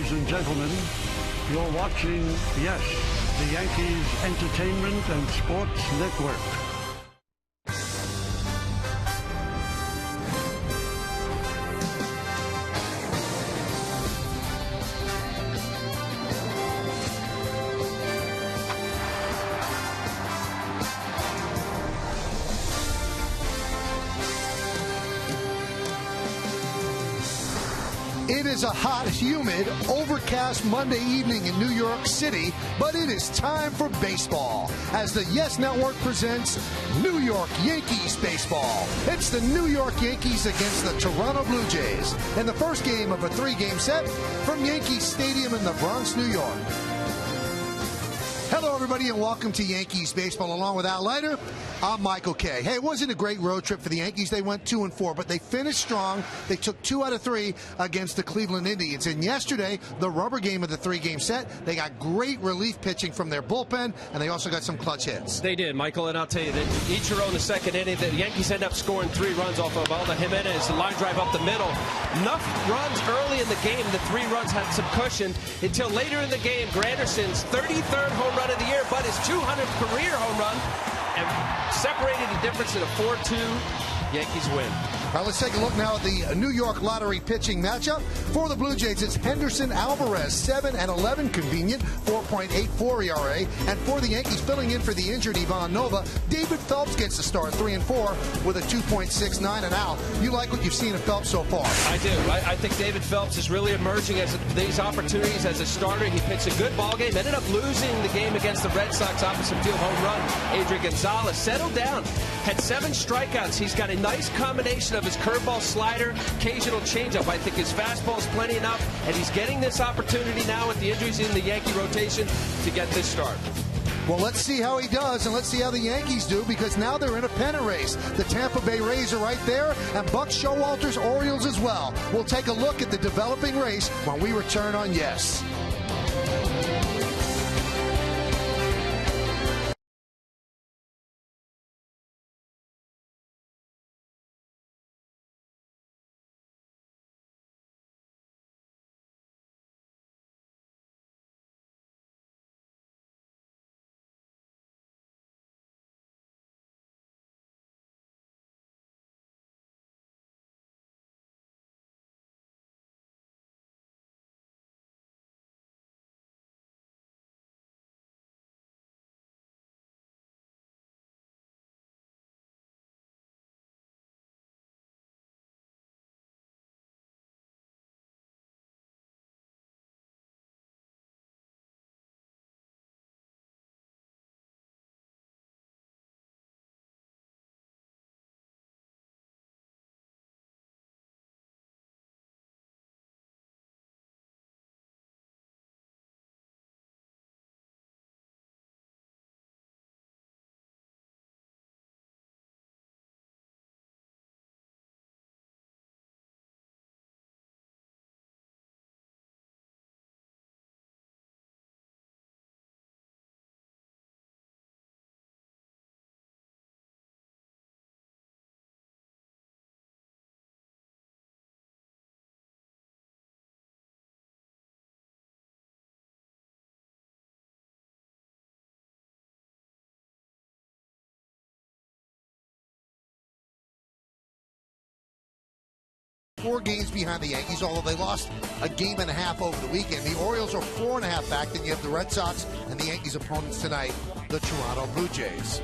Ladies and gentlemen, you're watching, yes, the Yankees Entertainment and Sports Network. It is a hot, humid, overcast Monday evening in New York City, but it is time for baseball as the Yes Network presents New York Yankees baseball. It's the New York Yankees against the Toronto Blue Jays in the first game of a three-game set from Yankee Stadium in the Bronx, New York. Hello, everybody, and welcome to Yankees baseball. Along with Al Leiter, I'm Michael Kay. Hey, it wasn't a great road trip for the Yankees. They went 2-4, but they finished strong. They took 2 out of 3 against the Cleveland Indians. And yesterday, the rubber game of the three-game set, they got great relief pitching from their bullpen, and they also got some clutch hits. They did, Michael, and I'll tell you that Ichiro in the second inning, the Yankees end up scoring 3 runs off of Alda Jimenez, the line drive up the middle. Enough runs early in the game, the 3 runs had some cushion until later in the game, Granderson's 33rd home run of the year, but his 200th career home run, and separated the difference in a 4-2 Yankees win. All right, let's take a look now at the New York Lottery pitching matchup. For the Blue Jays, it's Henderson Alvarez, 7-11 convenient, 4.84 ERA. And for the Yankees, filling in for the injured Ivan Nova, David Phelps gets the start, 3-4 with a 2.69. And Al, you like what you've seen of Phelps so far? I do. I think David Phelps is really emerging as these opportunities as a starter. He pitched a good ball game, ended up losing the game against the Red Sox opposite field home run. Adrian Gonzalez settled down, had 7 strikeouts. He's got a nice combination of his curveball, slider, occasional changeup. I think his fastball is plenty enough, and he's getting this opportunity now with the injuries in the Yankee rotation to get this start. Well, let's see how he does, and let's see how the Yankees do, because now they're in a pennant race. The Tampa Bay Rays are right there, and Buck Showalter's Orioles as well. We'll take a look at the developing race when we return on Yes. Four games behind the Yankees, although they lost a game and a half over the weekend. The Orioles are 4.5 back. Then you have the Red Sox and the Yankees' opponents tonight, the Toronto Blue Jays.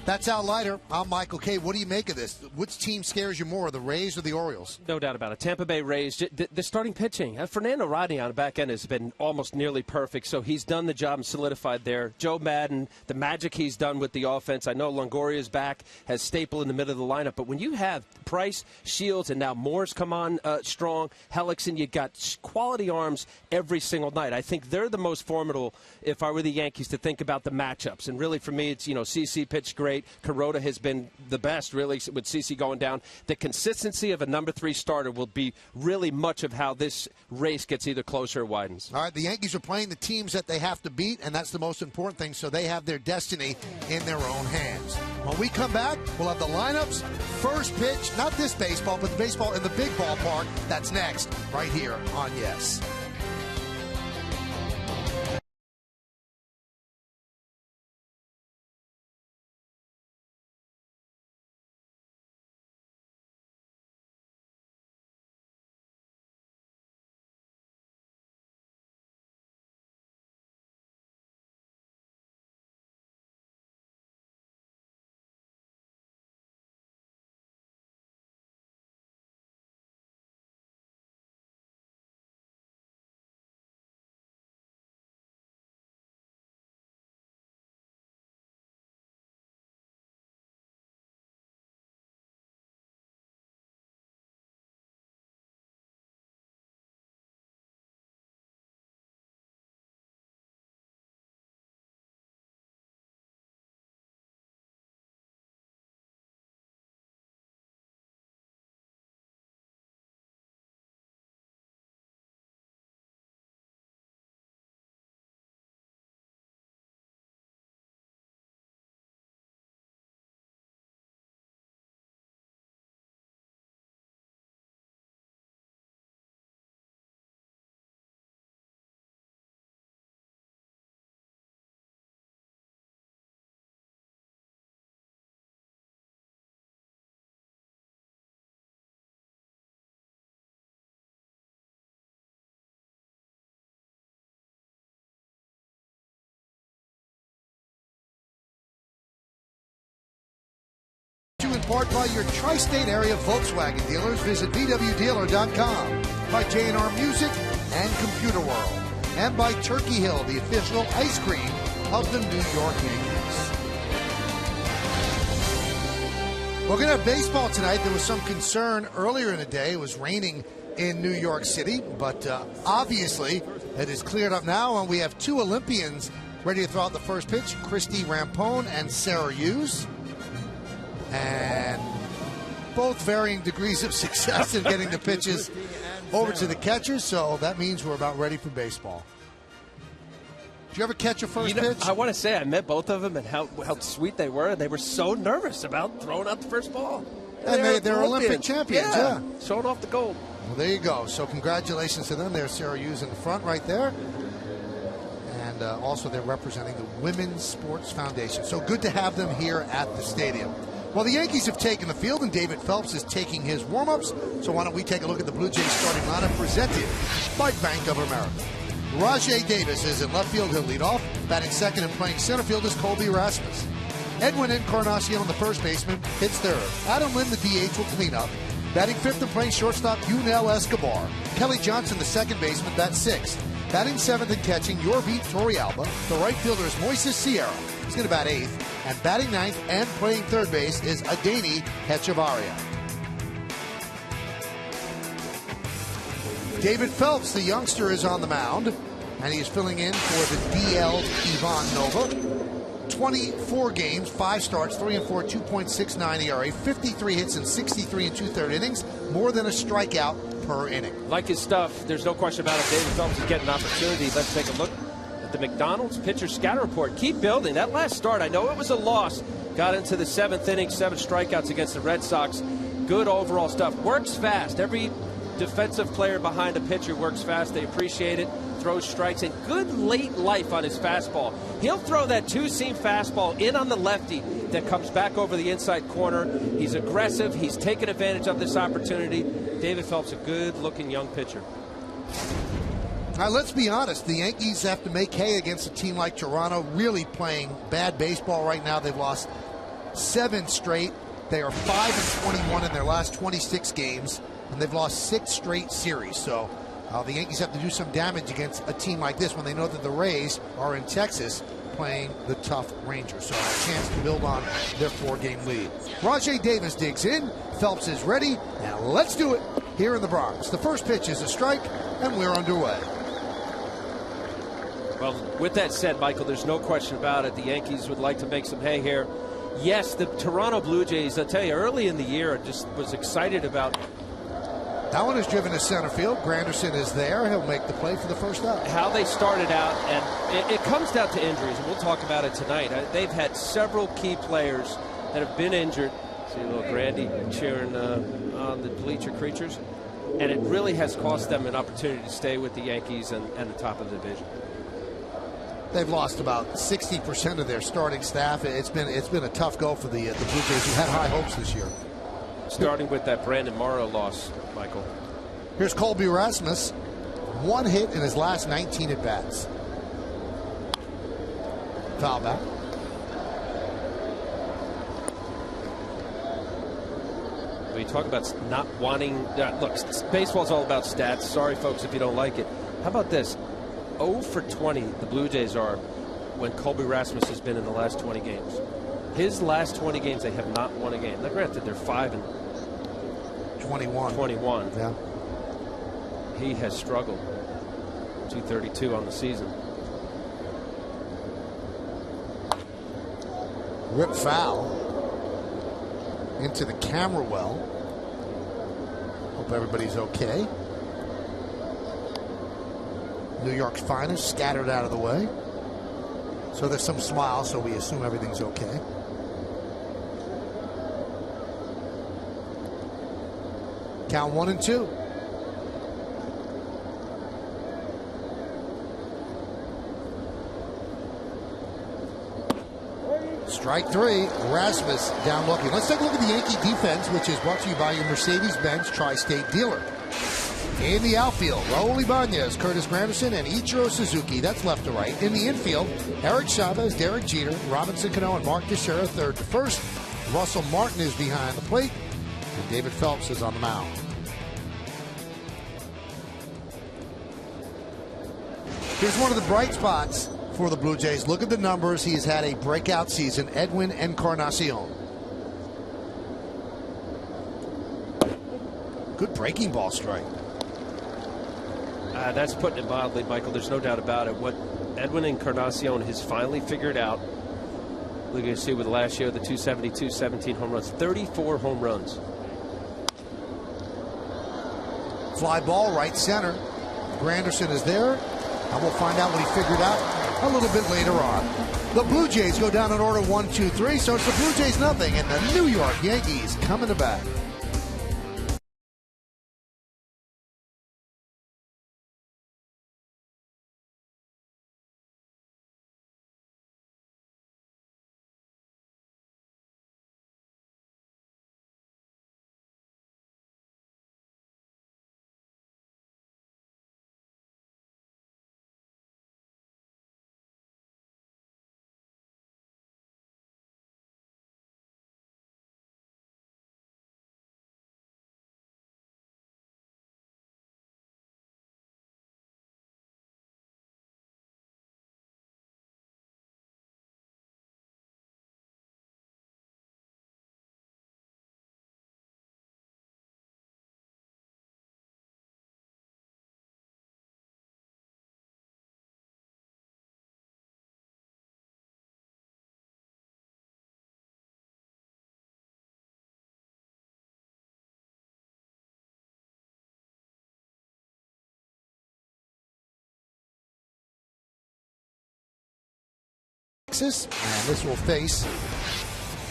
That's Al Leiter. I'm Michael Kay. What do you make of this? Which team scares you more, the Rays or the Orioles? No doubt about it. Tampa Bay Rays, the starting pitching. Fernando Rodney on the back end has been almost nearly perfect, so he's done the job and solidified there. Joe Madden, the magic he's done with the offense. I know Longoria's back, has Staple in the middle of the lineup, but when you have Price, Shields, and now Moore's come on strong, Hellickson, you got quality arms every single night. I think they're the most formidable, if I were the Yankees, to think about the matchups. And really, for me, it's, CC pitched great. Kuroda has been the best, really, with CC going down. The consistency of a number 3 starter will be really much of how this race gets either closer or widens. All right, the Yankees are playing the teams that they have to beat, and that's the most important thing, so they have their destiny in their own hands. When we come back, we'll have the lineups, first pitch, not this baseball, but the baseball in the big ballpark. That's next, right here on Yes. part by your tri-state area Volkswagen dealers. Visit VWDealer.com. By J&R Music and Computer World. And by Turkey Hill, the official ice cream of the New York Yankees. We're going to have baseball tonight. There was some concern earlier in the day. It was raining in New York City, but obviously it is cleared up now, and we have two Olympians ready to throw out the first pitch, Christy Rampone and Sarah Hughes. And both varying degrees of success in getting the pitches over to the catchers, so that means we're about ready for baseball. Did you ever catch a first pitch? I want to say I met both of them and how sweet they were. They were so nervous about throwing out the first ball. And they're Olympic champions, yeah. Showing off the gold. Well, there you go. So congratulations to them. There's Sarah Hughes in the front right there. And also they're representing the Women's Sports Foundation. So good to have them here at the stadium. Well, the Yankees have taken the field, and David Phelps is taking his warm-ups. So why don't we take a look at the Blue Jays starting lineup presented by Bank of America. Rajai Davis is in left field. He'll lead off. Batting second and playing center field is Colby Rasmus. Edwin Encarnacion, the first baseman, hits third. Adam Lynn, the DH, will clean up. Batting fifth and playing shortstop, Yunel Escobar. Kelly Johnson, the second baseman, bats sixth. Batting seventh and catching, Yorvit Torrealba. The right fielder is Moises Sierra. He's going to bat eighth. And batting ninth and playing third base is Adeni Hechavarria. David Phelps, the youngster, is on the mound, and he is filling in for the DL Ivan Nova. 24 games, 5 starts, 3 and 4, 2.69 ERA, 53 hits in 63 and 2/3 innings, more than a strikeout per inning. Like his stuff, there's no question about it. David Phelps is getting an opportunity. Let's take a look at the McDonald's pitcher scatter report. Keep building. That last start, I know it was a loss. Got into the 7th inning, 7 strikeouts against the Red Sox. Good overall stuff. Works fast. Every defensive player behind a pitcher works fast. They appreciate it. Throws strikes, and good late life on his fastball. He'll throw that two-seam fastball in on the lefty that comes back over the inside corner. He's aggressive. He's taking advantage of this opportunity. David Phelps, a good-looking young pitcher. Now, let's be honest. The Yankees have to make hay against a team like Toronto, really playing bad baseball right now. They've lost 7 straight. They are 5-21 in their last 26 games, and they've lost 6 straight series. So the Yankees have to do some damage against a team like this when they know that the Rays are in Texas playing the tough Rangers. So a chance to build on their 4-game lead. Rajai Davis digs in. Phelps is ready. And let's do it here in the Bronx. The first pitch is a strike, and we're underway. Well, with that said, Michael, there's no question about it. The Yankees would like to make some hay here. Yes, the Toronto Blue Jays, I'll tell you, early in the year, I just was excited about. That one is driven to center field. Granderson is there. He'll make the play for the first out. How they started out, and it comes down to injuries, and we'll talk about it tonight. They've had several key players that have been injured. See a little Grandy cheering on the bleacher creatures. And it really has cost them an opportunity to stay with the Yankees and the top of the division. They've lost about 60% of their starting staff. It's been a tough go for the Blue Jays, who had high hopes this year. Starting with that Brandon Morrow loss, Michael. Here's Colby Rasmus. 1 hit in his last 19 at-bats. Foul back. When you talk about not wanting... look, baseball's all about stats. Sorry, folks, if you don't like it. How about this? 0 for 20 the Blue Jays are when Colby Rasmus has been in the last 20 games. His last 20 games, they have not won a game. Now, granted, they're 5-21. Yeah. He has struggled. 232 on the season. Rip foul into the camera well. Hope everybody's okay. New York's finest scattered out of the way. So there's some smiles, so we assume everything's okay. Count 1 and 2. Strike 3. Rasmus down looking. Let's take a look at the Yankee defense, which is brought to you by your Mercedes-Benz Tri-State dealer. In the outfield, Raul Ibanez, Curtis Granderson, and Ichiro Suzuki. That's left to right. In the infield, Eric Chavez, Derek Jeter, Robinson Cano, and Mark Teixeira, third to first. Russell Martin is behind the plate, and David Phelps is on the mound. Here's one of the bright spots for the Blue Jays. Look at the numbers. He has had a breakout season. Edwin Encarnacion. Good breaking ball strike. That's putting it mildly, Michael. There's no doubt about it. What Edwin Encarnacion has finally figured out. Look, you see with last year, the 272, 17 home runs, 34 home runs. Fly ball, right center. Granderson is there, and we'll find out what he figured out a little bit later on. The Blue Jays go down in order 1, 2, 3, so it's the Blue Jays nothing, and the New York Yankees coming to bat. And this will face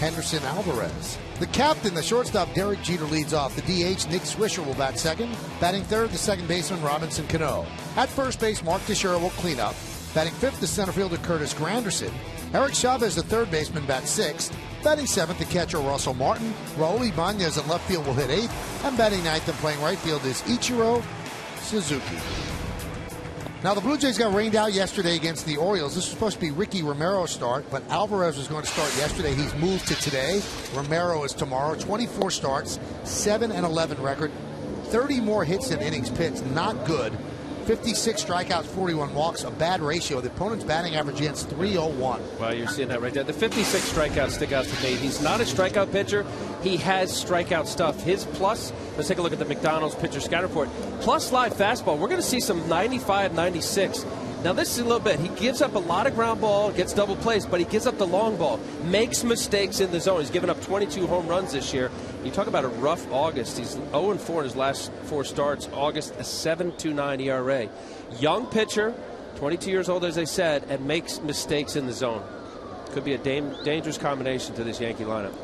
Henderson Alvarez. The captain, the shortstop, Derek Jeter, leads off. The DH, Nick Swisher, will bat second. Batting third, the second baseman, Robinson Cano. At first base, Mark Teixeira will clean up. Batting fifth, the center fielder, Curtis Granderson. Eric Chavez, the third baseman, bats sixth. Batting seventh, the catcher, Russell Martin. Raul Ibanez at left field will hit eighth. And batting ninth and playing right field is Ichiro Suzuki. Now, the Blue Jays got rained out yesterday against the Orioles. This was supposed to be Ricky Romero's start, but Alvarez was going to start yesterday. He's moved to today. Romero is tomorrow. 24 starts, 7-11 record, 30 more hits than innings pitched. Not good. 56 strikeouts, 41 walks, a bad ratio. The opponent's batting average against .301. Well, you're seeing that right there. The 56 strikeouts stick out to me. He's not a strikeout pitcher. He has strikeout stuff. His plus, let's take a look at the McDonald's pitcher scout report. Plus live fastball, we're going to see some 95, 96. Now, this is a little bit. He gives up a lot of ground ball, gets double plays, but he gives up the long ball, makes mistakes in the zone. He's given up 22 home runs this year. You talk about a rough August. He's 0-4 in his last 4 starts. August, a 7.29 ERA. Young pitcher, 22 years old, as I said, and makes mistakes in the zone. Could be a dangerous combination to this Yankee lineup.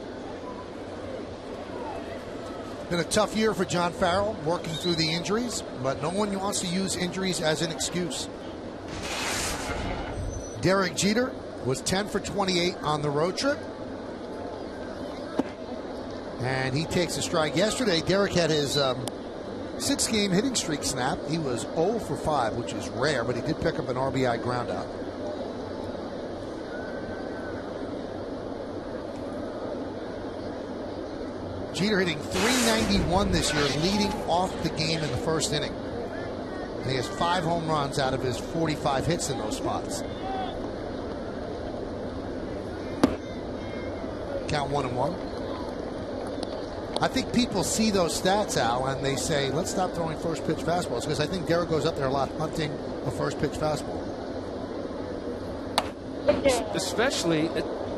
Been a tough year for John Farrell, working through the injuries, but no one wants to use injuries as an excuse. Derek Jeter was 10 for 28 on the road trip. And he takes a strike yesterday. Derek had his 6-game hitting streak snap. He was 0 for 5, which is rare, but he did pick up an RBI groundout. Jeter hitting .391 this year, leading off the game in the first inning. And he has 5 home runs out of his 45 hits in those spots. Count 1-1. I think people see those stats, Al, and they say, let's stop throwing first pitch fastballs, because I think Derek goes up there a lot hunting a first pitch fastball. Especially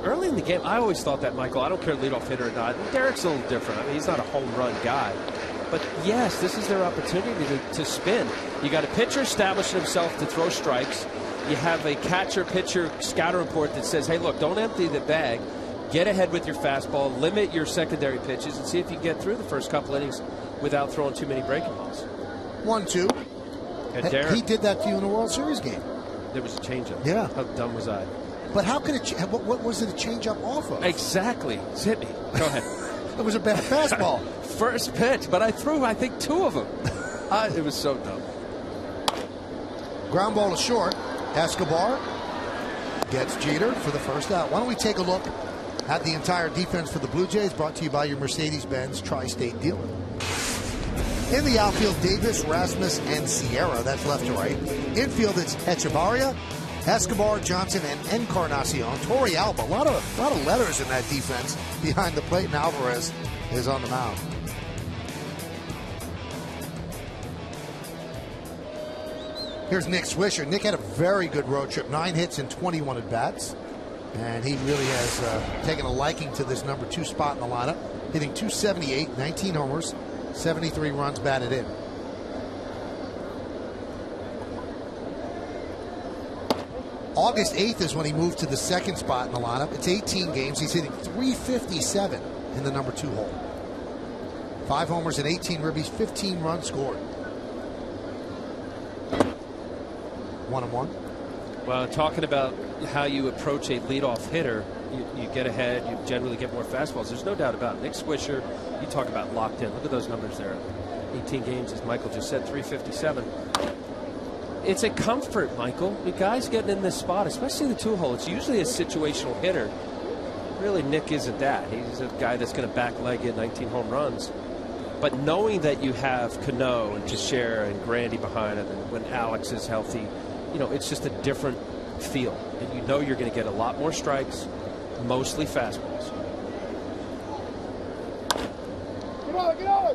early in the game. I always thought that, Michael. I don't care leadoff hitter or not. Derek's a little different. I mean, he's not a home run guy. But yes, this is their opportunity to spin. You got a pitcher establishing himself to throw strikes. You have a catcher-pitcher scouting report that says, hey, look, don't empty the bag. Get ahead with your fastball, limit your secondary pitches, and see if you can get through the first couple innings without throwing too many breaking balls. 1-2. And Derek, he did that to you in a World Series game. There was a changeup. Yeah. How dumb was I? But how could it? What was it a changeup off of? Exactly. Hit me. Go ahead. It was a bad fastball. First pitch, but I threw, I think, 2 of them. It was so dumb. Ground ball to short. Escobar gets Jeter for the first out. Why don't we take a look Had the entire defense for the Blue Jays, brought to you by your Mercedes-Benz Tri-State dealer. In the outfield, Davis, Rasmus, and Sierra. That's left to right. Infield, it's Echevarria, Escobar, Johnson, and Encarnacion. Torey Alba. A lot of letters in that defense behind the plate, and Alvarez is on the mound. Here's Nick Swisher. Nick had a very good road trip. 9 hits and 21 at-bats. And he really has taken a liking to this number 2 spot in the lineup. Hitting .278, 19 homers, 73 runs batted in. August 8th is when he moved to the 2nd spot in the lineup. It's 18 games. He's hitting .357 in the number 2 hole. 5 homers and 18 ribbies, 15 runs scored. 1-1. Well, talking about how you approach a leadoff hitter, you get ahead, you generally get more fastballs. There's no doubt about it. Nick Swisher, you talk about locked in. Look at those numbers there. 18 games, as Michael just said, .357. It's a comfort, Michael. The guy's getting in this spot, especially the 2 hole. It's usually a situational hitter. Really, Nick isn't that. He's a guy that's going to back leg in 19 home runs. But knowing that you have Cano and Teixeira and Grandy behind him, and when Alex is healthy, it's just a different feel. And you know you're going to get a lot more strikes, mostly fastballs.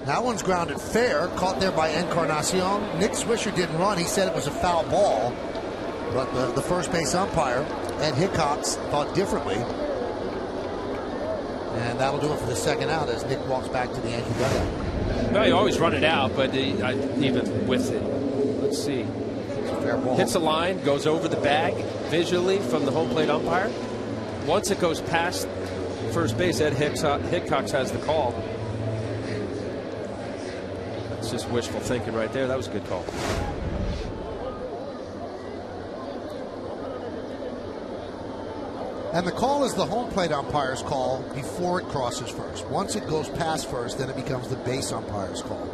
That one's grounded fair, caught there by Encarnacion. Nick Swisher didn't run. He said it was a foul ball. But the first base umpire, Ed Hickox, thought differently. And that'll do it for the 2nd out as Nick walks back to the Yankee dugout. Well, you always run it out, but even with it, let's see. Fair ball. Hits a line, goes over the bag visually from the home plate umpire. Once it goes past first base, Ed Hickox has the call. That's just wishful thinking right there. That was a good call. And the call is the home plate umpire's call before it crosses first. Once it goes past first, then it becomes the base umpire's call.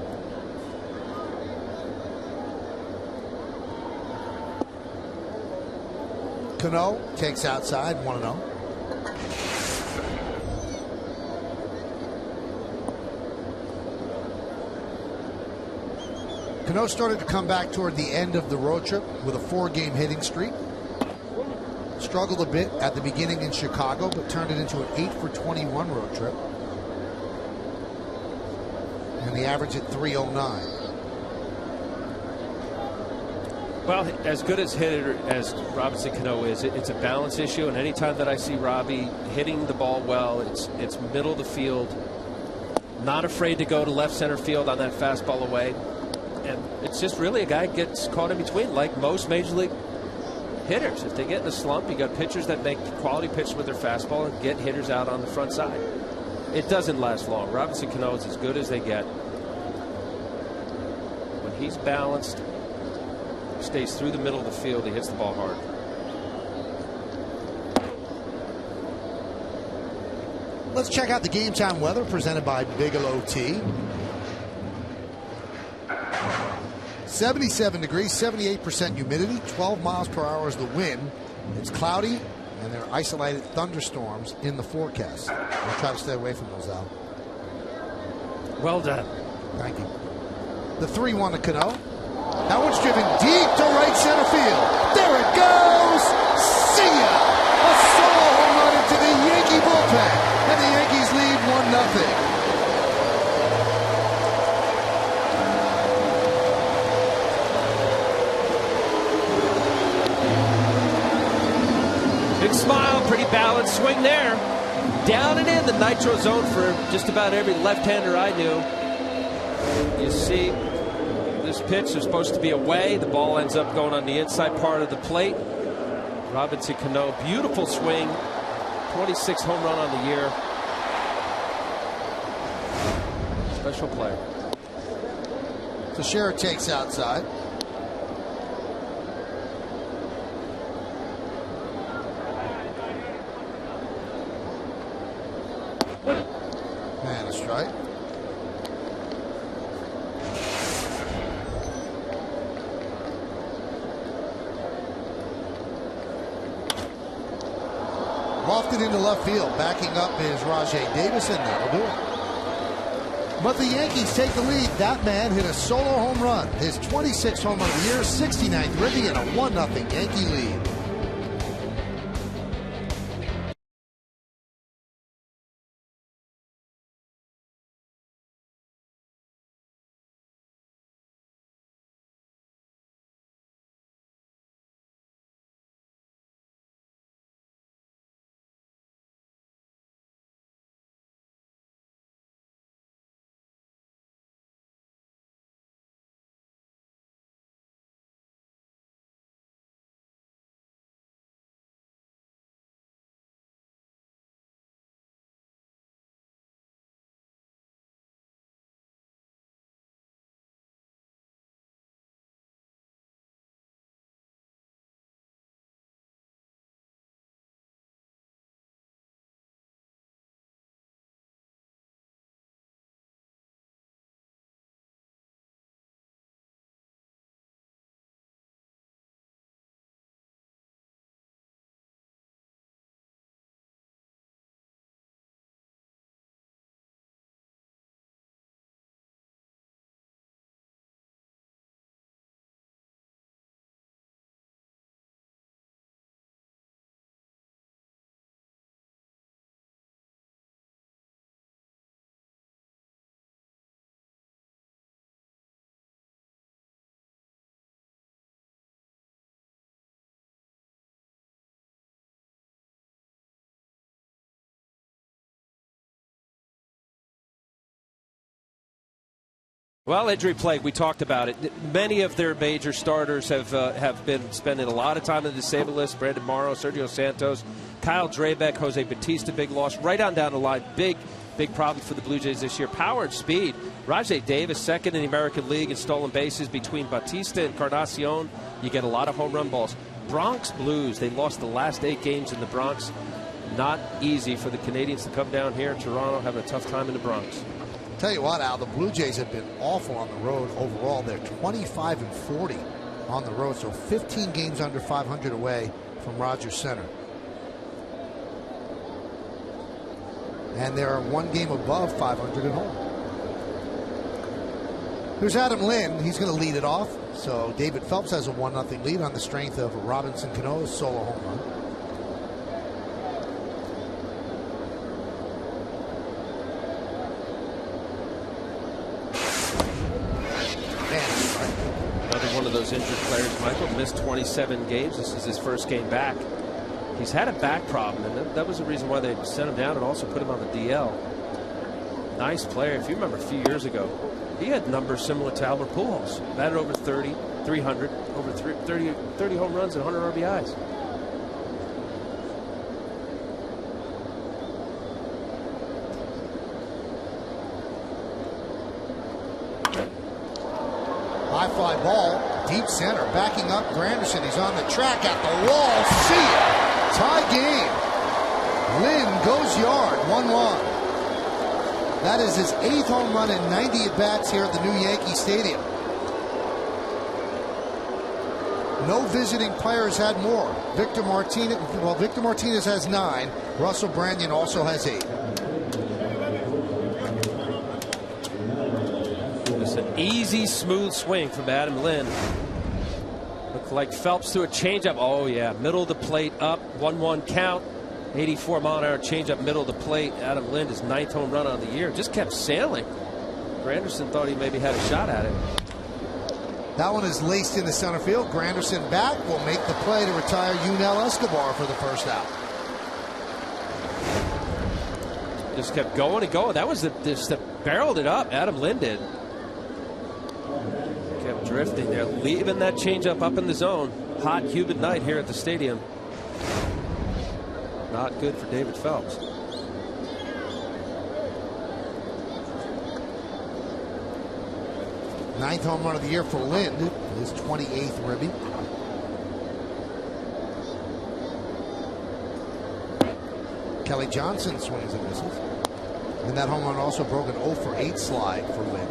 Cano takes outside, 1-0. Cano started to come back toward the end of the road trip with a 4-game hitting streak. Struggled a bit at the beginning in Chicago, but turned it into an 8-for-21 road trip. And the average at .309. Well, as good as hitter as Robinson Cano is, it's a balance issue. And anytime that I see Robbie hitting the ball well, it's middle of the field. Not afraid to go to left center field on that fastball away. And it's just really a guy gets caught in between, like most major league hitters. If they get in a slump, you got pitchers that make quality pitches with their fastball and get hitters out on the front side. It doesn't last long. Robinson Cano is as good as they get. When he's balanced, stays through the middle of the field, he hits the ball hard. Let's check out the game time weather presented by Bigelow Tea. 77 degrees, 78% humidity, 12 miles per hour is the wind. It's cloudy, and there are isolated thunderstorms in the forecast. We'll try to stay away from those, Al. Well done. Thank you. The 3-1 to Cano. That one's driven deep to right center field. There it goes. See ya! A solo home run into the Yankee bullpen, and the Yankees lead 1-0. Big smile, pretty balanced swing there. Down and in the nitro zone for just about every left-hander I knew. You see, this pitch is supposed to be away. The ball ends up going on the inside part of the plate. Robinson Cano, beautiful swing. 26 home run on the year. Special player. Teixeira takes outside. And a strike. Lofted into left field. Backing up is Rajai Davis, and that'll do it. But the Yankees take the lead. That man hit a solo home run. His 26th home run of the year, 69th ribby, and a 1-0 Yankee lead. Well, injury plague, we talked about it. Many of their major starters have been spending a lot of time on the disabled list. Brandon Morrow, Sergio Santos, Kyle Drabek, Jose Bautista, big loss. Right on down the line, big problem for the Blue Jays this year. Power and speed. Rajai Davis, second in the American League in stolen bases between Bautista and Encarnacion. You get a lot of home run balls. Bronx Blues, they lost the last 8 games in the Bronx. Not easy for the Canadians to come down here. Toronto having a tough time in the Bronx. Tell you what, Al, the Blue Jays have been awful on the road overall. They're 25-40 on the road, so 15 games under 500 away from Rogers Center. And they're 1 game above 500 at home. Here's Adam Lind. He's going to lead it off. So David Phelps has a 1-0 lead on the strength of Robinson Cano's solo home run. One of those injured players, Michael, missed 27 games. This is his first game back. He's had a back problem, and that was the reason why they sent him down and also put him on the DL. Nice player. If you remember a few years ago, he had numbers similar to Albert Pujols. Batted over 30, 300, over 30 home runs and 100 RBIs. High fly ball, deep center, backing up Granderson. He's on the track at the wall. See it. Tie game. Lynn goes yard, 1-1. That is his 8th home run in 90 at-bats here at the new Yankee Stadium. No visiting players had more. Victor Martinez has 9. Russell Branyan also has 8. An easy, smooth swing from Adam Lind. Looked like Phelps threw a changeup. Oh, yeah. Middle of the plate up. 1-1 count. 84 mile an hour changeup, middle of the plate. Adam Lind, his 9th home run of the year. Just kept sailing. Granderson thought he maybe had a shot at it. That one is laced into center field. Granderson back will make the play to retire Yunel Escobar for the first out. Just kept going and going. That was just barreled it up. Adam Lind did. Kept drifting there, leaving that changeup up in the zone. Hot, humid night here at the stadium. Not good for David Phelps. Ninth home run of the year for Lind, his 28th ribby. Kelly Johnson swings and misses. And that home run also broke an 0 for 8 slide for Lind.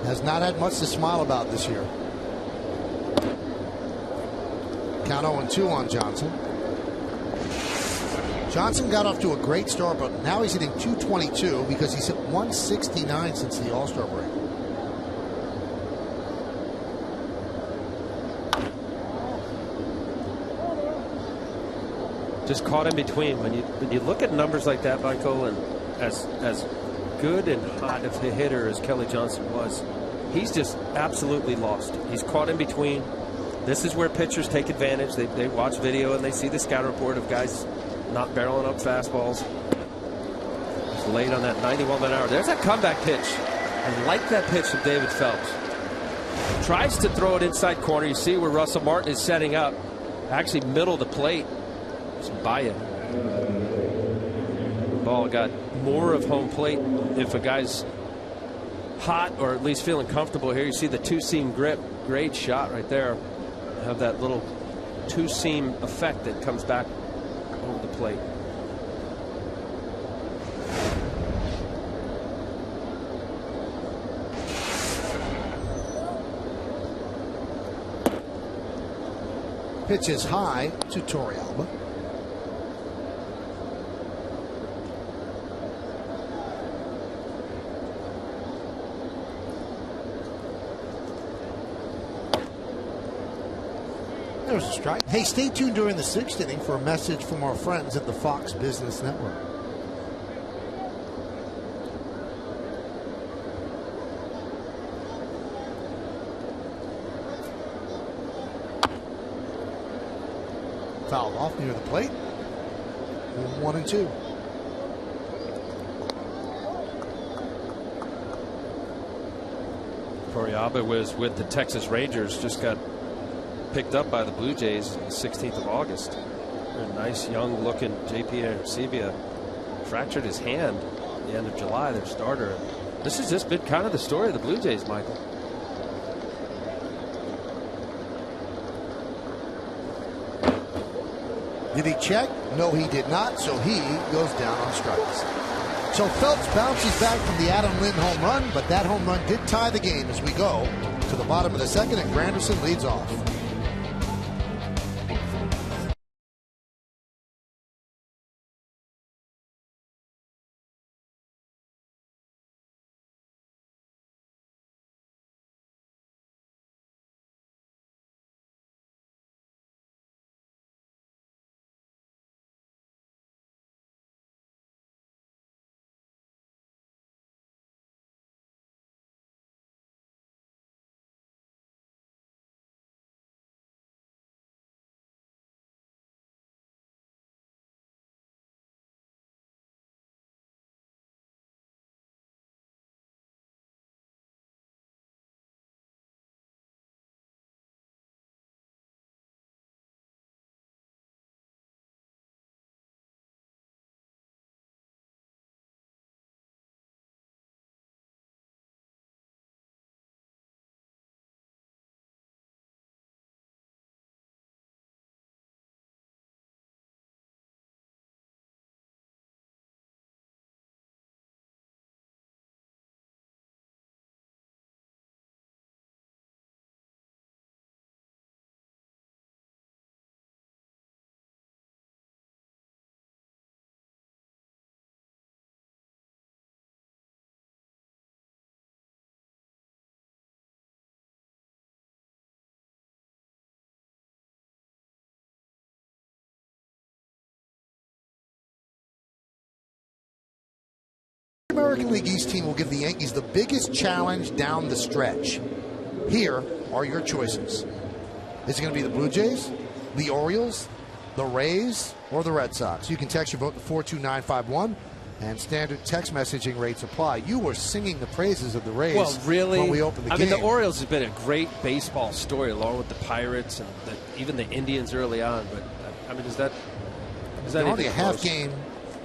Has not had much to smile about this year. Count 0-2 on Johnson. Johnson got off to a great start, but now he's hitting .222 because he's hit 169 since the All-Star break. Just caught in between. When you look at numbers like that, Michael, and as good and hot of a hitter as Kelly Johnson was, he's just absolutely lost. He's caught in between. This is where pitchers take advantage. They watch video and they see the scout report of guys not barreling up fastballs. Just late on that 91 mile an hour. There's that comeback pitch. I like that pitch from David Phelps. Tries to throw it inside corner. You see where Russell Martin is setting up. Actually middle of the plate. Some buy-in. Ball got more of home plate. If a guy's hot or at least feeling comfortable here, you see the two-seam grip. Great shot right there. Have that little two-seam effect that comes back over the plate. Pitch is high to Torrealba. There's a strike. Hey, stay tuned during the 6th inning for a message from our friends at the Fox Business Network. Fouled off near the plate. 1-2. Torrealba was with the Texas Rangers, just got picked up by the Blue Jays on the 16th of August. A nice young looking JP Arcibia fractured his hand at the end of July, their starter. This has just been kind of the story of the Blue Jays, Michael. Did he check? No, he did not, so he goes down on strikes. So Phelps bounces back from the Adam Lind home run, but that home run did tie the game as we go to the bottom of the 2nd, and Granderson leads off. The American League East team will give the Yankees the biggest challenge down the stretch. Here are your choices. Is it going to be the Blue Jays, the Orioles, the Rays, or the Red Sox? You can text your vote to 42951, and standard text messaging rates apply. You were singing the praises of the Rays when we opened the game. I mean, the Orioles have been a great baseball story, along with the Pirates and even the Indians early on. But I mean, is that only a half game?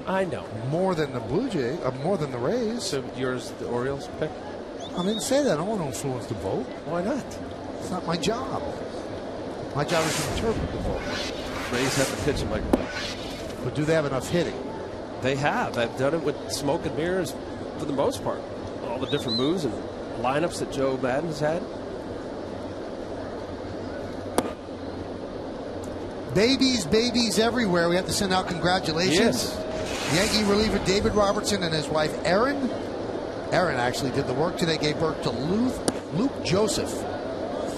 I know. More than the Blue Jays, more than the Rays. So yours, the Orioles pick? I didn't say that. I don't want to influence the vote. Why not? It's not my job. My job is to interpret the vote. Rays have the pitching, Michael. But do they have enough hitting? They have. They've done it with smoke and mirrors for the most part. All the different moves and lineups that Joe Madden has had. Babies everywhere. We have to send out congratulations. Yes. Yankee reliever David Robertson and his wife Erin. Erin actually did the work today, gave birth to Luke Joseph.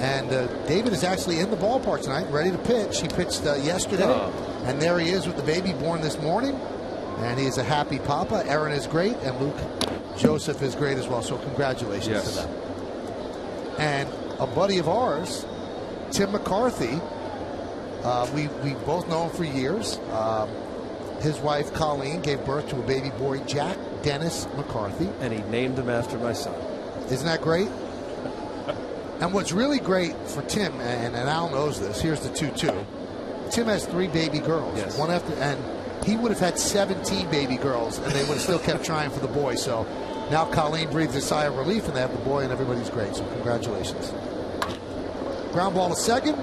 And David is actually in the ballpark tonight, ready to pitch. He pitched yesterday, and there he is with the baby born this morning. And he is a happy papa. Erin is great, and Luke Joseph is great as well. So congratulations to them. And a buddy of ours, Tim McCarthy, we both know him for years. His wife, Colleen, gave birth to a baby boy, Jack Dennis McCarthy. And he named him after my son. Isn't that great? And what's really great for Tim, and Al knows this, here's the 2-2. Tim has 3 baby girls. Yes. One after, and he would have had 17 baby girls, and they would have still kept trying for the boy. So now Colleen breathes a sigh of relief, and they have the boy, and everybody's great. So congratulations. Ground ball to second.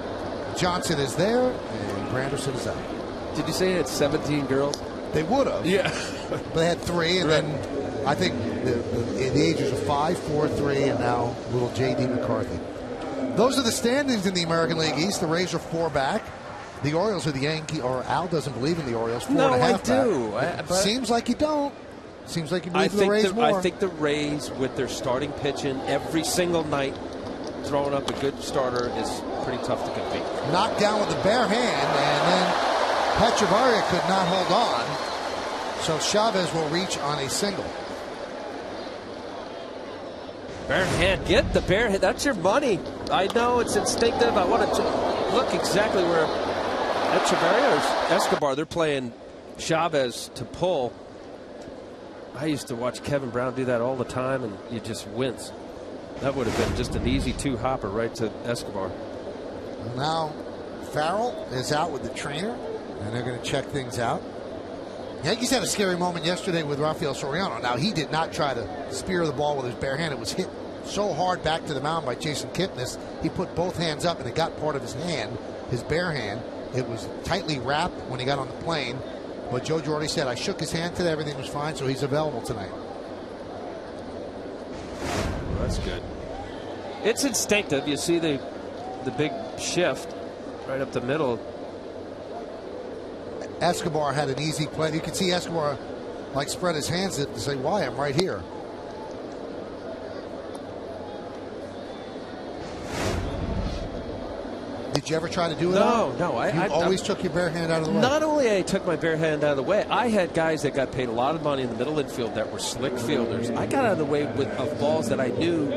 Johnson is there, and Granderson is out. Did you say he had 17 girls? They would have. Yeah. But they had 3, and then I think the ages of 5, 4, 3, and now little J.D. McCarthy. Those are the standings in the American League East. The Rays are 4 back. The Orioles are the Yankees, or Al doesn't believe in the Orioles. 4.5 No, I back. do. Seems like you don't. Seems like you believe in the Rays more. I think the Rays, with their starting pitching every single night, throwing up a good starter is pretty tough to compete. Knocked down with the bare hand, and then Petrovaria could not hold on. So Chavez will reach on a single. Bare hand, get the bare hand. That's your money. I know it's instinctive. I want to look exactly where Echeverria or Escobar, they're playing Chavez to pull. I used to watch Kevin Brown do that all the time, and you just wince. That would have been just an easy 2-hopper right to Escobar. Now Farrell is out with the trainer, and they're going to check things out. Yankees had a scary moment yesterday with Rafael Soriano. Now, he did not try to spear the ball with his bare hand. It was hit so hard back to the mound by Jason Kipnis. He put both hands up, and it got part of his hand, his bare hand. It was tightly wrapped when he got on the plane. But Joe Girardi said, I shook his hand today. Everything was fine, so he's available tonight. Well, that's good. It's instinctive. You see the big shift right up the middle. Escobar had an easy play. You can see Escobar like spread his hands to say, why? I'm right here. Did you ever try to do it? No. I always took your bare hand out of the way. Not only I took my bare hand out of the way, I had guys that got paid a lot of money in the middle infield that were slick fielders. I got out of the way of balls that I knew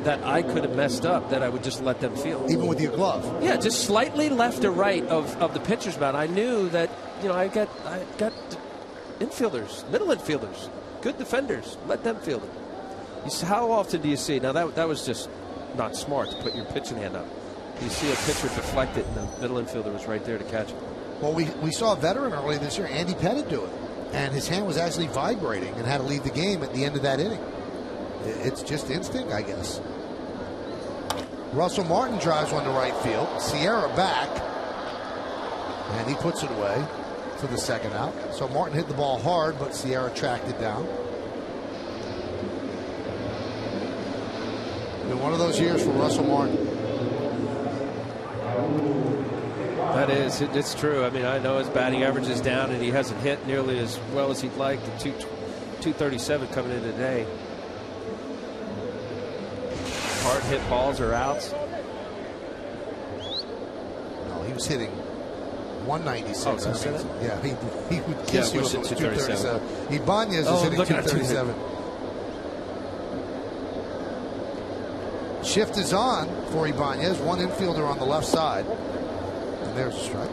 that I could have messed up, that I would just let them field. Even with your glove? Yeah, just slightly left or right of the pitcher's mound. I knew that, I got infielders, middle infielders, good defenders. Let them field it. How often do you see? Now, that was just not smart to put your pitching hand up. You see a pitcher deflect it, and the middle infielder was right there to catch it. Well, we saw a veteran earlier this year, Andy Pettit, do it. And his hand was actually vibrating and had to leave the game at the end of that inning. It's just instinct, I guess. Russell Martin drives one to right field. Sierra back. And he puts it away for the second out. So Martin hit the ball hard, but Sierra tracked it down. Been one of those years for Russell Martin. That is, it's true. I mean, I know his batting average is down, and he hasn't hit nearly as well as he'd like. The 237 coming in today. Hard hit balls or outs. No, he was hitting 196. Oh, is that it? Yeah, he would kiss you if it was 237. Ibanez is hitting 237. Shift is on for Ibanez. One infielder on the left side. And there's a strike.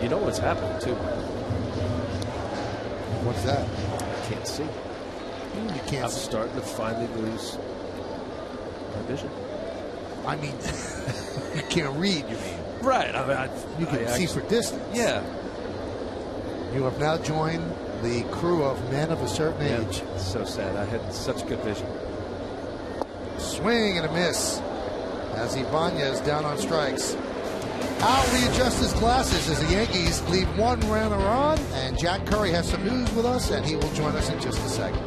You know what's happening, too. What's that? Can't see. You can't. I'm starting to finally lose my vision. I mean, you can't read, you mean? Right. I mean, you can see for distance. Yeah. You have now joined the crew of men of a certain age. So sad. I had such good vision. Swing and a miss. as Ibanez down on strikes. Al readjusts his glasses as the Yankees leave one runner on, and Jack Curry has some news with us, and he will join us in just a second.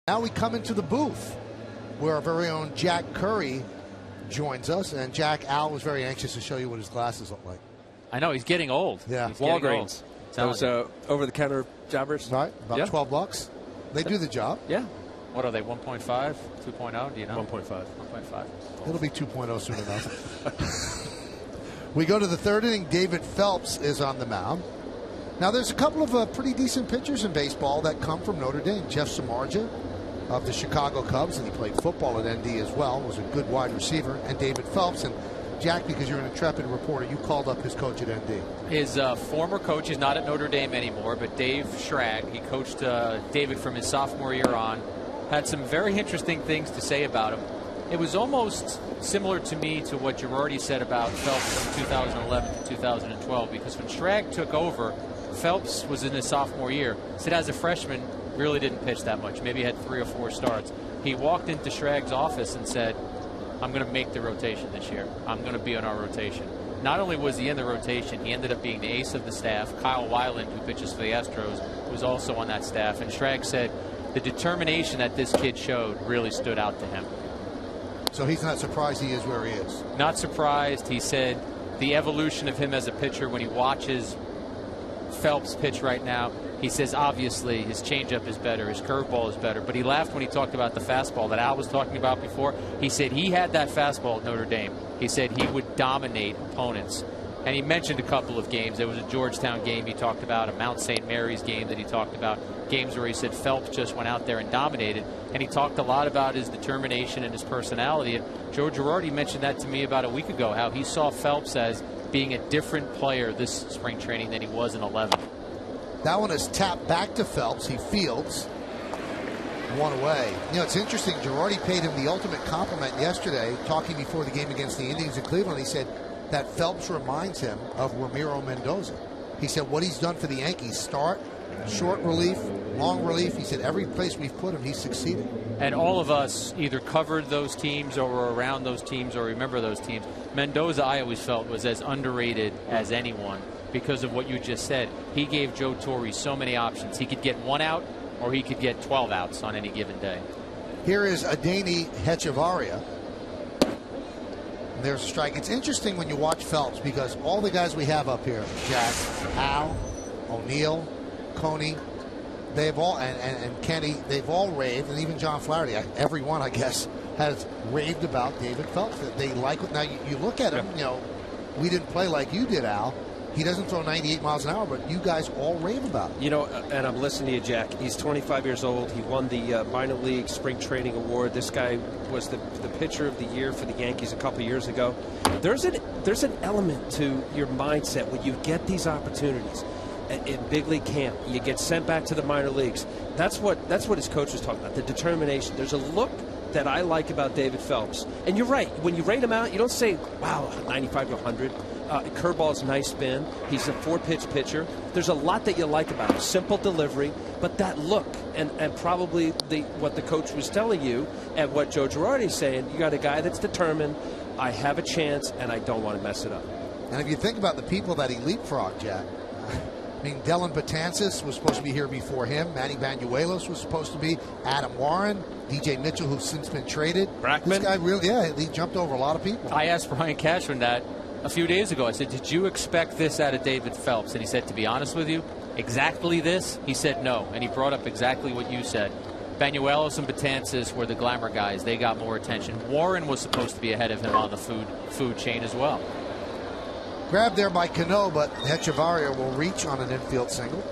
Now we come into the booth where our very own Jack Curry joins us. And Jack, Al was very anxious to show you what his glasses look like. I know, he's getting old. Yeah. He's Walgreens. Those over-the-counter jobbers? Right, about $12. They do the job. Yeah. What are they, 1.5, 2.0? Do you know? 1.5. 1.5. It'll be 2.0 soon enough. We go to the third inning. David Phelps is on the mound. Now, there's a couple of pretty decent pitchers in baseball that come from Notre Dame. Jeff Samardzija of the Chicago Cubs, and he played football at ND as well, was a good wide receiver, and David Phelps. And Jack, because you're an intrepid reporter, you called up his coach at ND. His former coach is not at Notre Dame anymore, but Dave Schrag. He coached David from his sophomore year on. Had some very interesting things to say about him. It was almost similar to me to what Girardi said about Phelps from 2011 to 2012, because when Schrag took over, Phelps was in his sophomore year. Said as a freshman, really didn't pitch that much. Maybe had 3 or 4 starts. He walked into Schrag's office and said, I'm going to make the rotation this year. I'm going to be on our rotation. Not only was he in the rotation, he ended up being the ace of the staff. Kyle Weiland, who pitches for the Astros, was also on that staff. And Schrag said the determination that this kid showed really stood out to him. So he's not surprised he is where he is. Not surprised. He said the evolution of him as a pitcher, when he watches Phelps pitch right now, he says obviously his changeup is better, his curveball is better, but he laughed when he talked about the fastball that Al was talking about before. He said he had that fastball at Notre Dame. He said he would dominate opponents. And he mentioned a couple of games. There was a Georgetown game he talked about, a Mount St. Mary's game that he talked about, games where he said Phelps just went out there and dominated. And he talked a lot about his determination and his personality. And Joe Girardi mentioned that to me about a week ago, how he saw Phelps as being a different player this spring training than he was in 11. That one is tapped back to Phelps. He fields. One away. You know, it's interesting. Girardi paid him the ultimate compliment yesterday, talking before the game against the Indians in Cleveland. He said that Phelps reminds him of Ramiro Mendoza. He said what he's done for the Yankees, start, short relief, long relief. He said every place we've put him, he's succeeded. And all of us either covered those teams or were around those teams or remember those teams. Mendoza, I always felt, was as underrated as anyone because of what you just said. He gave Joe Torre so many options. He could get 1 out or he could get 12 outs on any given day. Here is Adeiny Hechavarria. There's a strike. It's interesting when you watch Phelps because all the guys we have up here, Jack, Al, O'Neill, Coney, they've all, and Kenny, they've all raved, and even John Flaherty, everyone, I guess, has raved about David Phelps. That they like it. Now, you look at him, you know, we didn't play like you did, Al, he doesn't throw 98 miles an hour, but you guys all rave about it. You know, and I'm listening to you, Jack. He's 25 years old. He won the minor league spring training award. This guy was the pitcher of the year for the Yankees a couple years ago. There's an element to your mindset when you get these opportunities in big league camp. You get sent back to the minor leagues. That's what his coach was talking about, the determination. There's a look that I like about David Phelps. And you're right. When you rate him out, you don't say, wow, 95 to 100. Curveball's nice spin. He's a 4-pitch pitcher. There's a lot that you like about him. Simple delivery, but that look and probably what the coach was telling you and what Joe Girardi's saying, you got a guy that's determined, I have a chance, and I don't want to mess it up. And if you think about the people that he leapfrogged, Jack, I mean, Dellin Betances was supposed to be here before him. Manny Banuelos was supposed to be. Adam Warren, DJ Mitchell, who's since been traded. Brackman. This guy really, he jumped over a lot of people. I asked Brian Cashman that a few days ago. I said, did you expect this out of David Phelps? And he said, to be honest with you, exactly this? He said no. And he brought up exactly what you said. Banuelos and Betances were the glamour guys. They got more attention. Warren was supposed to be ahead of him on the food chain as well. Grabbed there by Cano, but Hechavarria will reach on an infield single.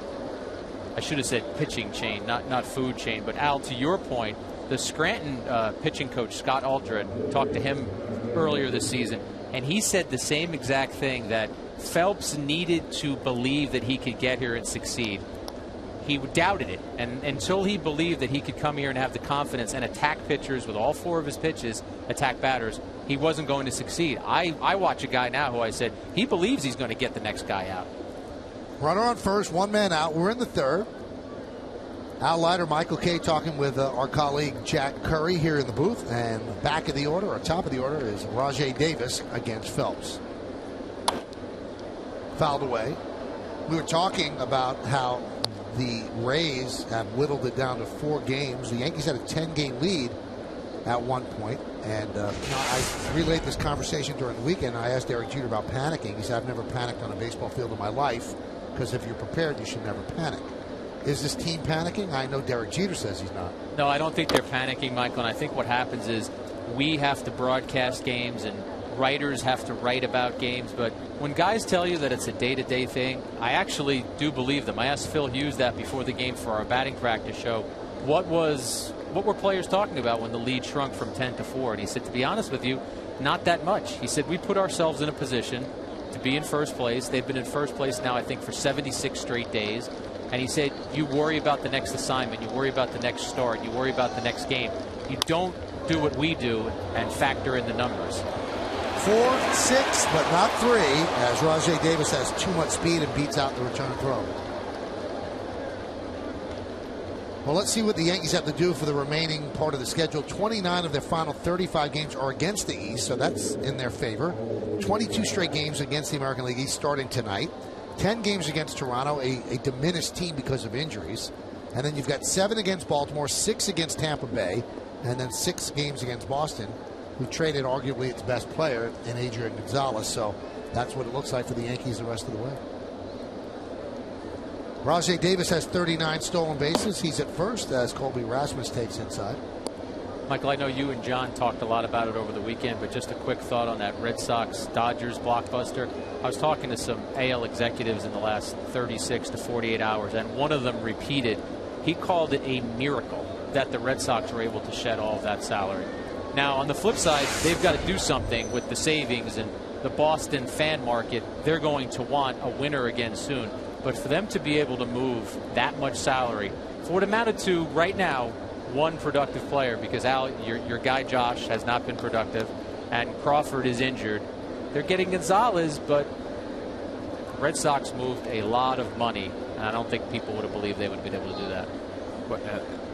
I should have said pitching chain, not food chain. But Al, to your point, the Scranton pitching coach, Scott Aldred, talked to him earlier this season. And he said the same exact thing, that Phelps needed to believe that he could get here and succeed. He doubted it. And until he believed that he could come here and have the confidence and attack pitchers with all 4 of his pitches, attack batters, he wasn't going to succeed. I watch a guy now who I said, he believes he's going to get the next guy out. Runner on first, 1 man out. We're in the third. Al Leiter, Michael Kay talking with our colleague Jack Curry here in the booth. And back of the order, or top of the order, is Rajai Davis against Phelps. Fouled away. We were talking about how the Rays have whittled it down to 4 games. The Yankees had a 10-game lead at one point. And I relayed this conversation during the weekend. I asked Derek Jeter about panicking. He said, I've never panicked on a baseball field in my life, because if you're prepared, you should never panic. Is this team panicking? I know Derek Jeter says he's not. No, I don't think they're panicking, Michael. And I think what happens is we have to broadcast games and writers have to write about games. But when guys tell you that it's a day-to-day thing, I actually do believe them. I asked Phil Hughes that before the game for our batting practice show. What were players talking about when the lead shrunk from 10 to 4? And he said, to be honest with you, not that much. He said, we put ourselves in a position to be in first place. They've been in first place now, I think, for 76 straight days. And he said, you worry about the next assignment. You worry about the next start. You worry about the next game. You don't do what we do and factor in the numbers. 4, 6, but not 3, as Rajai Davis has too much speed and beats out the return throw. Well, let's see what the Yankees have to do for the remaining part of the schedule. 29 of their final 35 games are against the East, so that's in their favor. 22 straight games against the American League East starting tonight. 10 games against Toronto, a diminished team because of injuries. And then you've got 7 against Baltimore, 6 against Tampa Bay, and then 6 games against Boston, who traded arguably its best player in Adrian Gonzalez. So that's what it looks like for the Yankees the rest of the way. Rajai Davis has 39 stolen bases. He's at first as Colby Rasmus takes inside. Michael, I know you and John talked a lot about it over the weekend, but just a quick thought on that Red Sox-Dodgers blockbuster. I was talking to some AL executives in the last 36 to 48 hours, and one of them repeated, he called it a miracle that the Red Sox were able to shed all of that salary. Now, on the flip side, they've got to do something with the savings, and the Boston fan market, they're going to want a winner again soon. But for them to be able to move that much salary, for what amounted to right now, one productive player, because Al, your guy Josh has not been productive, and Crawford is injured. They're getting Gonzalez, but Red Sox moved a lot of money, and I don't think people would have believed they would have been able to do that. But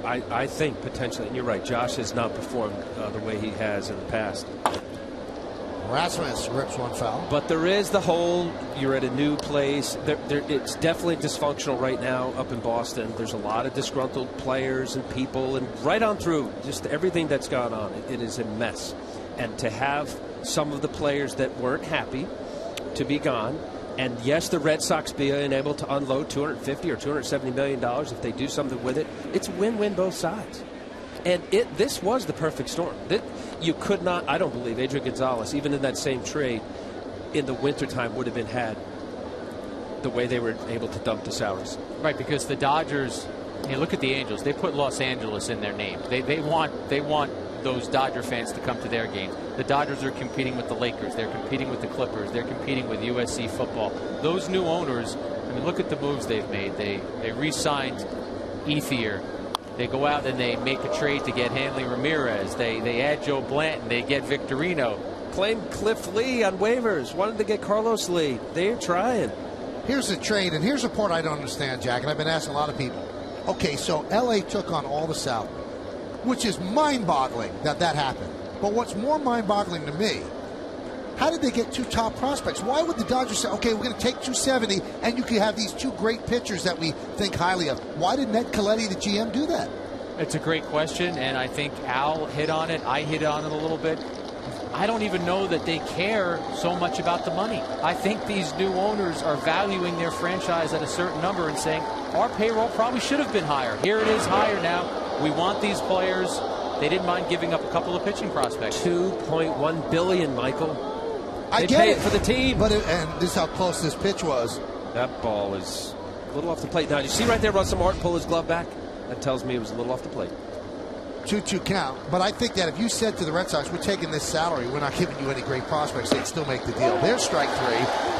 I think potentially, and you're right, Josh has not performed the way he has in the past. Rasmus rips one foul. But there is the whole, you're at a new place. It's definitely dysfunctional right now up in Boston. There's a lot of disgruntled players and people, and right on through just everything that's gone on. It is a mess. And to have some of the players that weren't happy to be gone, and yes, the Red Sox being able to unload $250 or $270 million if they do something with it, it's win-win both sides. And this was the perfect storm. You could not, I don't believe, Adrian Gonzalez, even in that same trade, in the wintertime would have been had the way they were able to dump the salaries. Right, because the Dodgers, look at the Angels. They put Los Angeles in their name. They want those Dodger fans to come to their games. The Dodgers are competing with the Lakers. They're competing with the Clippers. They're competing with USC football. Those new owners, look at the moves they've made. They re-signed Ethier. They go out and they make a trade to get Hanley Ramirez. They add Joe Blanton. They get Victorino. Claimed Cliff Lee on waivers. Wanted to get Carlos Lee. They're trying. Here's the trade, and here's the part I don't understand, Jack, and I've been asking a lot of people. Okay, so L.A. took on all the South, which is mind-boggling that happened. But what's more mind-boggling to me, how did they get 2 top prospects? Why would the Dodgers say, okay, we're going to take 270, and you can have these 2 great pitchers that we think highly of? Why did Ned Colletti, the GM, do that? It's a great question, and I think Al hit on it. I hit on it a little bit. I don't even know that they care so much about the money. I think these new owners are valuing their franchise at a certain number and saying, our payroll probably should have been higher. Here it is higher now. We want these players. They didn't mind giving up a couple of pitching prospects. $2.1 billion, Michael. I They get pay it it for the team. But and this is how close this pitch was. That ball was a little off the plate. Now, you see right there Russell Martin pull his glove back? That tells me it was a little off the plate. 2-2 count. But I think that if you said to the Red Sox, we're taking this salary, we're not giving you any great prospects, they'd still make the deal. There's strike 3.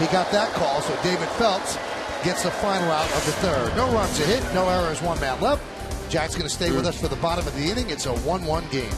He got that call, so David Phelps gets the final out of the 3rd. No runs a hit, no errors, 1 man left. Jack's going to stay with us for the bottom of the inning. It's a 1-1 game.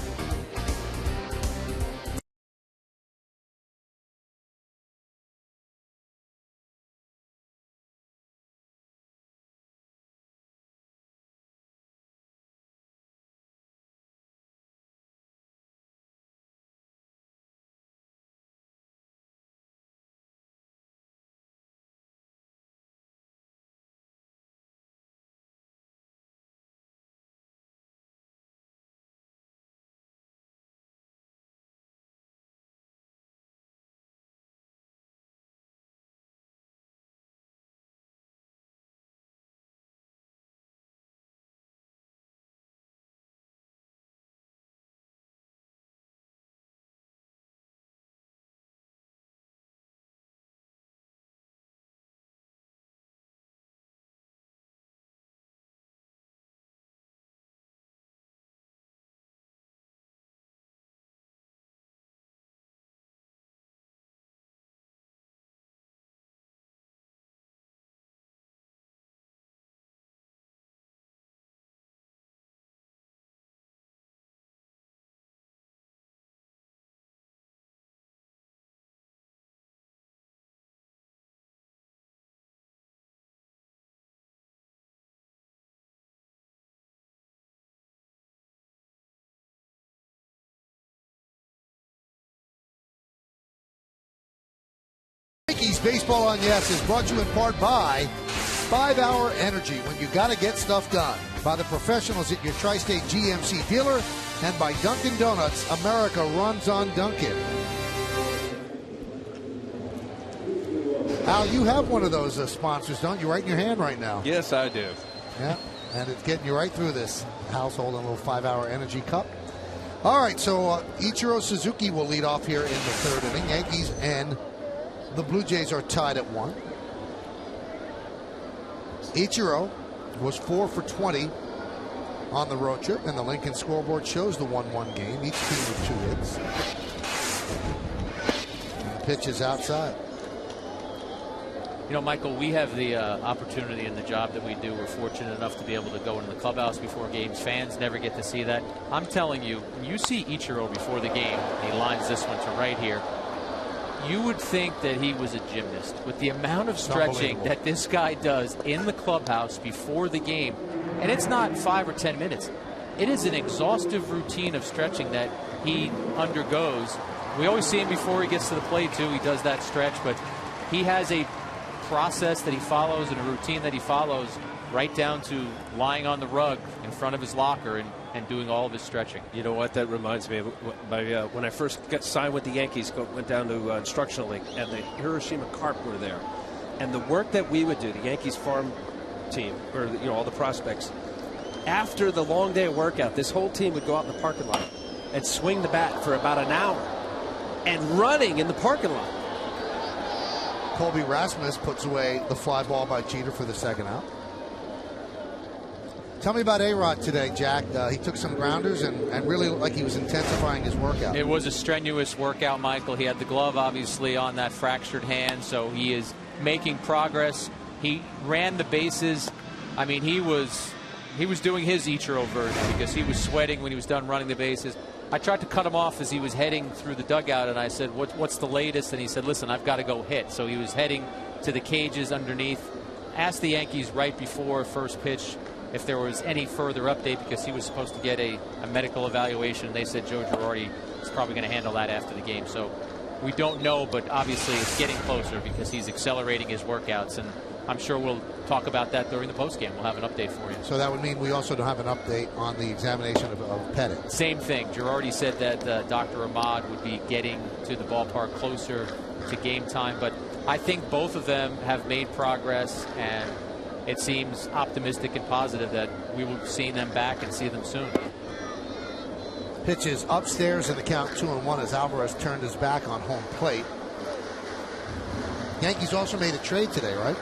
Yankees Baseball on Yes is brought to you in part by 5-Hour Energy, when you got to get stuff done. By the professionals at your Tri-State GMC dealer, and by Dunkin' Donuts. America runs on Dunkin'. Al, you have one of those sponsors, don't you? Right in your hand right now. Yes, I do. Yeah, and it's getting you right through this household, a little 5-Hour Energy cup. All right, so Ichiro Suzuki will lead off here in the 3rd inning. Yankees and the Blue Jays are tied at 1. Ichiro was 4 for 20 on the road trip, and the Lincoln scoreboard shows the 1-1 game. Each team with 2 hits. And the pitch is outside. You know, Michael, we have the opportunity in the job that we do. We're fortunate enough to be able to go into the clubhouse before games. Fans never get to see that. I'm telling you, when you see Ichiro before the game, he lines this one to right here, you would think that he was a gymnast. With the amount of stretching that this guy does in the clubhouse before the game, and it's not 5 or 10 minutes. It is an exhaustive routine of stretching that he undergoes. We always see him before he gets to the plate, too. He does that stretch, but he has a process that he follows and a routine that he follows, right down to lying on the rug in front of his locker and doing all of his stretching. You know what? That reminds me of when I first got signed with the Yankees, went down to Instructional League, and the Hiroshima Carp were there. And the work that we would do, the Yankees farm team, or all the prospects, after the long day of workout, this whole team would go out in the parking lot and swing the bat for about an hour, and running in the parking lot. Colby Rasmus puts away the fly ball by Jeter for the second out. Tell me about A-Rod today, Jack. He took some grounders and really looked like he was intensifying his workout. It was a strenuous workout, Michael. He had the glove, obviously, on that fractured hand, so he is making progress. He ran the bases. I mean, he was doing his Ichiro version because he was sweating when he was done running the bases. I tried to cut him off as he was heading through the dugout, and I said, what's the latest? And he said, listen, I've got to go hit. So he was heading to the cages underneath. Asked the Yankees right before first pitch if there was any further update because he was supposed to get a medical evaluation. They said Joe Girardi is probably going to handle that after the game. So we don't know, but obviously it's getting closer because he's accelerating his workouts, and I'm sure we'll talk about that during the postgame. We'll have an update for you. So that would mean we also don't have an update on the examination of Pettit. Same thing. Girardi said that Dr. Ahmad would be getting to the ballpark closer to game time, but I think both of them have made progress, and it seems optimistic and positive that we will see them back and see them soon. Pitches upstairs in the count 2-1 as Alvarez turned his back on home plate. Yankees also made a trade today, right?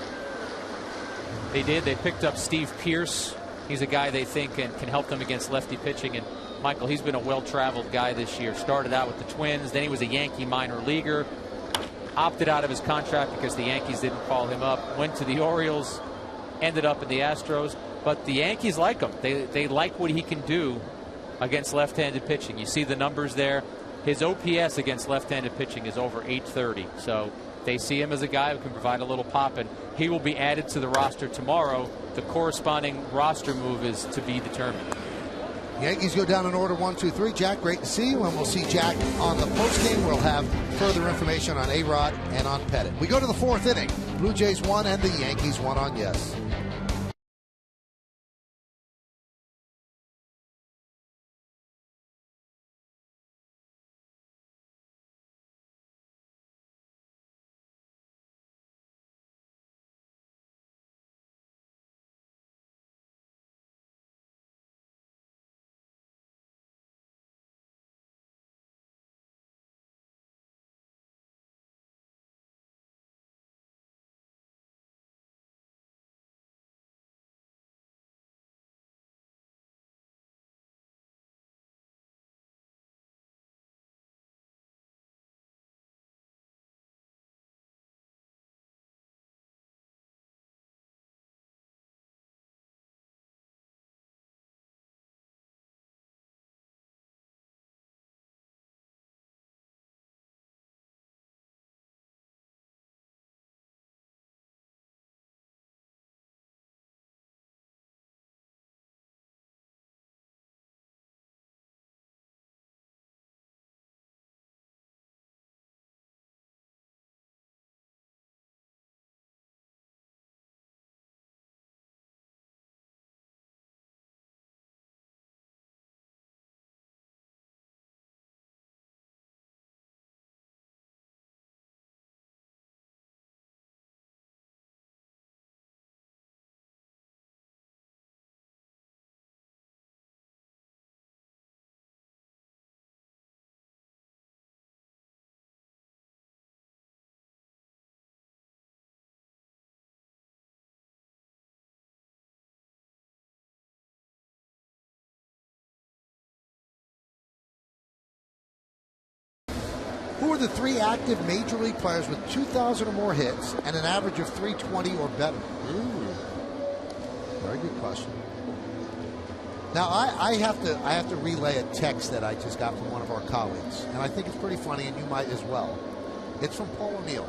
They did. They picked up Steve Pearce. He's a guy they think can help them against lefty pitching. And Michael, he's been a well-traveled guy this year. Started out with the Twins. Then he was a Yankee minor leaguer. Opted out of his contract because the Yankees didn't call him up. Went to the Orioles. Ended up in the Astros. But the Yankees like him. They like what he can do against left-handed pitching. You see the numbers there. His OPS against left-handed pitching is over 830. So they see him as a guy who can provide a little pop, and he will be added to the roster tomorrow. The corresponding roster move is to be determined. Yankees go down in order 1, 2, 3. Jack, great to see you, and we'll see Jack on the postgame. We'll have further information on A-Rod and on Pettit. We go to the fourth inning. Blue Jays 1 and the Yankees 1 on Yes. Who are the 3 active major league players with 2,000 or more hits and an average of 320 or better? Very good question. Now I have to relay a text that I just got from one of our colleagues, and I think it's pretty funny, and you might as well. It's from Paul O'Neill.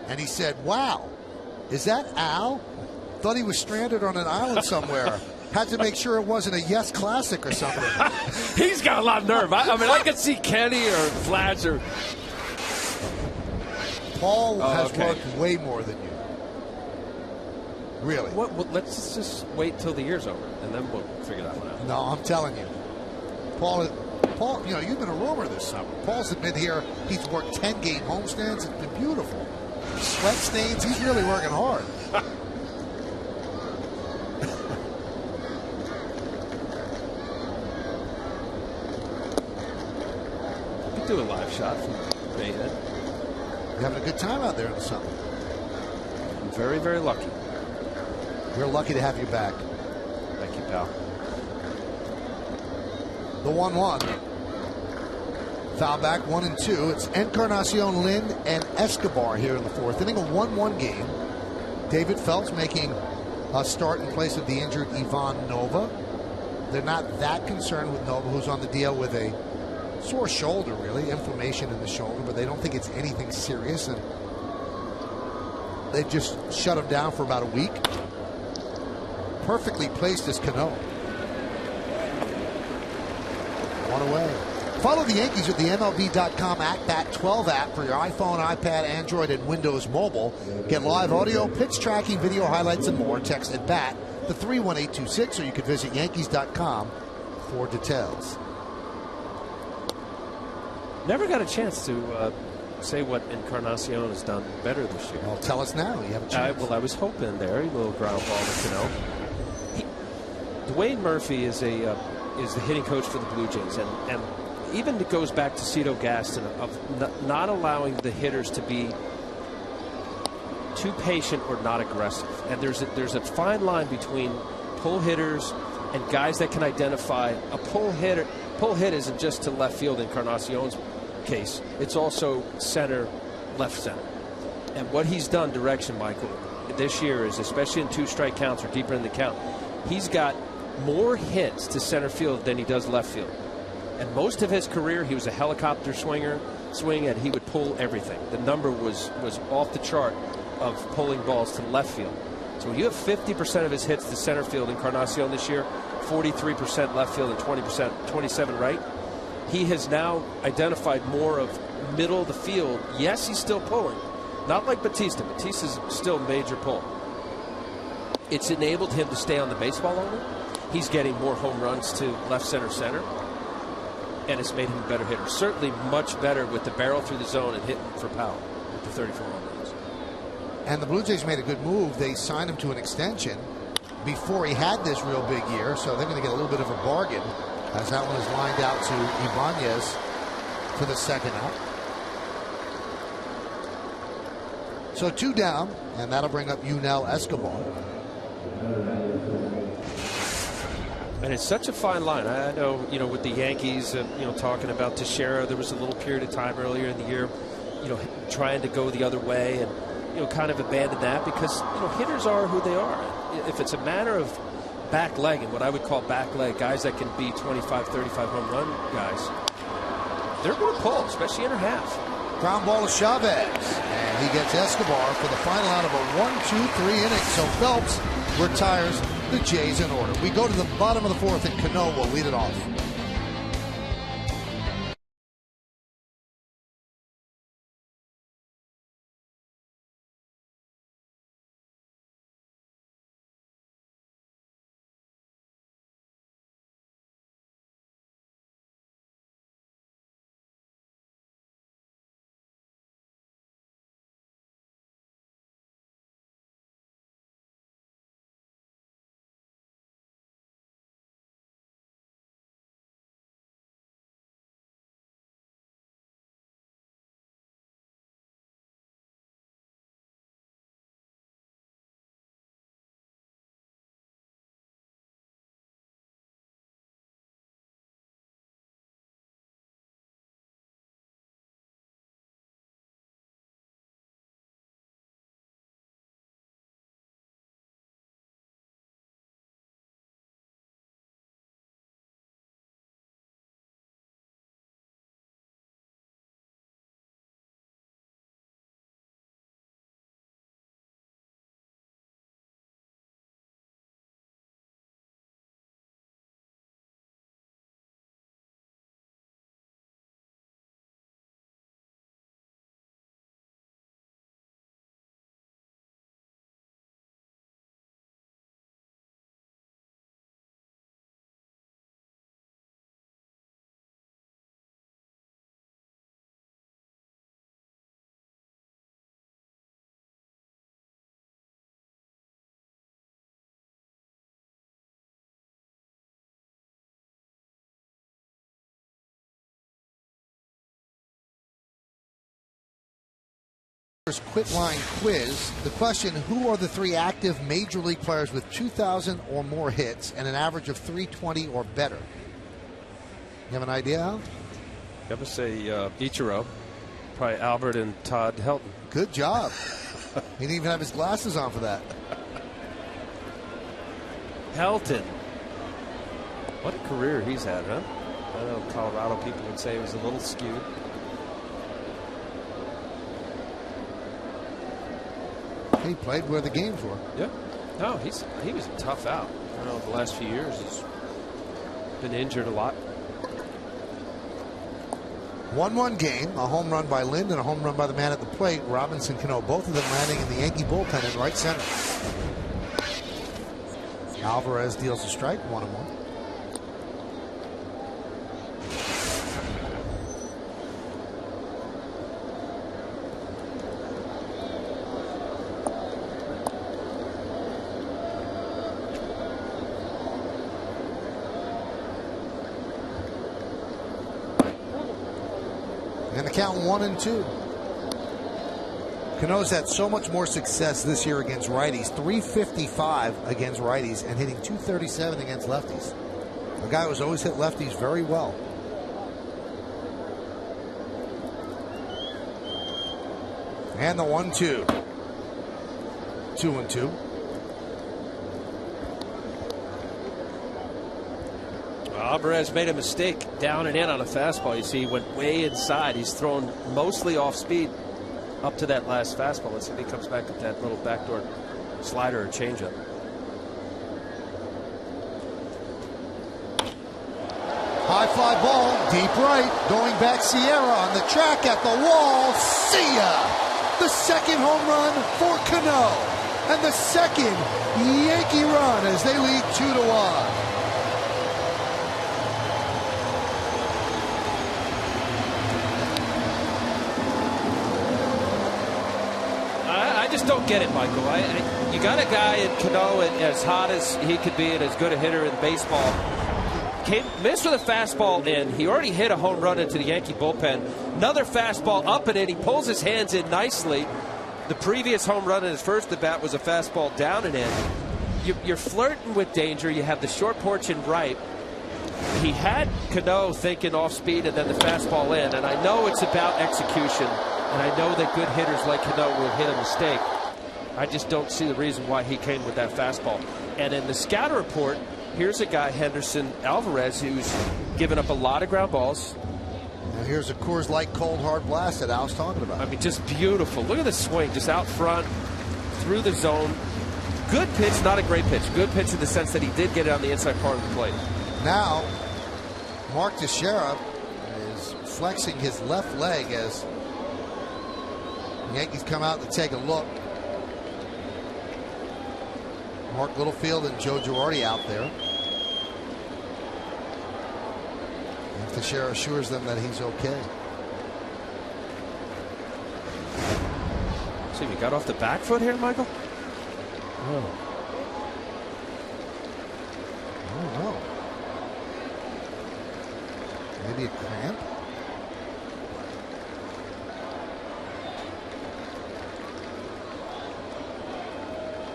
And he said, "Wow, is that Al? Thought he was stranded on an island somewhere. Had to make sure it wasn't a Yes Classic or something." He's got a lot of nerve. I mean, I could see Kenny or Flash or... Paul has worked way more than you. Really? Well, let's just wait till the year's over, and then we'll figure that one out. No, I'm telling you. Paul, you know, you've been a roamer this summer. Paul's been here. He's worked 10-game homestands. It's been beautiful. Sweat stains. He's really working hard. Do a live shot from Bayhead. You're having a good time out there in the summer. very, very lucky. We're lucky to have you back. Thank you, pal. The 1-1. Foul back 1-2. It's Encarnacion, Lynn, and Escobar here in the fourth inning. A 1-1 game. David Phelps making a start in place of the injured Ivan Nova. They're not that concerned with Nova, who's on the DL with a sore shoulder, really, inflammation in the shoulder, but they don't think it's anything serious, and they just shut him down for about a week. Perfectly placed as Cano. One away. Follow the Yankees with the MLB.com @BAT12 app for your iPhone, iPad, Android, and Windows Mobile. Get live audio, pitch tracking, video highlights, and more. Text at BAT to 31826, or you can visit Yankees.com for details. Never got a chance to say what Encarnacion has done better this year. Well, tell us now. You have a chance. Well, I was hoping there. A little ground ball to Cano. Dwayne Murphy is the hitting coach for the Blue Jays, and even it goes back to Cito Gaston of not allowing the hitters to be too patient or not aggressive. And there's a fine line between pull hitters and guys that can identify a pull hit. Pull hit isn't just to left field in Encarnacion's case. It's also center, left center. And what he's done direction, Michael, this year is, especially in 2-strike counts or deeper in the count, he's got more hits to center field than he does left field. And most of his career, he was a helicopter swing, and he would pull everything. The number was off the chart of pulling balls to left field. So when you have 50% of his hits to center field in Encarnacion this year, 43% left field and 27 right, he has now identified more of middle of the field. Yes, he's still pulling. Not like Batista. Batista's still major pull. It's enabled him to stay on the baseball longer. He's getting more home runs to left center, and it's made him a better hitter. Certainly much better with the barrel through the zone and hitting for power with the 34 home runs. And the Blue Jays made a good move. They signed him to an extension before he had this real big year, so they're going to get a little bit of a bargain as that one is lined out to Ibanez for the second out. So 2 down, and that'll bring up Yunel Escobar. And it's such a fine line. I know, with the Yankees, talking about Teixeira, there was a little period of time earlier in the year, trying to go the other way and, kind of abandon that because, hitters are who they are. If it's a matter of back leg and what I would call back leg, guys that can be 25, 35 home run guys, they're going to pull, especially in half. Ground ball to Chavez, and he gets Escobar for the final out of a 1-2-3 inning. So Phelps retires the Jays in order. We go to the bottom of the fourth, and Cano will lead it off. Quit line quiz. The question, who are the 3 active major league players with 2,000 or more hits and an average of 320 or better? You have an idea, Al? I would say Ichiro, probably Albert and Todd Helton. Good job. He didn't even have his glasses on for that. Helton. What a career he's had, huh? I know Colorado people would say it was a little skewed. He played where the games were. Yeah. No, he was tough out. I don't know, the last few years he's been injured a lot. 1-1 game, a home run by Lind and a home run by the man at the plate, Robinson Cano, both of them landing in the Yankee bullpen in right center. Alvarez deals a strike, 1-1. And the count 1-2. Cano's had so much more success this year against righties. 355 against righties and hitting 237 against lefties. A guy who's always hit lefties very well. And the 1-2. 2-2. Alvarez made a mistake down and in on a fastball. You see, he went way inside. He's thrown mostly off speed up to that last fastball. Let's see if he comes back with that little backdoor slider or changeup. High fly ball, deep right, going back Sierra on the track at the wall. See ya! The second home run for Cano. And the second Yankee run as they lead 2-1. I just don't get it, Michael. You got a guy in Cano as hot as he could be and as good a hitter in baseball. Missed with a fastball in. He already hit a home run into the Yankee bullpen. Another fastball up and in. He pulls his hands in nicely. The previous home run in his first at bat was a fastball down and in. You're flirting with danger. You have the short porch in right. He had Cano thinking off speed and then the fastball in. And I know it's about execution. And I know that good hitters like Cano will hit a mistake. I just don't see the reason why he came with that fastball. And in the scouting report, here's a guy, Henderson Alvarez, who's given up a lot of ground balls. Now here's a Coors Light cold hard blast that Al's talking about. I mean, just beautiful. Look at the swing, just out front, through the zone. Good pitch, not a great pitch. Good pitch in the sense that he did get it on the inside part of the plate. Now, Mark Teixeira is flexing his left leg as the Yankees come out to take a look. Mark Littlefield and Joe Girardi out there. And Teixeira assures them that he's okay. See, we got off the back foot here, Michael? Oh. I don't know. Maybe a cramp?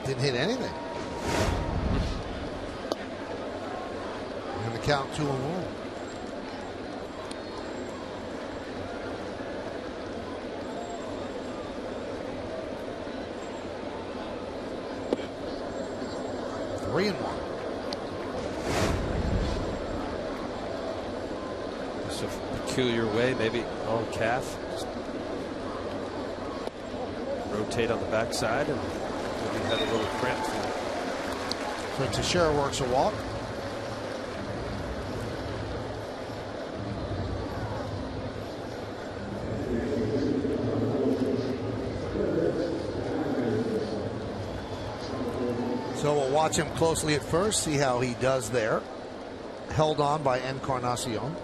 Didn't hit anything. And the count 2-1. Three and 1. It's a peculiar way, maybe on calf. Just rotate on the backside and maybe had a little cramp. So Teixeira works a walk. So we'll watch him closely at first, see how he does there. Held on by Encarnacion.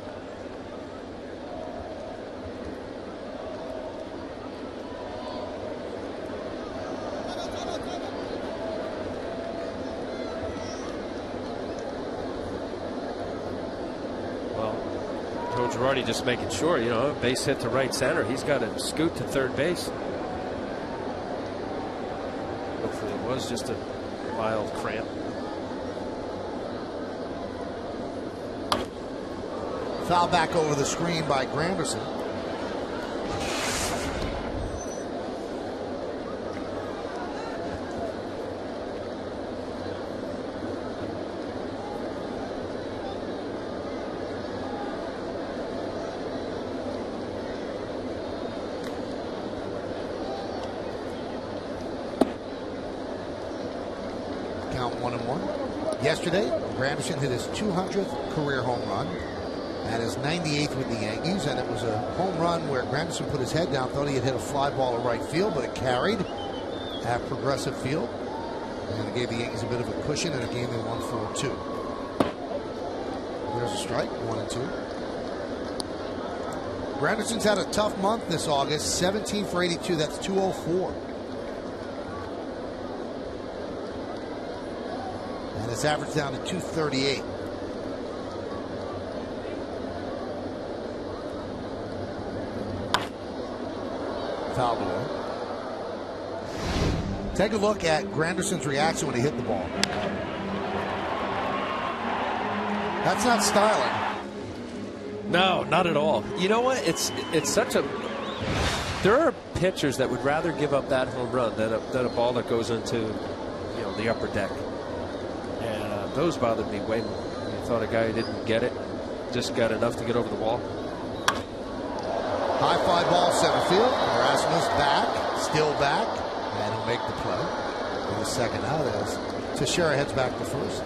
Girardi just making sure, base hit to right center. He's got to scoot to third base. was just a mild cramp. Foul back over the screen by Granderson. Count 1-1. Yesterday, Granderson hit his 200th career home run. And his 98th with the Yankees, and it was a home run where Granderson put his head down, thought he had hit a fly ball to right field, but it carried at Progressive Field, and it gave the Yankees a bit of a cushion in a game they won 4-2. There's a strike, 1-2. Granderson's had a tough month this August, 17 for 82, that's 204. And it's averaged down to 238. Foul ball. Take a look at Granderson's reaction when he hit the ball. That's not styling. No, not at all. You know what? It's such a. There are pitchers that would rather give up that home run than a ball that goes into, the upper deck. And those bothered me way more. You thought a guy who didn't get it just got enough to get over the wall. High fly ball center field. Erasmus back, still back, and he'll make the play. And the second out as Teixeira heads back to first.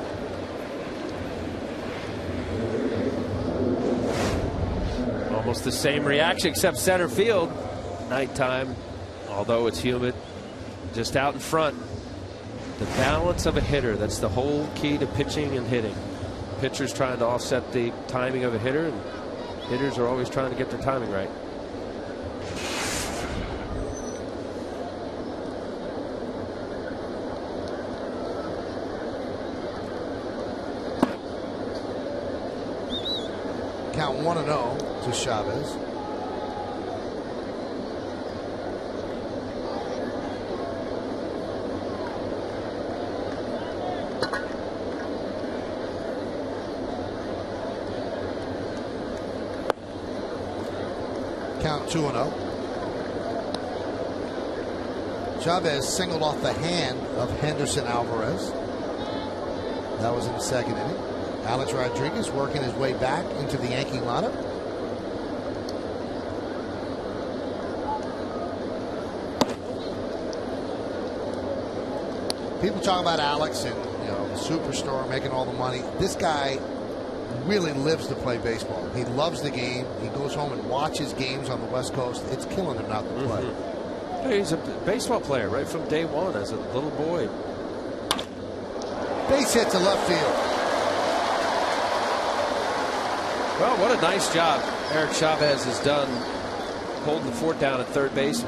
Almost the same reaction except center field. Nighttime, although it's humid, just out in front. The balance of a hitter, that's the whole key to pitching and hitting. Pitchers trying to offset the timing of a hitter, and hitters are always trying to get their timing right. Count 1-0 to Chavez. Count 2-0. Chavez singled off the hand of Henderson Alvarez. That was in the second inning. Alex Rodriguez working his way back into the Yankee lineup. People talk about Alex and the superstar making all the money. This guy really lives to play baseball. He loves the game. He goes home and watches games on the West Coast. It's killing him not to play. Hey, he's a baseball player right from day one as a little boy. Base hit to left field. Well, what a nice job Eric Chavez has done holding the fort down at third base.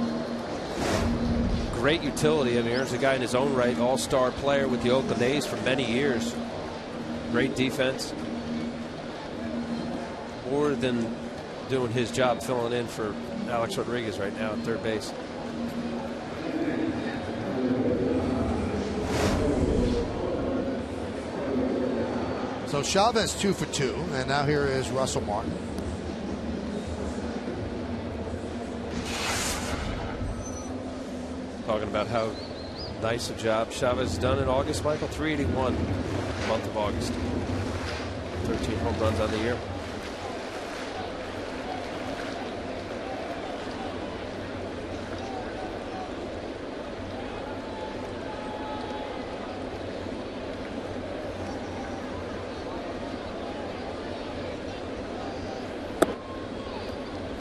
Great utility. I mean, here's a guy in his own right, all-star player with the Oakland A's for many years. Great defense. More than doing his job filling in for Alex Rodriguez right now at third base. So Chavez 2 for 2, and now here is Russell Martin. Talking about how nice a job Chavez has done in August, Michael. 381 month of August. 13 home runs on the year.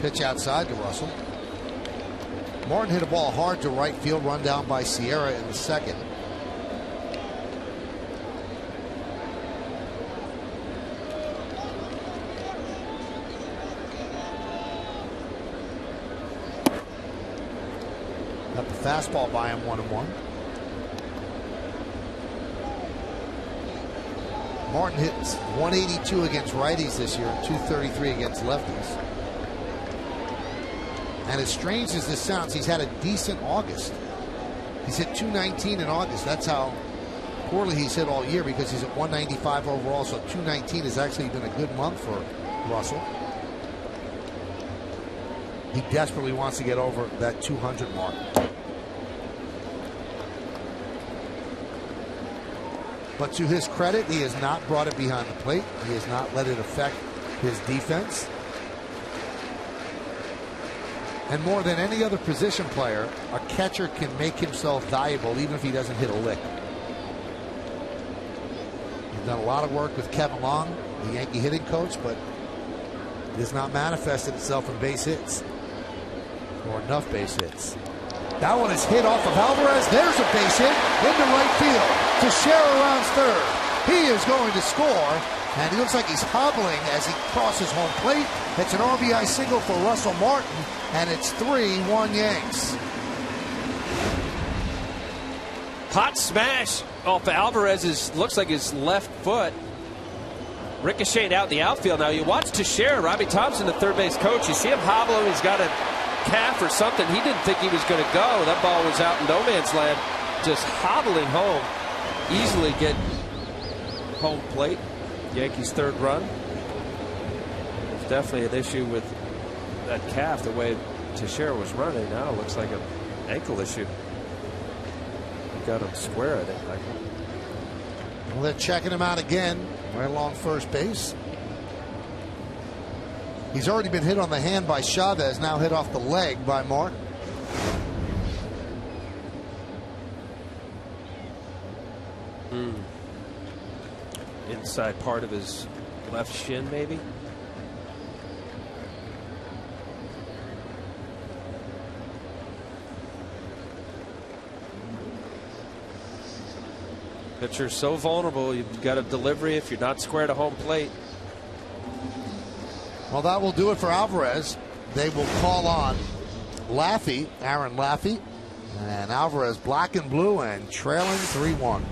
Pitch outside to Russell. Martin hit a ball hard to right field, run down by Sierra in the second. Got the fastball by him, 1-1. Martin hits 182 against righties this year, 233 against lefties. And as strange as this sounds, he's had a decent August. He's hit 219 in August. That's how poorly he's hit all year, because he's at 195 overall. So 219 has actually been a good month for Russell. He desperately wants to get over that 200 mark. But to his credit, he has not brought it behind the plate. He has not let it affect his defense. And more than any other position player, a catcher can make himself valuable even if he doesn't hit a lick. He's done a lot of work with Kevin Long, the Yankee hitting coach, but it has not manifested itself in base hits, or enough base hits. That one is hit off of Alvarez. There's a base hit into right field. Teixeira rounds third. He is going to score, and he looks like he's hobbling as he crosses home plate. It's an RBI single for Russell Martin, and it's 3-1 Yanks. Hot smash off Alvarez's, looks like his left foot. Ricocheted out in the outfield. Now you watch Teixeira, Robbie Thompson, the third base coach. You see him hobbling. He's got a calf or something. He didn't think he was going to go. That ball was out in no man's land. Just hobbling home. Easily get home plate. Yankees' third run. There's definitely an issue with that calf, the way Teixeira was running. Now it looks like an ankle issue. Got him square, I think. Well, they're checking him out again right along first base. He's already been hit on the hand by Chavez, now hit off the leg by Martin. Inside part of his left shin, maybe. Pitcher's so vulnerable. You've got a delivery if you're not square to home plate. Well, that will do it for Alvarez. They will call on Laffey, Aaron Laffey, and Alvarez black and blue and trailing 3-1.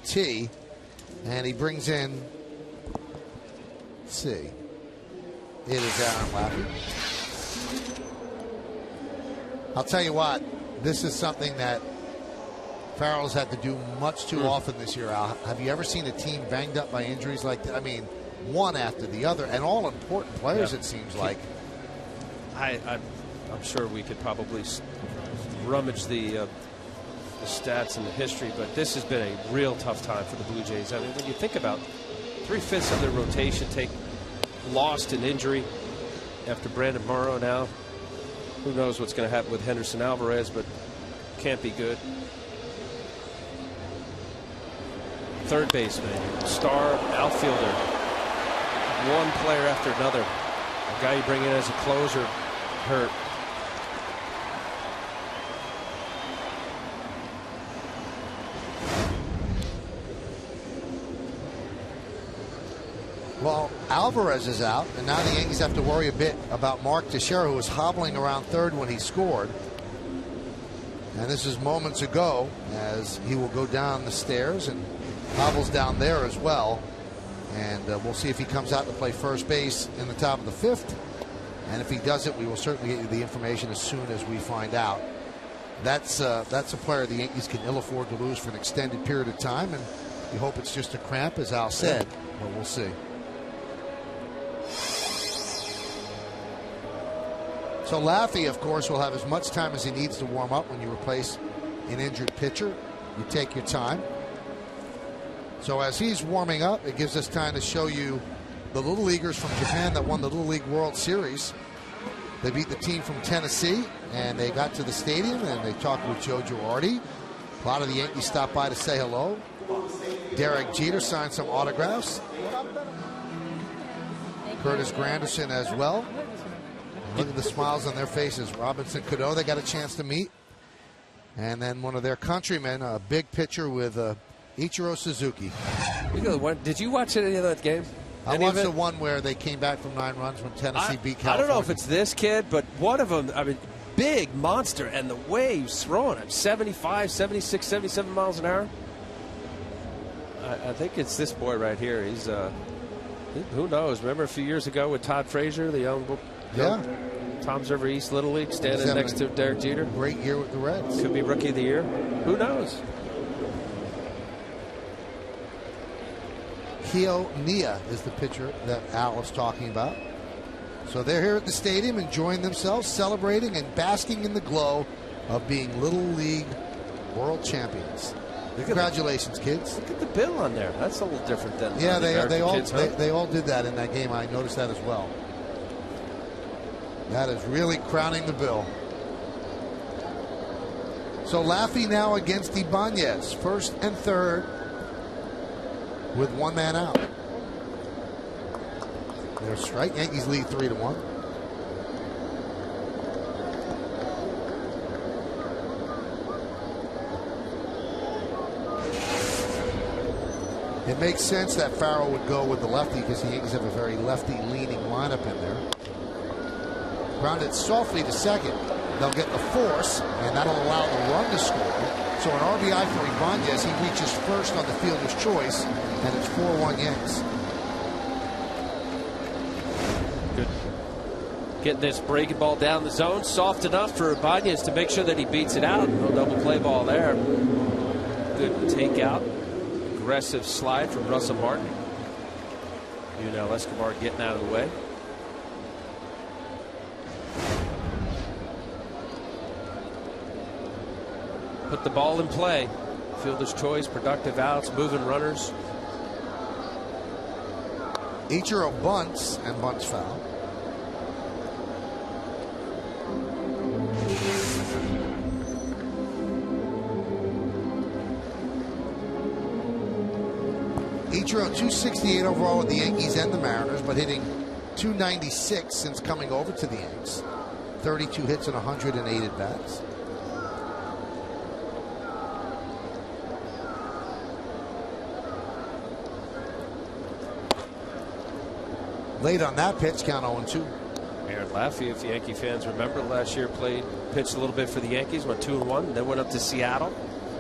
T, and he brings in C. It is Aaron Laffey. I'll tell you what, this is something that Farrell's had to do much too often this year, Al. Have you ever seen a team banged up by injuries like that? I mean, one after the other, and all important players, it seems like. I'm sure we could probably rummage the stats and the history, but this has been a real tough time for the Blue Jays. I mean, when you think about 3/5 of their rotation lost in injury after Brandon Morrow now. Who knows what's going to happen with Henderson Alvarez, but can't be good. Third baseman, star outfielder, one player after another. A guy you bring in as a closer hurt. Alvarez is out, and now the Yankees have to worry a bit about Mark Teixeira, who was hobbling around third when he scored. And this is moments ago, as he will go down the stairs and hobbles down there as well. And we'll see if he comes out to play first base in the top of the fifth. And if he doesn't, we will certainly get you the information as soon as we find out. That's a player the Yankees can ill afford to lose for an extended period of time, and you hope it's just a cramp, as Al said, but we'll see. So Laffey, of course, will have as much time as he needs to warm up when you replace an injured pitcher. You take your time. So as he's warming up, it gives us time to show you the Little Leaguers from Japan that won the Little League World Series. They beat the team from Tennessee, and they got to the stadium, and they talked with Joe Girardi. A lot of the Yankees stopped by to say hello. Derek Jeter signed some autographs. Curtis Granderson as well. Look at the smiles on their faces. Robinson Cano, they got a chance to meet. And then one of their countrymen, a big pitcher with Ichiro Suzuki. Did you watch any of that game? I watched the one where they came back from 9 runs when Tennessee beat California. I don't know if it's this kid, but one of them, I mean, big monster, and the way he's throwing it, 75, 76, 77 miles an hour. I think it's this boy right here. He's, who knows? Remember a few years ago with Todd Frazier, the young Tom's River East Little League, standing next to Derek Jeter. Great year with the Reds. Could be Rookie of the Year. Who knows? Keo Nia is the pitcher that Al was talking about. So they're here at the stadium enjoying themselves, celebrating and basking in the glow of being Little League World Champions. Congratulations, kids. Look at the bill on there. That's a little different than they all did that in that game. I noticed that as well. That is really crowning the bill. So Laffey now against Ibanez, first and third, with one man out. There's strike. Yankees lead 3-1. It makes sense that Farrell would go with the lefty because the Yankees have a very lefty-leaning lineup in there. Grounded softly to second. They'll get the force, and that'll allow the run to score. So an RBI for Ibanez. He reaches first on the fielder's choice, and it's 4-1 Yanks. Good. Getting this breaking ball down the zone, soft enough for Ibanez to make sure that he beats it out. No double play ball there. Good takeout. Aggressive slide from Russell Martin. Yunel Escobar getting out of the way. Put the ball in play. Fielder's choice, productive outs, moving runners. Ichiro bunts, and bunts foul. Ichiro 268 overall with the Yankees and the Mariners, but hitting 296 since coming over to the Yanks. 32 hits and 108 at bats. Late on that pitch, count 0-2. Aaron Laffey, if Yankee fans remember, last year pitched a little bit for the Yankees, went 2-1, then went up to Seattle.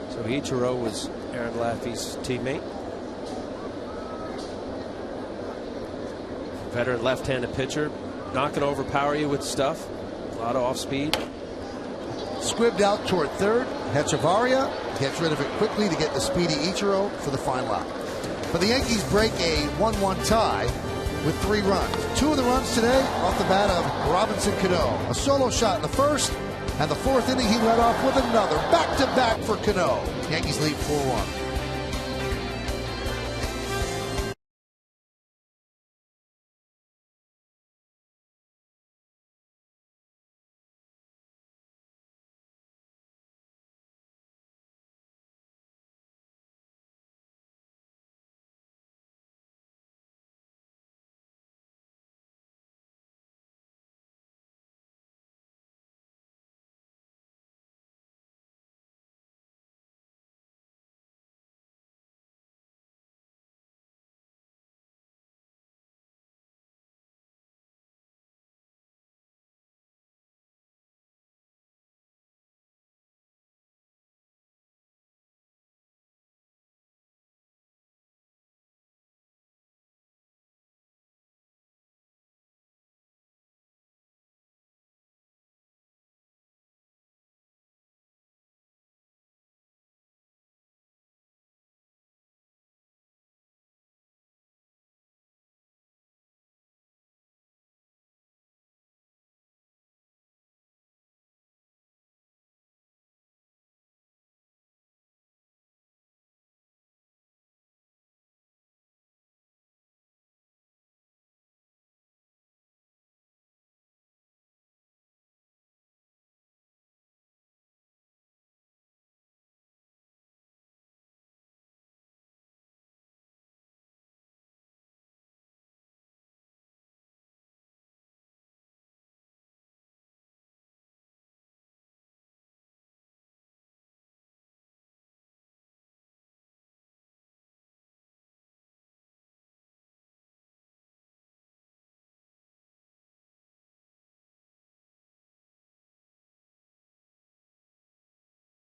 So Ichiro was Aaron Laffey's teammate. Veteran left-handed pitcher, not going to overpower you with stuff. A lot of off-speed. Squibbed out toward third. Hechavarria gets rid of it quickly to get the speedy Ichiro for the final out. But the Yankees break a 1-1 tie with 3 runs. 2 of the runs today off the bat of Robinson Cano. A solo shot in the first, and the 4th inning he led off with another. Back-to-back for Cano. Yankees lead 4-1.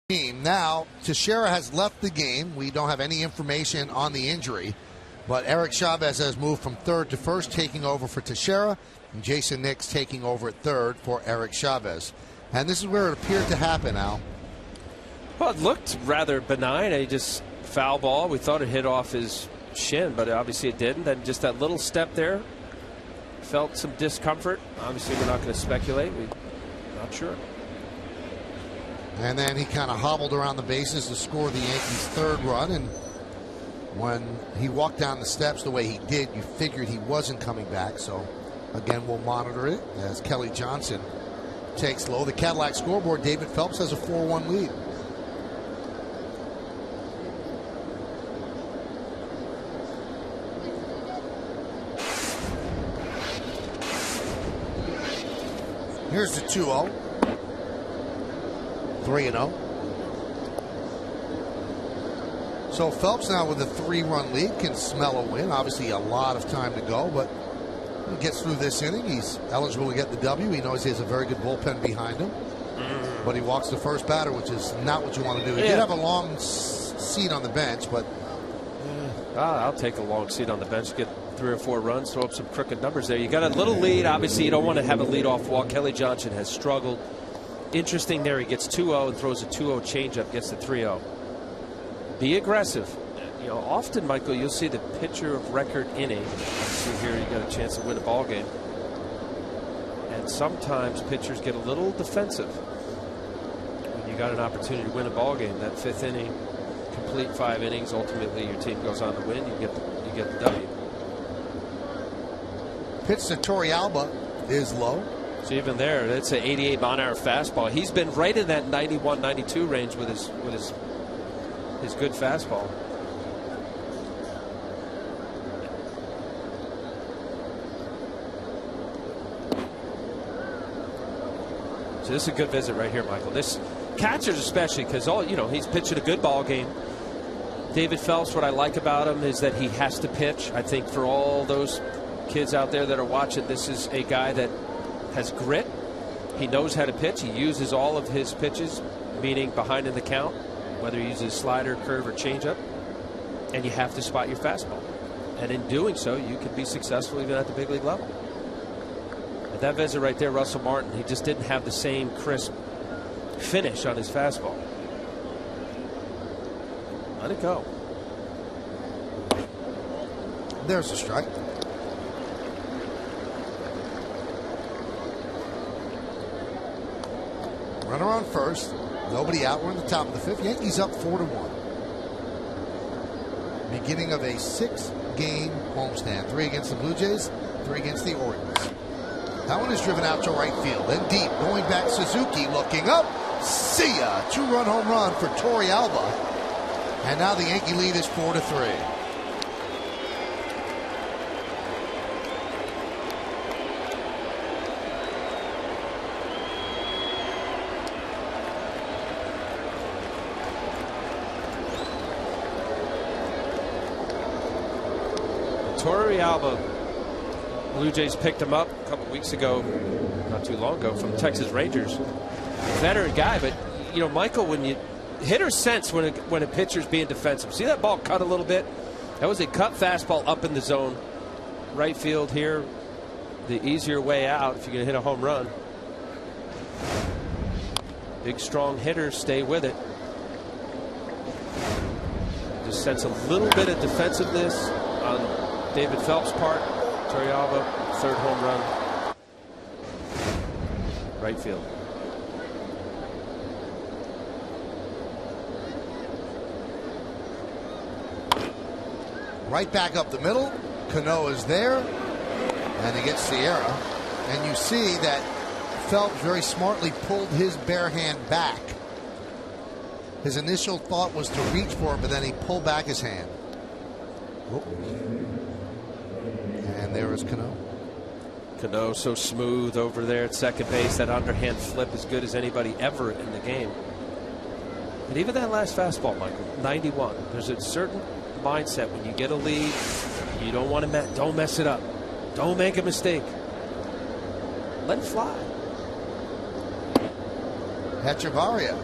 team. Now, Teixeira has left the game. We don't have any information on the injury, but Eric Chavez has moved from third to first, taking over for Teixeira, and Jason Nix taking over at third for Eric Chavez. And this is where it appeared to happen, Al. Well, it looked rather benign. He just foul ball. We thought it hit off his shin, but obviously it didn't. And just that little step there, felt some discomfort. Obviously, we're not going to speculate. We're not sure. And then he kind of hobbled around the bases to score the Yankees' third run. And when he walked down the steps the way he did, you figured he wasn't coming back. So, again, we'll monitor it as Kelly Johnson takes low. The Cadillac scoreboard, David Phelps has a 4-1 lead. Here's the 2-0. 3-0. So Phelps now with a 3-run lead can smell a win. Obviously a lot of time to go, but he gets through this inning. He's eligible to get the W. He knows he has a very good bullpen behind him. But he walks the first batter, which is not what you want to do. He did have a long seat on the bench, but... I'll take a long seat on the bench, get 3 or 4 runs, throw up some crooked numbers there. You got a little lead. Obviously, you don't want to have a leadoff walk. Kelly Johnson has struggled. Interesting there. He gets 2-0 and throws a 2-0 changeup, gets the 3-0. Be aggressive. You know, often, Michael, you'll see the pitcher of record inning. See here, you got a chance to win a ball game. And sometimes pitchers get a little defensive when you got an opportunity to win a ball game. That 5th inning, complete 5 innings. Ultimately, your team goes on to win. You get the W. Pitch to Torrealba is low. So even there, that's an 88 mile-an-hour fastball. He's been right in that 91, 92 range with his good fastball. So this is a good visit right here, Michael. This catchers especially, because he's pitching a good ball game. David Phelps, what I like about him is that he has to pitch. I think for all those kids out there that are watching, this is a guy that has grit. He knows how to pitch. He uses all of his pitches, meaning behind in the count, whether he uses slider, curve, or changeup. And you have to spot your fastball. And in doing so, you can be successful even at the big league level. But that visit right there, Russell Martin, he just didn't have the same crisp finish on his fastball. Let it go. There's a strike. Runner on first. Nobody out. We're in the top of the 5th. Yankees up 4-1. Beginning of a 6-game homestand. 3 against the Blue Jays, 3 against the Orioles. That one is driven out to right field. Then deep. Going back, Suzuki looking up. See ya. 2-run home run for Torrealba. And now the Yankee lead is 4-3. Torrealba, Blue Jays picked him up a couple weeks ago, not too long ago, from Texas Rangers. Veteran guy, but Michael, when hitters sense when a pitcher's being defensive. See that ball cut a little bit? That was a cut fastball up in the zone. Right field here, the easier way out if you're going to hit a home run. Big strong hitters stay with it. Just sense a little bit of defensiveness on David Phelps' part. Torrealba, 3rd home run. Right field. Right back up the middle. Cano is there. And he gets Sierra. And you see that Phelps very smartly pulled his bare hand back. His initial thought was to reach for it, but then he pulled back his hand. Oh. And there is Cano. Cano so smooth over there at second base. That underhand flip as good as anybody ever in the game. And even that last fastball, Michael, 91. There's a certain mindset when you get a lead. You don't want to don't mess it up. Don't make a mistake. Let it fly. Hechavarria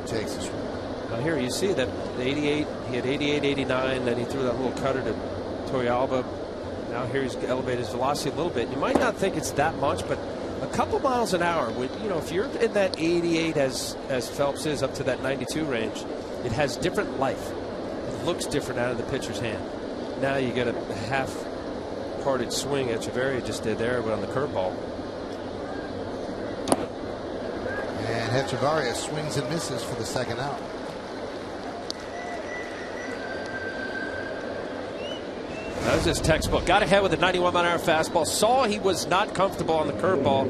Takes the swing. Now here you see that the 88, he had 88, 89, then he threw that little cutter to Torrealba. Now here he's elevated his velocity a little bit. You might not think it's that much, but a couple miles an hour, if you're in that 88 as Phelps is up to that 92 range, it has different life. It looks different out of the pitcher's hand. Now you get a half-parted swing that Echeverria just did there, but on the curveball. And Echeverria swings and misses for the second out. That was his textbook. Got ahead with a 91-mile-an-hour fastball. Saw he was not comfortable on the curveball.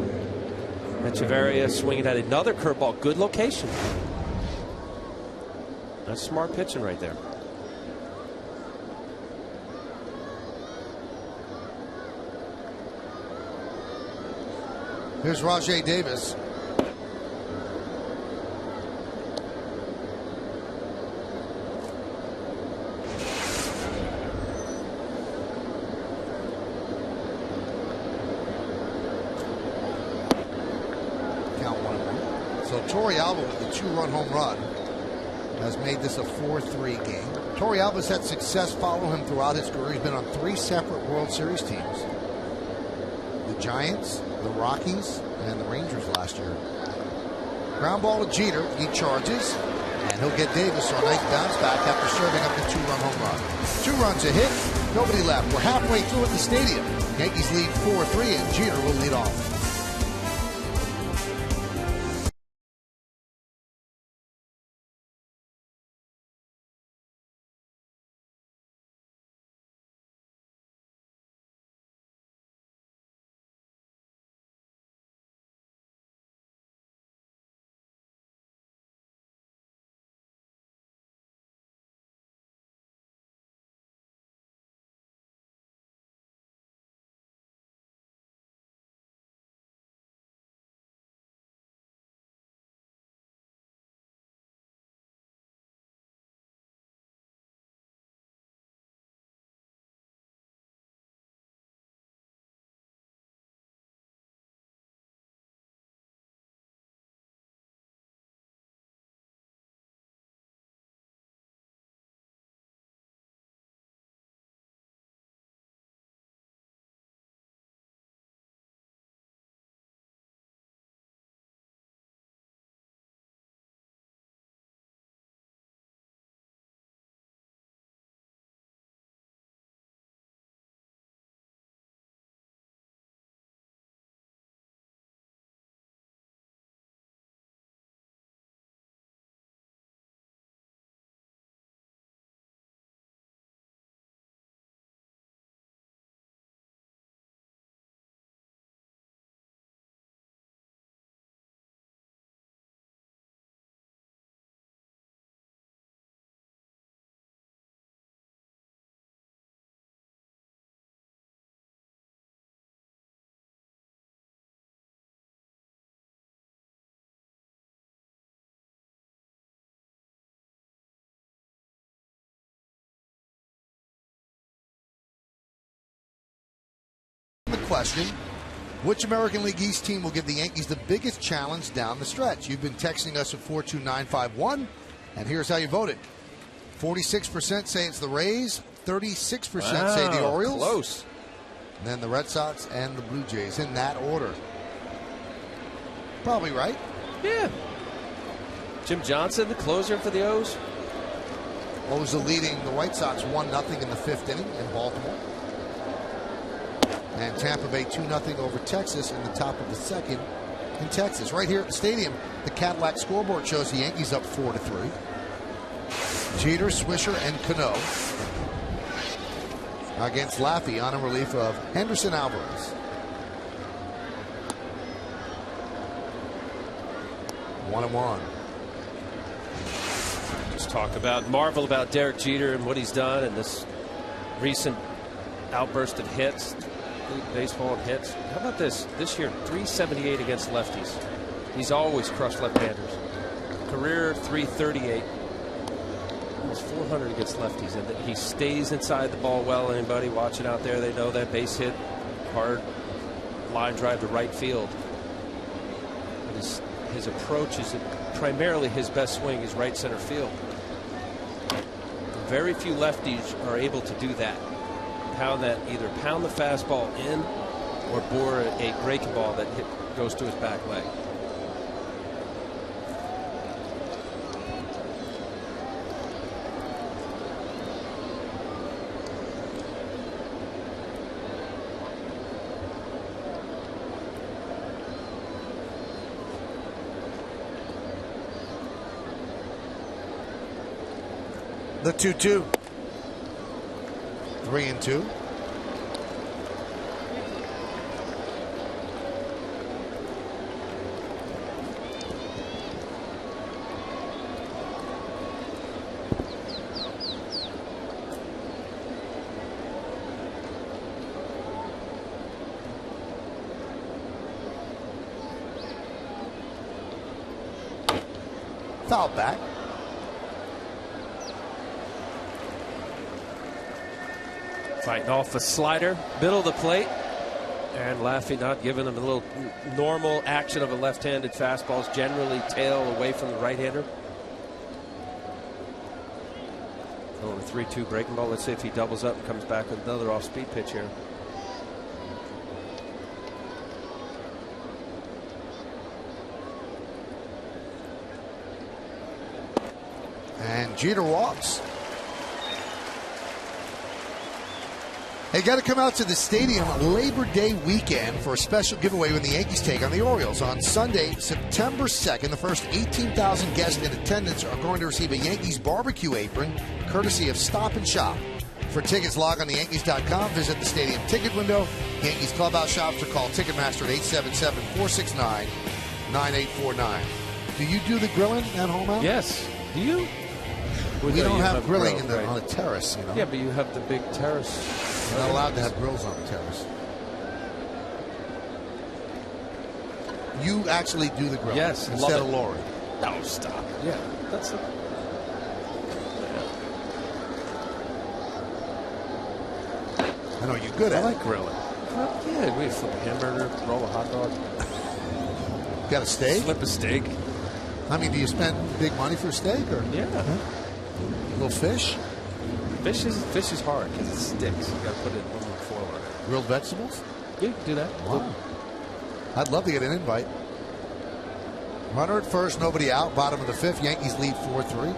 Echeverria swinging at another curveball. Good location. That's smart pitching right there. Here's Rajai Davis. Torrealba with the 2-run home run has made this a 4-3 game. Torrealba's had success following him throughout his career. He's been on 3 separate World Series teams. The Giants, the Rockies, and the Rangers last year. Ground ball to Jeter. He charges, and he'll get Davis on a nice bounce back after serving up the 2-run home run. 2 runs a hit, nobody left. We're halfway through at the stadium. Yankees lead 4-3, and Jeter will lead off. Question: which American League East team will give the Yankees the biggest challenge down the stretch? You've been texting us at 42951, and here's how you voted. 46% say it's the Rays, 36% say the Orioles. Close. And then the Red Sox and the Blue Jays in that order. Probably right. Yeah. Jim Johnson, the closer for the O's. O's are leading the White Sox 1-0 in the 5th inning in Baltimore. And Tampa Bay 2-0 over Texas in the top of the 2nd in Texas. Right here at the stadium, the Cadillac scoreboard shows the Yankees up 4-3. Jeter, Swisher, and Cano against Laffey on a relief of Henderson Alvarez. 1-1. Just marvel about Derek Jeter and what he's done in this recent outburst of hits. Baseball and hits. How about this? This year, 378 against lefties. He's always crushed left-handers. Career 338. Almost 400 against lefties. And he stays inside the ball well. Anybody watching out there, they know that base hit, hard line drive to right field. But his approach is primarily his best swing is right center field. Very few lefties are able to do that. Either pound the fastball in or bore a breaking ball that goes to his back leg. The 2-2. 3-2. Foul back. Fighting off a slider, middle of the plate, and Laffey not giving him a little normal action of a left-handed fastballs, generally tail away from the right-hander. Going a 3-2 breaking ball. Let's see if he doubles up and comes back with another off-speed pitch here. And Jeter walks. They got to come out to the stadium Labor Day weekend for a special giveaway when the Yankees take on the Orioles. On Sunday, September 2nd, the first 18,000 guests in attendance are going to receive a Yankees barbecue apron, courtesy of Stop and Shop. For tickets, log on to Yankees.com, visit the stadium ticket window, Yankees clubhouse shops, or call Ticketmaster at 877-469-9849. Do you do the grilling at home, Al? Yes. Do you? We don't have grilling on the terrace, you know. Yeah, but you have the big terrace. We're not allowed to have grills on the terrace. You actually do the grilling, yes, instead of Lori. No, stop. Yeah, that's it. I know you're good at it. I like grilling. Yeah, we flip a hamburger, roll a hot dog. Got a steak? Flip a steak. I mean, do you spend big money for a steak? Or? Yeah. A little fish? Fish is hard because it sticks. You got to put it in foil on it. Grilled vegetables? Yeah, you can do that. Wow. I'd love to get an invite. Runner at first, nobody out. Bottom of the fifth, Yankees lead 4-3.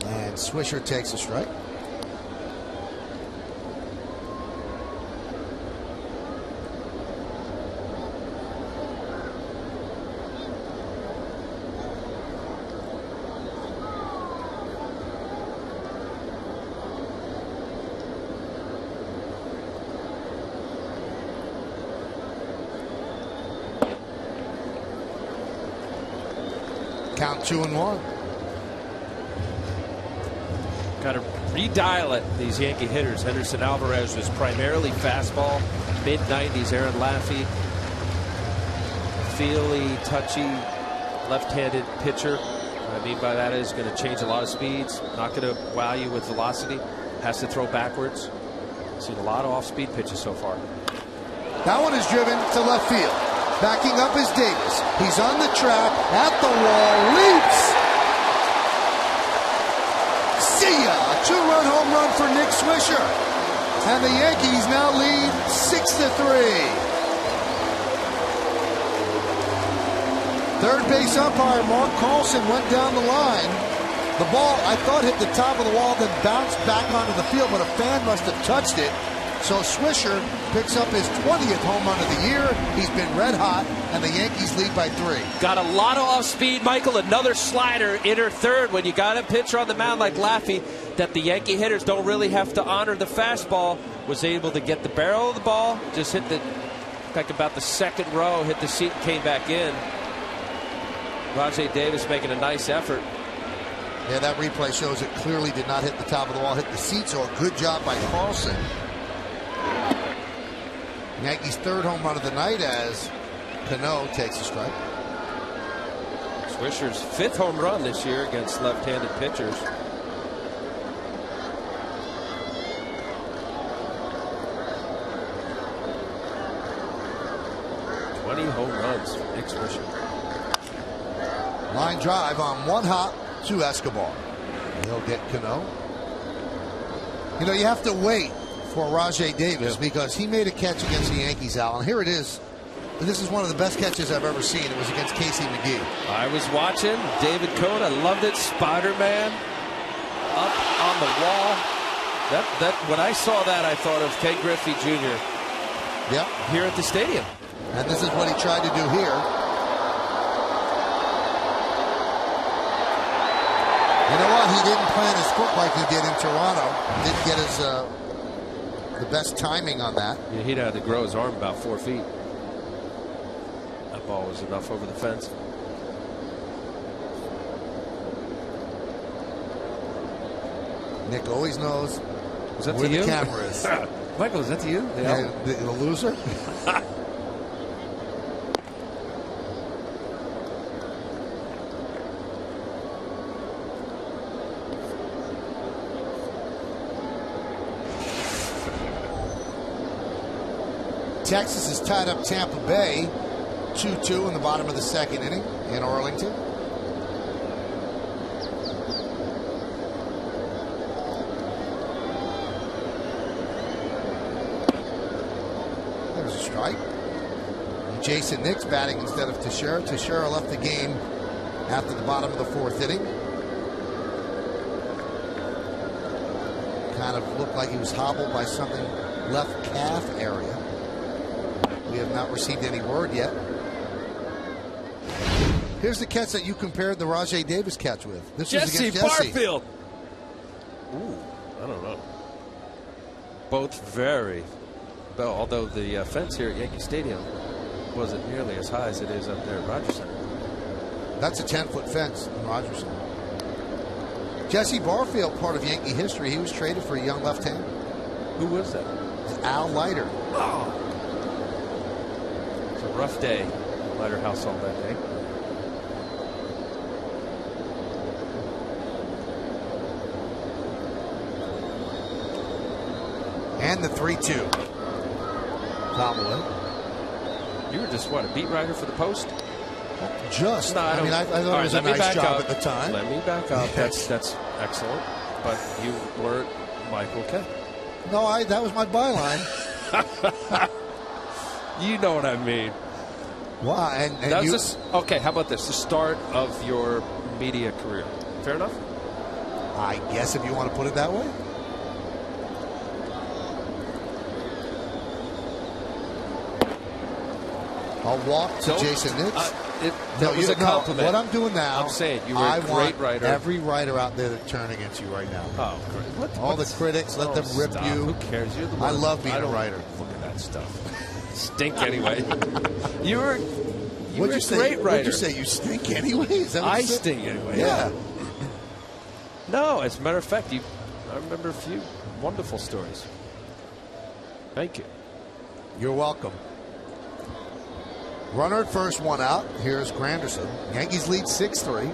And Swisher takes a strike. Count 2-1. Got to redial it, these Yankee hitters. Henderson Alvarez was primarily fastball, mid-90s. Aaron Laffey, feely, touchy, left-handed pitcher. What I mean by that is going to change a lot of speeds, not going to wow you with velocity, has to throw backwards. Seen a lot of off-speed pitches so far. That one is driven to left field. Backing up is Davis. He's on the track, at the wall, leaps. See ya! A two-run home run for Nick Swisher. And the Yankees now lead 6-3. Third base umpire Mark Carlson went down the line. The ball, I thought, hit the top of the wall, then bounced back onto the field, but a fan must have touched it. So Swisher picks up his 20th home run of the year. He's been red hot, and the Yankees lead by 3. Got a lot of off-speed, Michael. Another slider, inner third. When you got a pitcher on the mound like Laffey, that the Yankee hitters don't really have to honor the fastball, was able to get the barrel of the ball, just hit the, like about the second row, hit the seat and came back in. Rajay Davis making a nice effort. Yeah, that replay shows it clearly did not hit the top of the wall, hit the seat, so a good job by Carlson. Yankees' third home run of the night as Cano takes a strike. Swisher's 5th home run this year against left-handed pitchers. Home runs. Nick's version. Line drive on one hop to Escobar. He'll get Cano. You know, you have to wait for Rajai Davis because he made a catch against the Yankees, Al. And here it is. This is one of the best catches I've ever seen. It was against Casey McGee. I was watching David Cohn. I loved it. Spider-Man up on the wall. When I saw that, I thought of Ken Griffey Jr. Yep. Here at the stadium. And this is what he tried to do here. You know what? He didn't plant his foot like he did in Toronto. Didn't get his the best timing on that. Yeah, he'd had to grow his arm about 4 feet. That ball was enough over the fence. Nick always knows where the camera is. Michael, is that to you? Yeah, the loser? Texas has tied up Tampa Bay 2-2 in the bottom of the second inning in Arlington. There's a strike. And Jason Nix batting instead of Teixeira. Teixeira left the game after the bottom of the fourth inning. Kind of looked like he was hobbled by something left calf area. We have not received any word yet. Here's the catch that you compared the Rajai Davis catch with. This was against Jesse Barfield. Ooh, I don't know. Both very well, although the fence here at Yankee Stadium wasn't nearly as high as it is up there at Rogers Center. That's a 10-foot fence in Rogers Center. Jesse Barfield, part of Yankee history, he was traded for a young left-hander. Who was that? Al Leiter. Oh. It's a rough day. Leiter household that day. And the 3-2. Tomlin. You were just, what, a beat writer for the Post? Just. No, I thought it was a nice job at the time. Let me back up. That's excellent. But you weren't Michael Kent. No, that was my byline. You know what I mean. Wow. And you, okay, how about this? The start of your media career. Fair enough? I guess if you want to put it that way. I'll walk to Jason Nix. That was a compliment. What I'm doing now, I'm saying you were a great writer. Every writer out there to turn against you right now. Oh, great. All the critics, let them rip you. Who cares? You're the one. I love being a writer. Look at that stuff. Stink anyway. you were a great writer. What'd you say? You stink anyway? Is that what I stink anyway. Yeah. No, as a matter of fact, I remember a few wonderful stories. Thank you. You're welcome. Runner at first, one out. Here's Granderson. Yankees lead 6-3.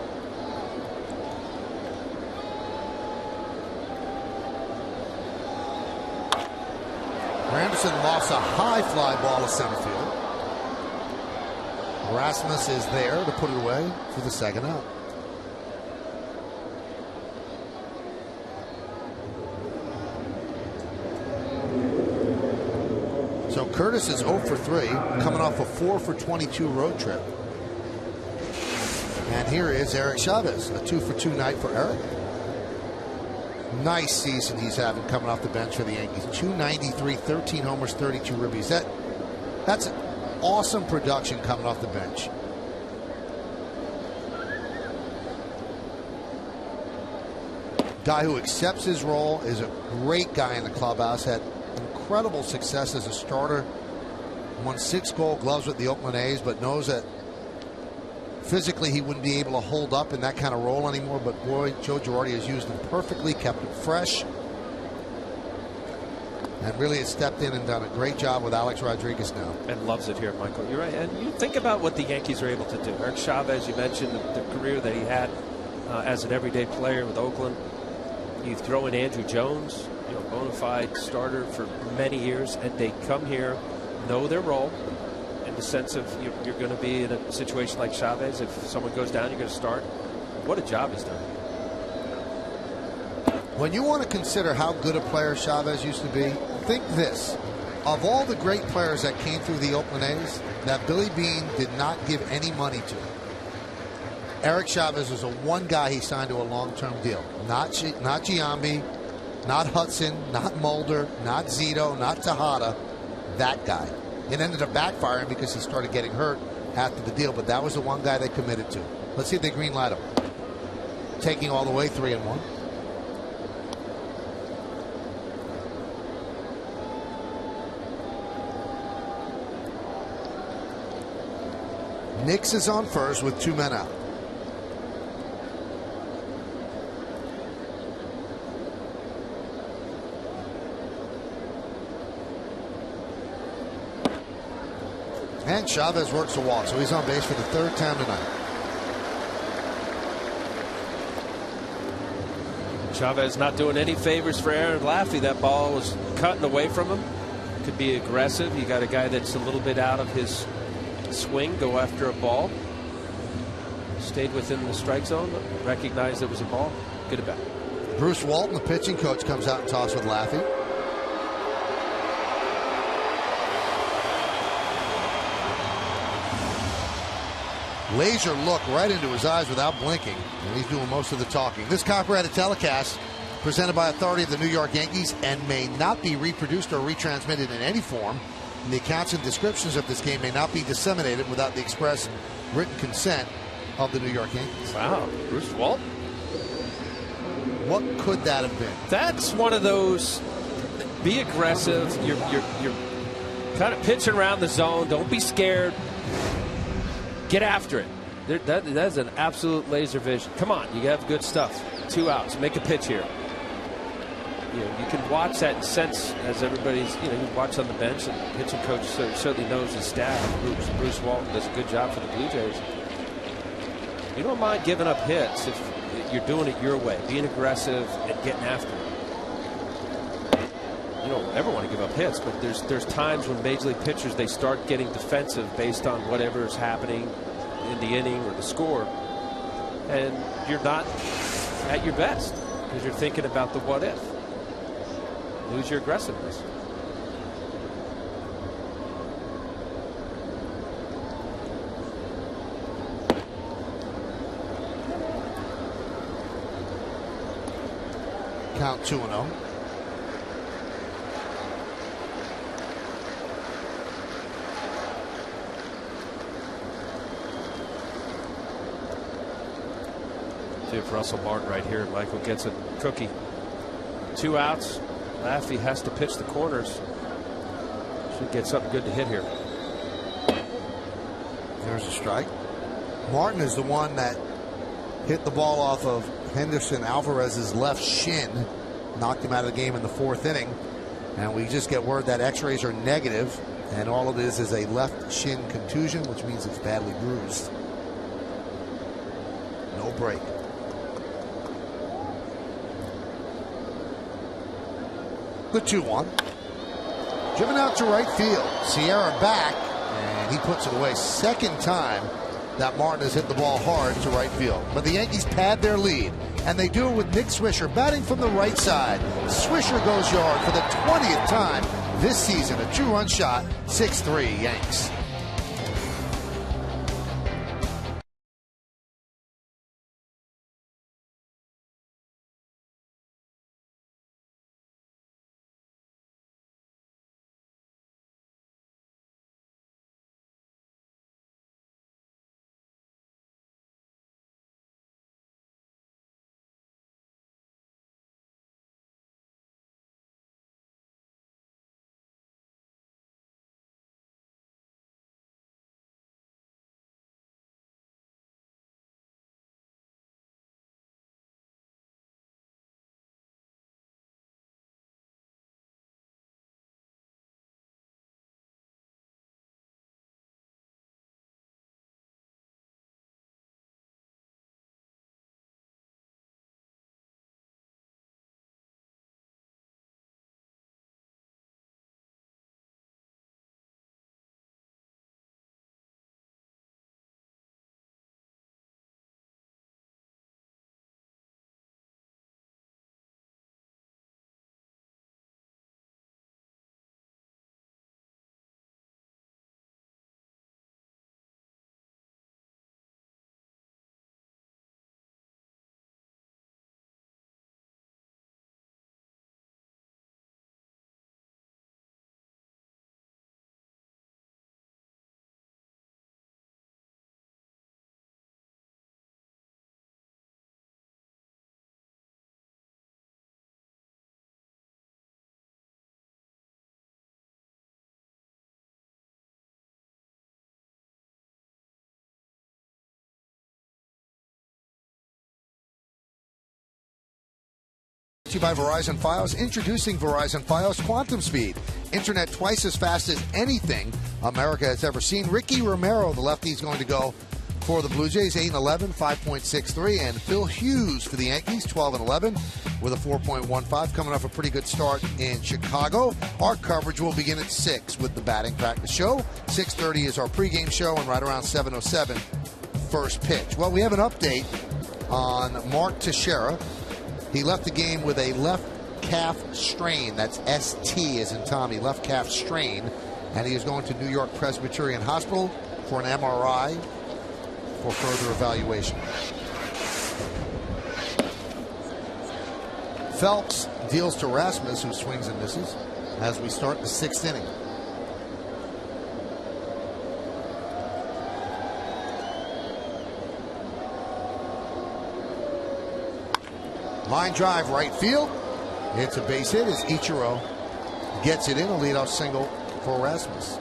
Granderson lost a high fly ball to center field. Rasmus is there to put it away for the second out. So Curtis is 0 for 3, coming off a 4 for 22 road trip. And here is Eric Chavez, a 2 for 2 night for Eric. Nice season he's having coming off the bench for the Yankees. 293, 13 homers, 32 ribbies. That's awesome production coming off the bench. Guy who accepts his role, is a great guy in the clubhouse, had incredible success as a starter, won 6 Gold Gloves with the Oakland A's, but knows that physically he wouldn't be able to hold up in that kind of role anymore. But boy, Joe Girardi has used him perfectly, kept him fresh, and really has stepped in and done a great job with Alex Rodriguez now. And loves it here, Michael. You're right. And you think about what the Yankees are able to do. Eric Chavez, you mentioned the career that he had as an everyday player with Oakland. You throw in Andrew Jones, bona fide starter for many years, and they come here, know their role, and the sense of you're going to be in a situation like Chavez. If someone goes down, you're going to start. What a job he's done. When you want to consider how good a player Chavez used to be, think this. Of all the great players that came through the Oakland A's, that Billy Beane did not give any money to, Eric Chavez was the one guy he signed to a long-term deal. Not Giambi, not Hudson, not Mulder, not Zito, not Tejada. That guy. It ended up backfiring because he started getting hurt after the deal, but that was the one guy they committed to. Let's see if they green light him. Taking all the way 3-1. Nix is on first with 2 men out. And Chavez works the walk, so he's on base for the 3rd time tonight. Chavez not doing any favors for Aaron Laffey. That ball was cutting away from him. Could be aggressive. You got a guy that's a little bit out of his swing, go after a ball. Stayed within the strike zone, but recognized it was a ball. Good at bat. Bruce Walton, the pitching coach, comes out and talks with Laffey. Laser look right into his eyes without blinking, and he's doing most of the talking. This copyrighted telecast presented by authority of the New York Yankees and may not be reproduced or retransmitted in any form. And the accounts and descriptions of this game may not be disseminated without the express written consent of the New York Yankees. Wow, Bruce Walton. What could that have been? That's one of those. Be aggressive. You're kind of pitching around the zone. Don't be scared. Get after it. That's an absolute laser vision. Come on, you have good stuff. 2 outs. Make a pitch here. You can watch that and sense as everybody's, you watch on the bench, and the pitching coach certainly knows his staff. Bruce Walton does a good job for the Blue Jays. You don't mind giving up hits if you're doing it your way, being aggressive and getting after it. You don't ever want to give up hits, but there's times when major league pitchers, they start getting defensive based on whatever is happening in the inning or the score, and you're not at your best because you're thinking about the what if. Lose your aggressiveness. Count 2-0. See if Russell Martin right here. Michael gets a cookie. 2 outs. Laffey has to pitch the corners. Should get something good to hit here. There's a strike. Martin is the one that hit the ball off of Henderson Alvarez's left shin, knocked him out of the game in the 4th inning, and we just get word that x-rays are negative, and all it is a left shin contusion, which means it's badly bruised. No break. The 2-1. Driven out to right field. Sierra back, and he puts it away. 2nd time that Martin has hit the ball hard to right field. But the Yankees pad their lead, and they do it with Nick Swisher batting from the right side. Swisher goes yard for the 20th time this season. A 2-run shot, 6-3 Yanks. To you by Verizon Fios. Introducing Verizon Fios Quantum Speed. Internet twice as fast as anything America has ever seen. Ricky Romero, the lefty, is going to go for the Blue Jays, 8-11, 5.63. And Phil Hughes for the Yankees, 12-11 with a 4.15. Coming off a pretty good start in Chicago. Our coverage will begin at 6 with the batting practice show. 6:30 is our pregame show, and right around 7:07, first pitch. Well, we have an update on Mark Teixeira. He left the game with a left calf strain. That's ST as in Tommy, left calf strain. And he is going to New York Presbyterian Hospital for an MRI for further evaluation. Phelps deals to Rasmus, who swings and misses, as we start the 6th inning. Line drive right field. It's a base hit as Ichiro gets it in. A leadoff single for Rasmus.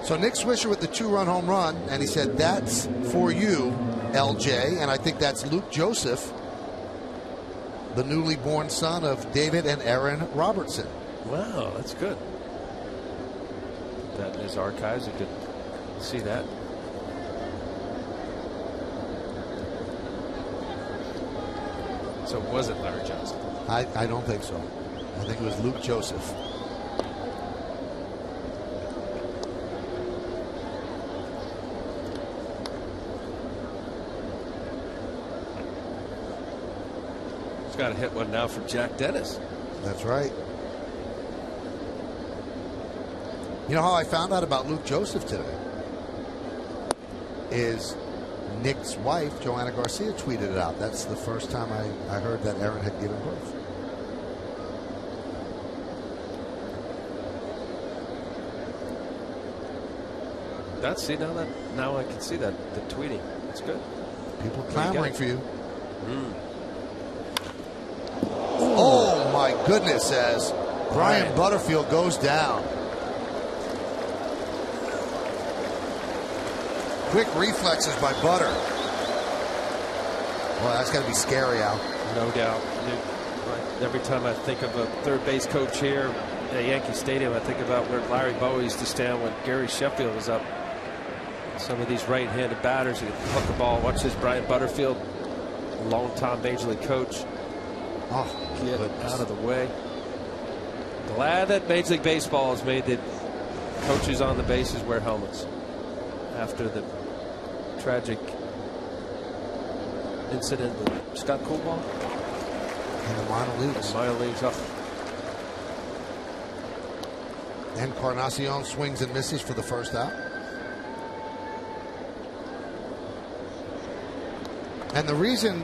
So Nick Swisher with the 2-run home run, and he said, "That's for you, LJ." And I think that's Luke Joseph, the newly born son of David and Erin Robertson. Wow, that's good. Put that in his archives. You could see that. So it wasn't Larry Johnson. I don't think so. I think it was Luke Joseph. He's got to hit one now from Jack Dennis. That's right. You know how I found out about Luke Joseph today? Is Nick's wife, Joanna Garcia, tweeted it out. That's the first time I heard that Erin had given birth. Now I can see that, the tweeting. It's good. People clamoring for you. Oh my goodness, as Brian Butterfield goes down. Quick reflexes by Butter. Well, that's got to be scary, Al. No doubt. Every time I think of a third base coach here at Yankee Stadium, I think about where Larry Bowie used to stand when Gary Sheffield was up. Some of these right-handed batters who can hook the ball. Watch this, Brian Butterfield, long-time Major League coach. Get out of the way. Glad that Major League Baseball has made the coaches on the bases wear helmets after the tragic incident with Scott Coolbaugh in the minor leagues. Encarnacion swings and misses for the first out. And the reason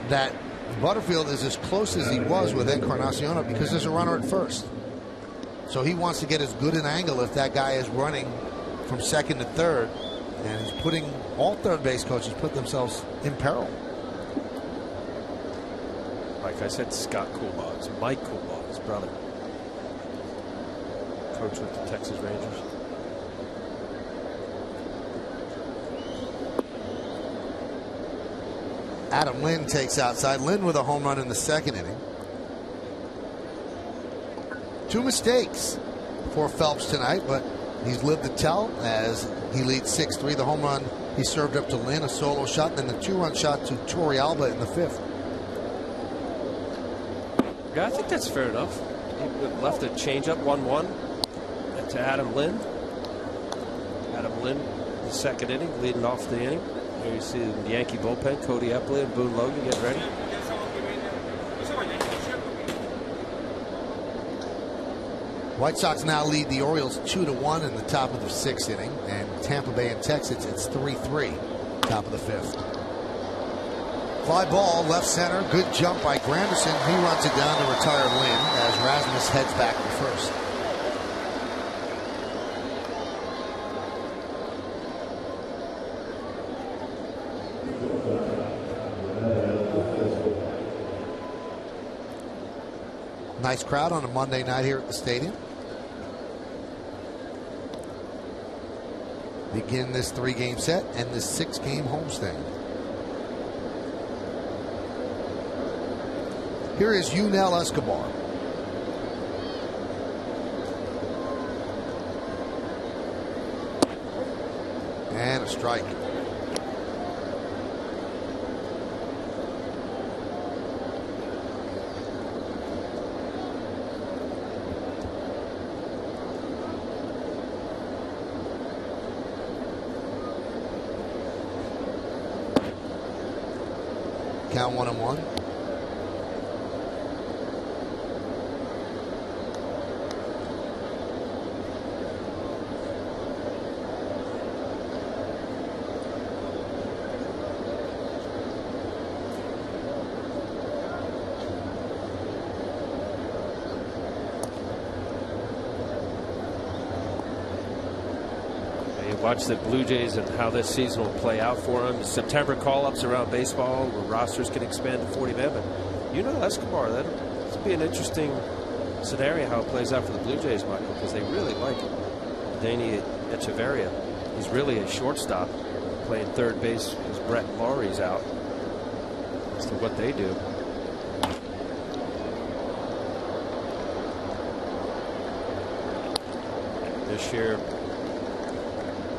that Butterfield is as close as he was with Encarnacion because there's a runner at first. So he wants to get as good an angle if that guy is running from second to third. And he's putting, all third base coaches put themselves in peril. Like I said, Scott Coolbaugh. It's Mike Coolbaugh, his brother. Coach with the Texas Rangers. Adam Lynn takes outside. Lynn with a home run in the 2nd inning. 2 mistakes for Phelps tonight, but he's lived to tell as he leads 6-3. The home run he served up to Lynn, a solo shot, and then the 2-run shot to Torrealba in the 5th. Yeah, I think that's fair enough. He left a changeup 1-1 to Adam Lynn. Adam Lynn, the 2nd inning, leading off the inning. Here you see the Yankee bullpen, Cody Epley and Boone Logan getting ready. White Sox now lead the Orioles 2-1 in the top of the 6th inning, and Tampa Bay and Texas, it's 3-3, top of the 5th. Fly ball, left center, good jump by Granderson. He runs it down to retire Lynn as Rasmus heads back to first. Nice crowd on a Monday night here at the stadium. Begin this 3-game set and this 6-game homestand. Here is Yunel Escobar. And a strike. Count 1-1. Watch the Blue Jays and how this season will play out for them. September call-ups around baseball where rosters can expand to 40 men. But Escobar, that'll be an interesting scenario how it plays out for the Blue Jays, Michael, because they really like Danny Echeverria. He's really a shortstop playing third base as Brett Lawrie's out. As to what they do. This year,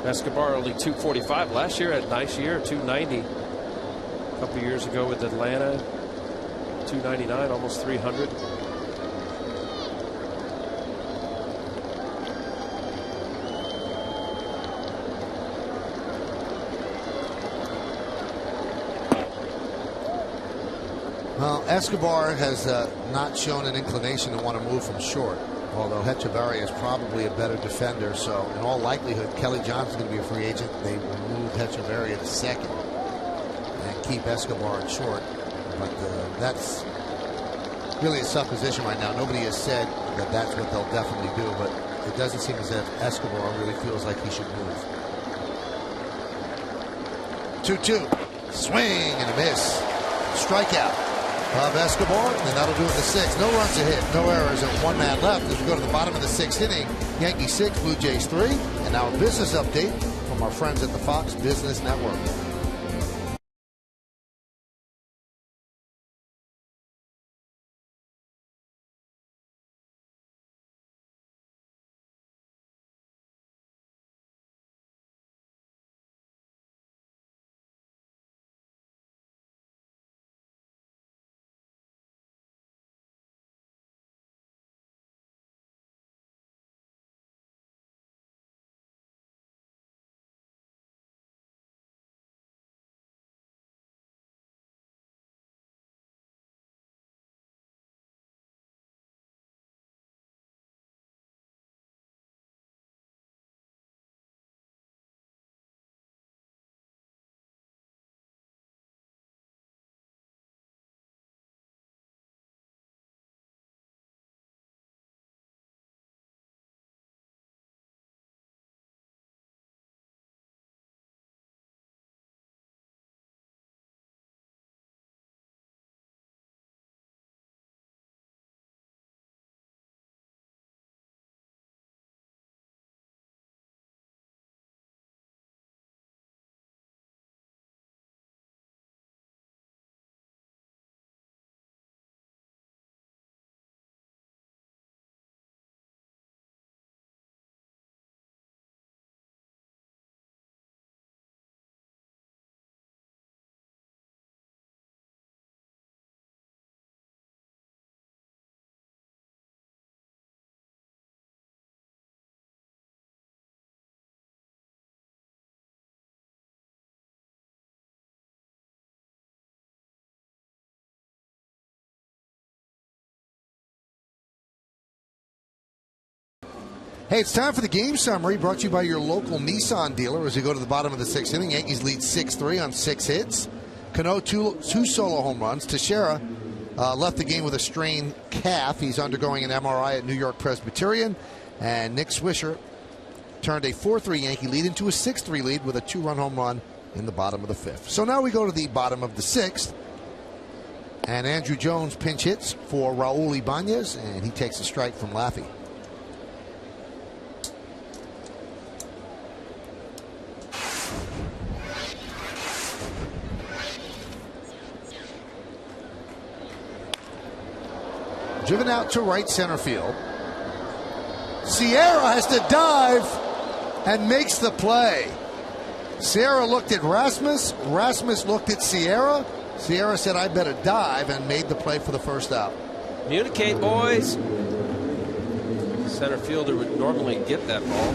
Escobar only 245. Last year had a nice year, 290. A couple years ago with Atlanta, 299, almost 300. Well, Escobar has not shown an inclination to want to move from short. Although Echeverria is probably a better defender, so in all likelihood, Kelly Johnson's going to be a free agent. They will move Echeverria to second and keep Escobar at short. But that's really a supposition right now. Nobody has said that that's what they'll definitely do, but it doesn't seem as if Escobar really feels like he should move. 2-2. Swing and a miss. Strikeout of Escobar, and that'll do it in the sixth. No runs a hit, no errors, and one man left as we go to the bottom of the sixth inning. Yankees 6, Blue Jays 3. And now a business update from our friends at the Fox Business Network. Hey, it's time for the game summary brought to you by your local Nissan dealer as we go to the bottom of the sixth inning. Yankees lead 6-3 on 6 hits. Cano, two solo home runs. Teixeira left the game with a strained calf. He's undergoing an MRI at New York Presbyterian. And Nick Swisher turned a 4-3 Yankee lead into a 6-3 lead with a 2-run home run in the bottom of the fifth. So now we go to the bottom of the sixth. And Andrew Jones pinch hits for Raul Ibanez, and he takes a strike from Laffey. Driven out to right center field. Sierra has to dive and makes the play. Sierra looked at Rasmus. Rasmus looked at Sierra. Sierra said, I better dive, and made the play for the first out. Communicate, boys. Center fielder would normally get that ball.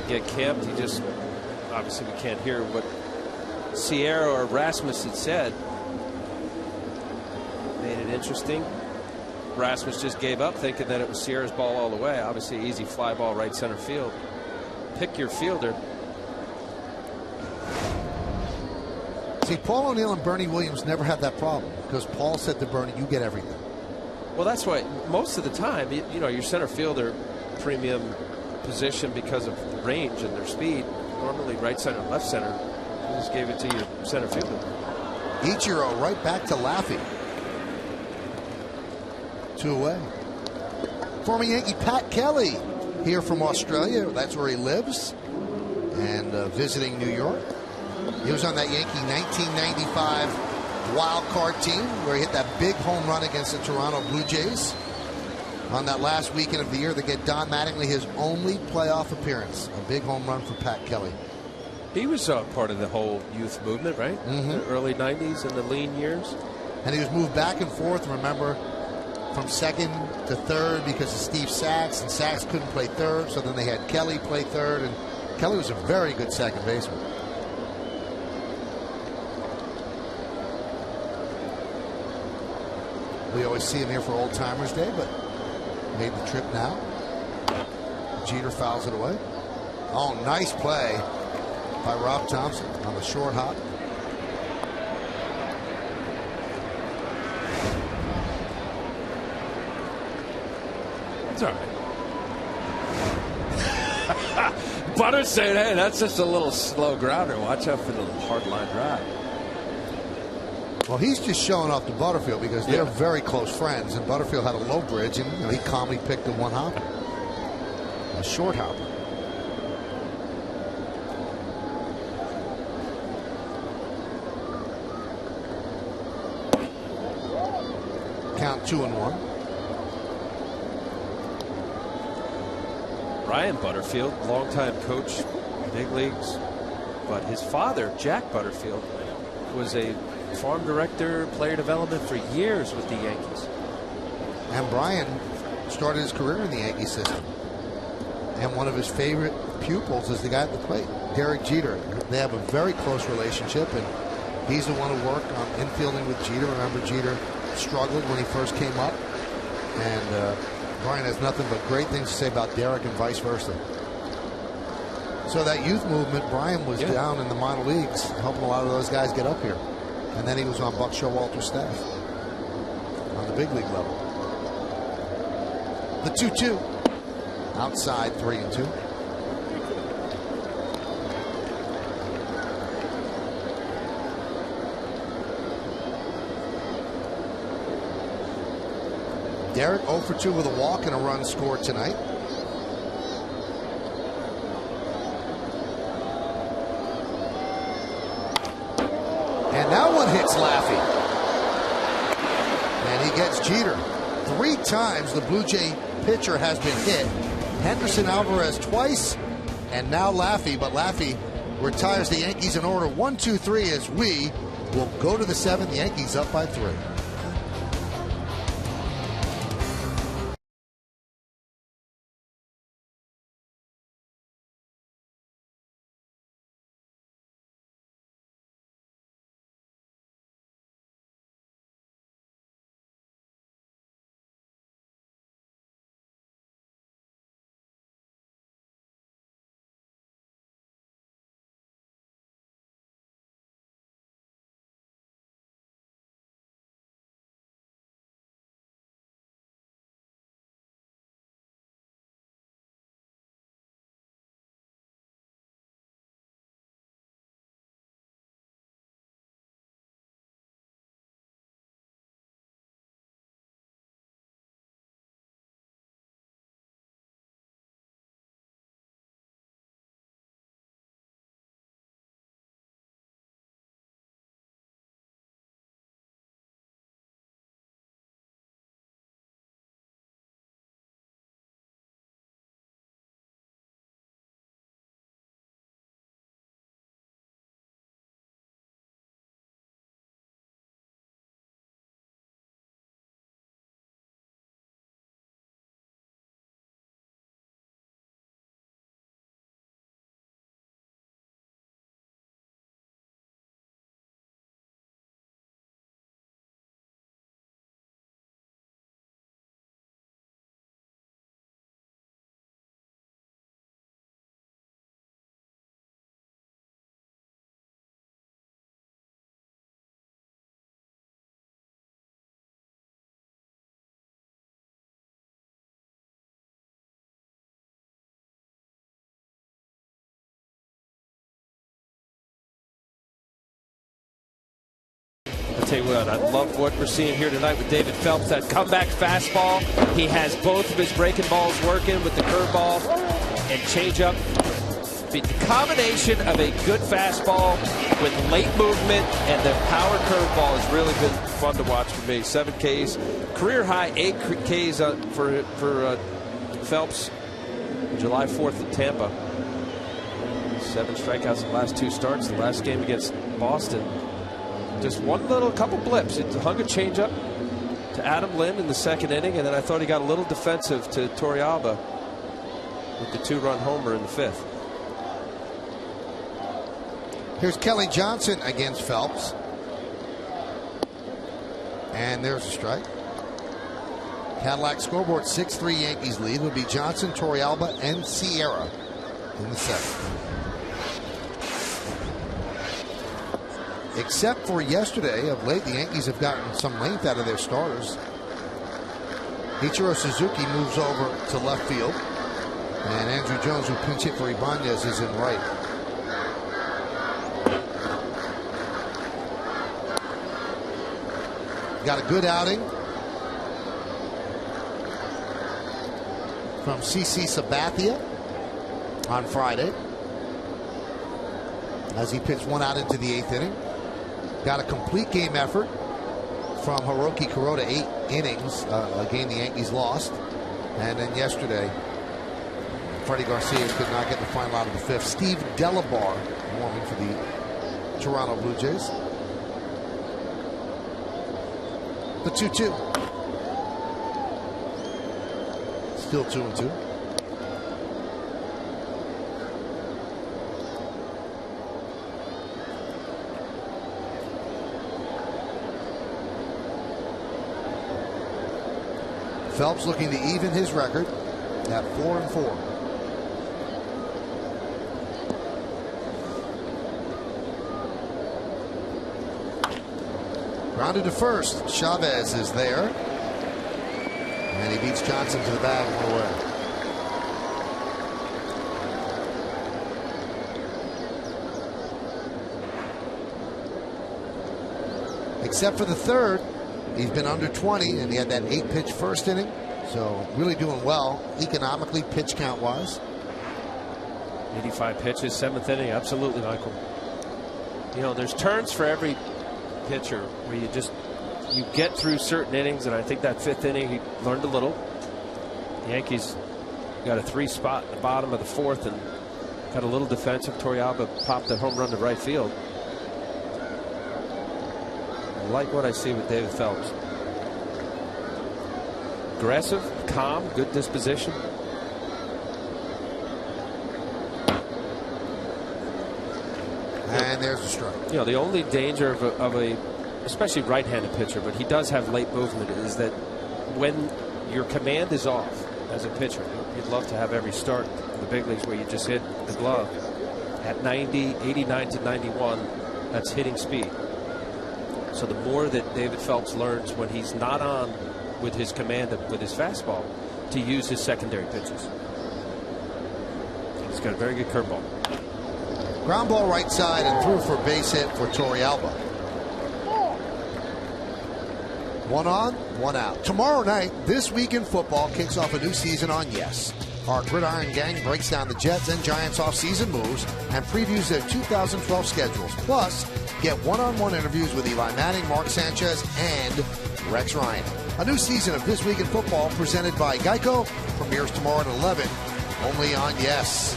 Get camped. He just, obviously we can't hear what Sierra or Rasmus had said. Made it interesting. Rasmus just gave up thinking that it was Sierra's ball all the way. Obviously easy fly ball right center field. Pick your fielder. See, Paul O'Neill and Bernie Williams never had that problem because Paul said to Bernie, you get everything. Well, that's why most of the time, you know, your center fielder premium position because of range and their speed. Normally right center, left center. You just gave it to your center fielder. Ichiro right back to Laffey. 2 away. Former Yankee Pat Kelly here from Australia. That's where he lives. And visiting New York. He was on that Yankee 1995 wild card team where he hit that big home run against the Toronto Blue Jays on that last weekend of the year to get Don Mattingly his only playoff appearance. A big home run for Pat Kelly. He was part of the whole youth movement, right? The early 90s and the lean years. And he was moved back and forth, remember, from second to third because of Steve Sachs, and Sachs couldn't play third, so then they had Kelly play third, and Kelly was a very good second baseman. We always see him here for Old Timers Day, but made the trip now. Jeter fouls it away. Oh, nice play by Rob Thompson on the short hop. It's all right. Butter saying, hey, that's just a little slow grounder. Watch out for the hard line drive. Well, he's just showing off to Butterfield because they're very close friends, and Butterfield had a low bridge, and he calmly picked a one hopper, a short hopper. Count 2-1. Ryan Butterfield, longtime coach, big leagues, but his father, Jack Butterfield, was a farm director, player development for years with the Yankees. And Brian started his career in the Yankee system. And one of his favorite pupils is the guy at the plate, Derek Jeter. They have a very close relationship, and he's the one who worked on infielding with Jeter. Remember, Jeter struggled when he first came up, and Brian has nothing but great things to say about Derek and vice versa. So that youth movement, Brian was down in the minor leagues helping a lot of those guys get up here. And then he was on Buck Showalter's staff on the big league level. The 2-2. Outside 3-2. Derek 0 for 2 with a walk and a run scored tonight. And that one hits Laffey. And he gets Jeter. 3 times the Blue Jay pitcher has been hit. Henderson Alvarez twice, and now Laffey. But Laffey retires the Yankees in order 1-2-3 as we will go to the 7th. Yankees up by 3. tell you what, I love what we're seeing here tonight with David Phelps. That comeback fastball. He has both of his breaking balls working with the curveball and changeup. The combination of a good fastball with late movement and the power curveball has really been fun to watch for me. 7 Ks, career high 8 Ks for Phelps. July 4th in Tampa. 7 strikeouts in the last 2 starts. The last game against Boston. Just one little couple blips. It hung a changeup to Adam Lind in the 2nd inning, and then I thought he got a little defensive to Torrealba with the 2-run homer in the 5th. Here's Kelly Johnson against Phelps. And there's a strike. Cadillac scoreboard 6-3 Yankees lead. Would be Johnson, Torrealba, and Sierra in the 7th. Except for yesterday, of late, the Yankees have gotten some length out of their starters. Ichiro Suzuki moves over to left field. And Andrew Jones, who pinch hit for Ibanez, is in right. Got a good outing from CC Sabathia on Friday as he pitched 1 out into the 8th inning. Got a complete game effort from Hiroki Kuroda, 8 innings, a game the Yankees lost. And then yesterday, Freddie Garcia could not get the final out of the 5th. Steve Delabar warming for the Toronto Blue Jays. The 2-2. Still 2-2. Phelps looking to even his record at 4-4. Grounded to first. Chavez is there. And he beats Johnson to the bag and away. Except for the 3rd, he's been under 20, and he had that 8-pitch first inning. So really doing well economically, pitch count wise. 85 pitches, 7th inning. Absolutely, Michael. You know, there's turns for every pitcher where you get through certain innings, and I think that 5th inning he learned a little. The Yankees got a 3 spot at the bottom of the 4th and got a little defensive. Torrealba popped a home run to right field. I like what I see with David Phelps. Aggressive, calm, good disposition. And there's a strike. You know, the only danger of a especially right-handed pitcher, but he does have late movement, is that when your command is off as a pitcher, you'd love to have every start in the big leagues where you just hit the glove at 90, 89 to 91. That's hitting speed. So the more that David Phelps learns when he's not on with his command, with his fastball, to use his secondary pitches. He's got a very good curveball. Ground ball right side and through for a base hit for Torrealba. 1 on, 1 out. Tomorrow night, This Week in Football kicks off a new season on Yes. Our Gridiron Gang breaks down the Jets and Giants off-season moves and previews their 2012 schedules. Plus, get one-on-one interviews with Eli Manning, Mark Sanchez, and Rex Ryan. A new season of This Week in Football presented by Geico premieres tomorrow at 11, only on Yes.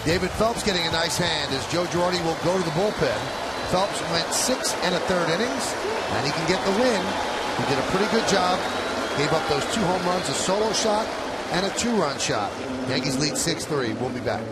David Phelps getting a nice hand as Joe Girardi will go to the bullpen. Phelps went 6 1/3 innings, and he can get the win. He did a pretty good job. Gave up those 2 home runs, a solo shot, and a 2-run shot. Yankees lead 6-3. We'll be back.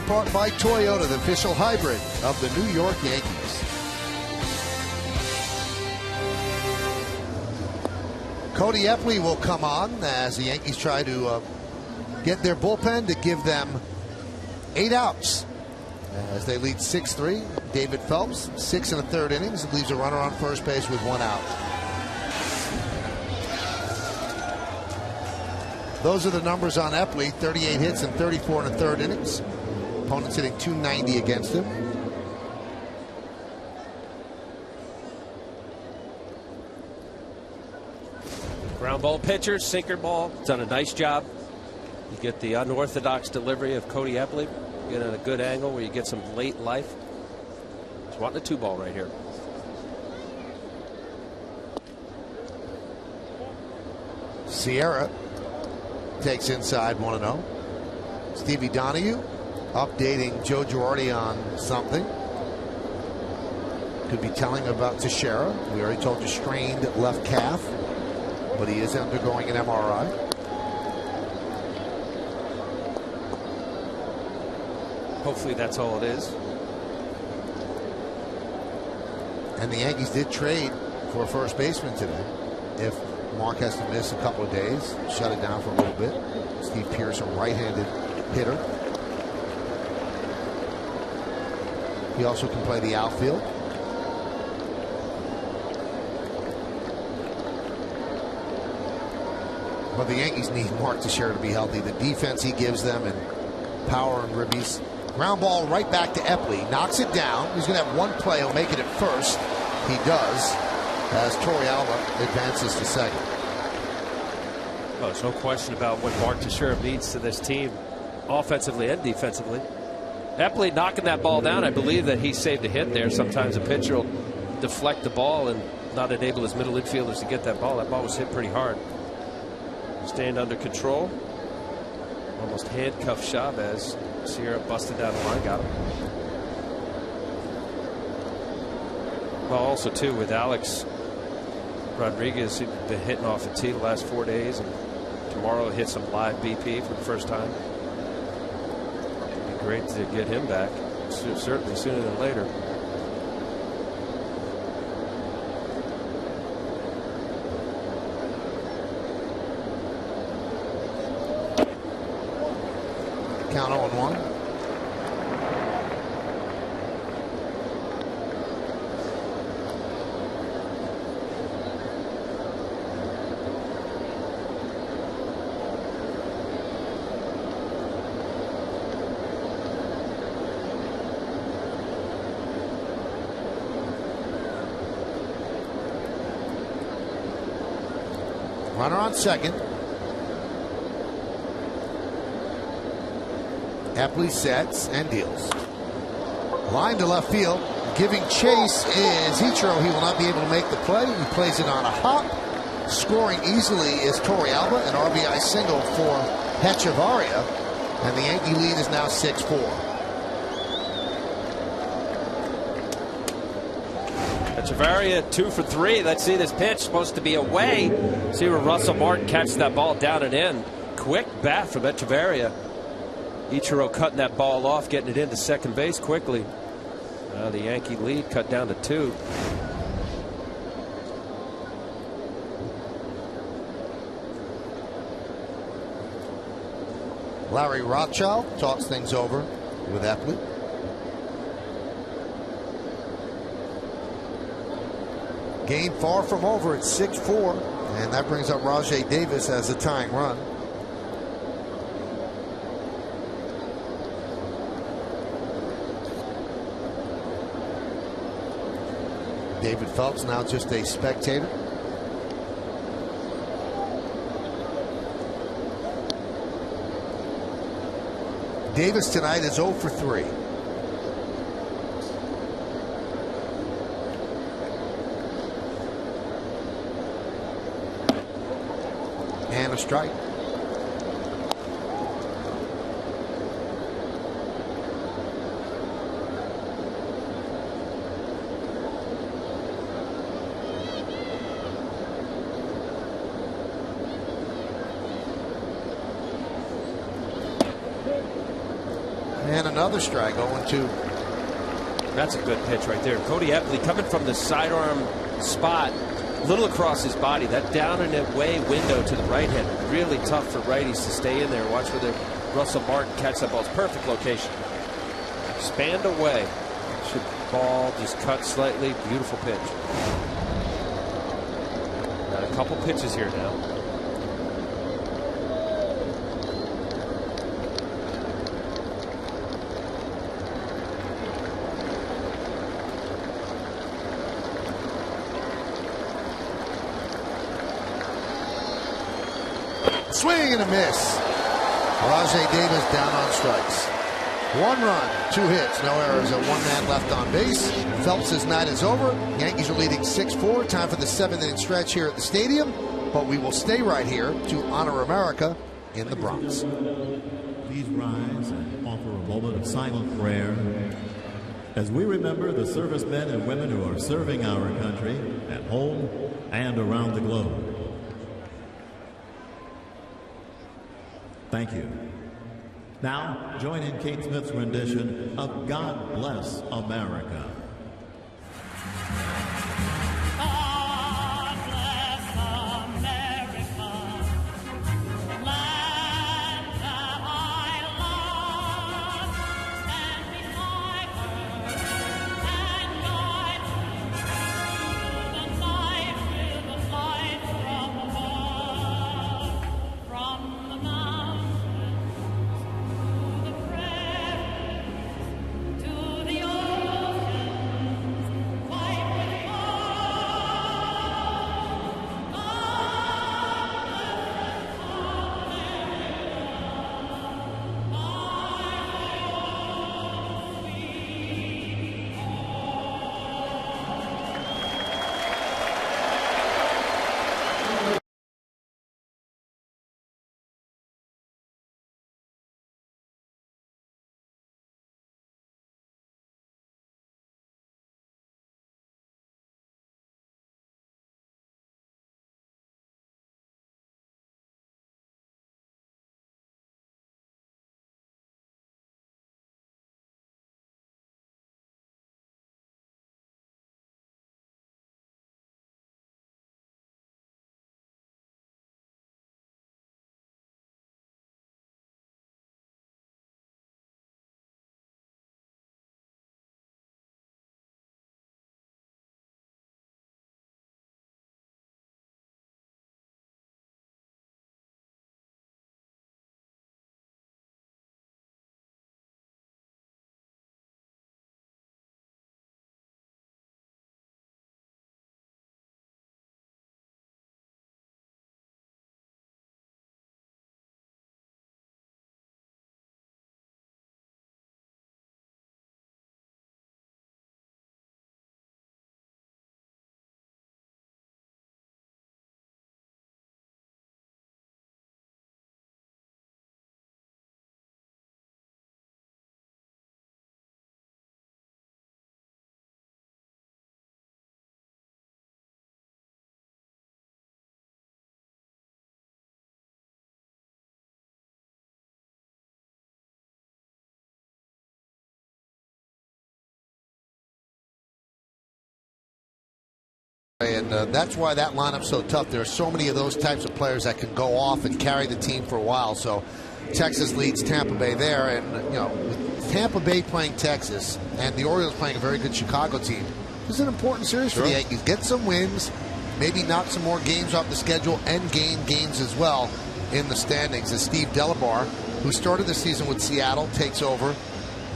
in part by Toyota, the official hybrid of the New York Yankees. Cody Epley will come on as the Yankees try to get their bullpen to give them 8 outs. As they lead 6-3, David Phelps, 6 1/3 innings, leaves a runner on first base with 1 out. Those are the numbers on Epley: 38 hits and 34 1/3 innings. Opponents hitting .290 against him. Ground ball pitcher, sinker ball. Done a nice job. You get the unorthodox delivery of Cody Epley. Get at a good angle where you get some late life. He's wanting a 2-ball right here. Sierra takes inside 1-0. Stevie Donahue updating Joe Girardi on something. Could be telling about Teixeira. We already told you strained left calf, but he is undergoing an MRI. Hopefully that's all it is. And the Yankees did trade for a first baseman today. If Mark has to miss a couple of days, shut it down for a little bit. Steve Pearce, a right-handed hitter. He also can play the outfield. But the Yankees need Mark Teixeira to be healthy. The defense he gives them and power and ribbies. Ground ball right back to Epley. Knocks it down. He's going to have one play. He'll make it at first. He does, as Torrealba advances to second. Well, there's no question about what Mark Teixeira means to this team, offensively and defensively. Epley knocking that ball down. I believe that he saved a hit there. Sometimes a pitcher will deflect the ball and not enable his middle infielders to get that ball. That ball was hit pretty hard. Staying under control. Almost handcuffed Chavez. Sierra busted down the line, got him. Well, also too with Alex Rodriguez, he's been hitting off the tee the last 4 days, and tomorrow he'll hit some live BP for the first time. It'd be great to get him back, certainly sooner than later. Count 0-1. Runner on second. Epley sets and deals. Line to left field. Giving chase is Ichiro. He will not be able to make the play. He plays it on a hop. Scoring easily is Torrealba. An RBI single for Hechavarria. And the Yankee lead is now 6-4. Hechavarria 2 for 3. Let's see this pitch. Supposed to be away. See where Russell Martin catches that ball down and in. Quick bat from Hechavarria. Ichiro cutting that ball off, getting it into second base quickly. The Yankee lead cut down to 2. Larry Rothschild talks things over with Epley. Game far from over. It's 6-4, and that brings up Rajai Davis as a tying run. David Phelps now just a spectator. Davis tonight is 0 for 3. And a strike. And another strike, 0-2. That's a good pitch right there. Cody Epley coming from the sidearm spot, little across his body. That down and away window to the right hand, really tough for righties to stay in there. Watch where the Russell Martin catch that ball. It's perfect location. Spanned away. Should ball just cut slightly. Beautiful pitch. Got a couple pitches here now. Swing and a miss. Rajay Davis down on strikes. 1 run, 2 hits, no errors, and 1 man left on base. Phelps' night is over. Yankees are leading 6-4. Time for the 7th-inning stretch here at the stadium. But we will stay right here to honor America in the Bronx. Please rise and offer a moment of silent prayer as we remember the servicemen and women who are serving our country at home and around the globe. Thank you. Now, join in Kate Smith's rendition of God Bless America. God bless America, land that I love. Stand beside her and guide her through the night with a light from above, from the mountains. And that's why that lineup's so tough. There are so many of those types of players that can go off and carry the team for a while. So Texas leads Tampa Bay there. And, you know, with Tampa Bay playing Texas and the Orioles playing a very good Chicago team, this is an important series for the Yankees. Get some wins, maybe knock some more games off the schedule, and gain games as well in the standings. As Steve Delabar, who started the season with Seattle, takes over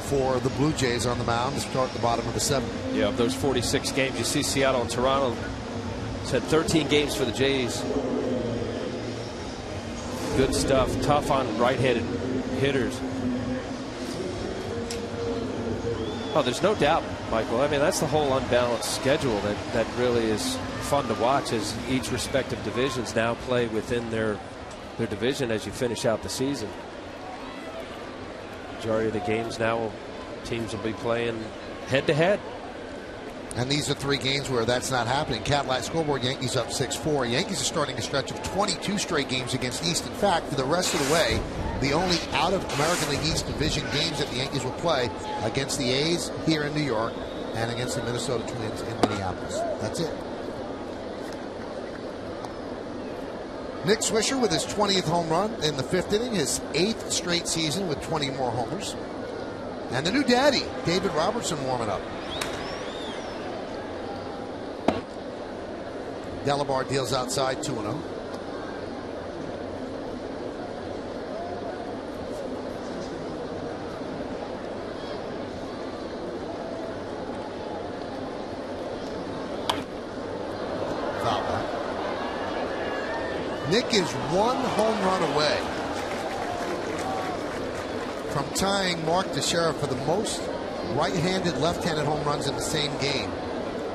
for the Blue Jays on the mound to start the bottom of the 7th. Yeah, of those 46 games, you see Seattle and Toronto. It's had 13 games for the Jays. Good stuff. Tough on right-handed hitters. Oh, there's no doubt, Michael. I mean, that's the whole unbalanced schedule that really is fun to watch as each respective divisions now play within their division as you finish out the season. Majority of the games now, teams will be playing head-to-head. And these are 3 games where that's not happening. Cadillac scoreboard, Yankees up 6-4. Yankees are starting a stretch of 22 straight games against East. In fact, for the rest of the way, the only out of American League East Division games that the Yankees will play against the A's here in New York and against the Minnesota Twins in Minneapolis. That's it. Nick Swisher with his 20th home run in the 5th inning, his 8th straight season with 20 more homers. And the new daddy, David Robertson, warming up. Delabar deals outside 2-0. Foul ball. Nick is 1 home run away from tying Mark Teixeira for the most right-handed, left-handed home runs in the same game.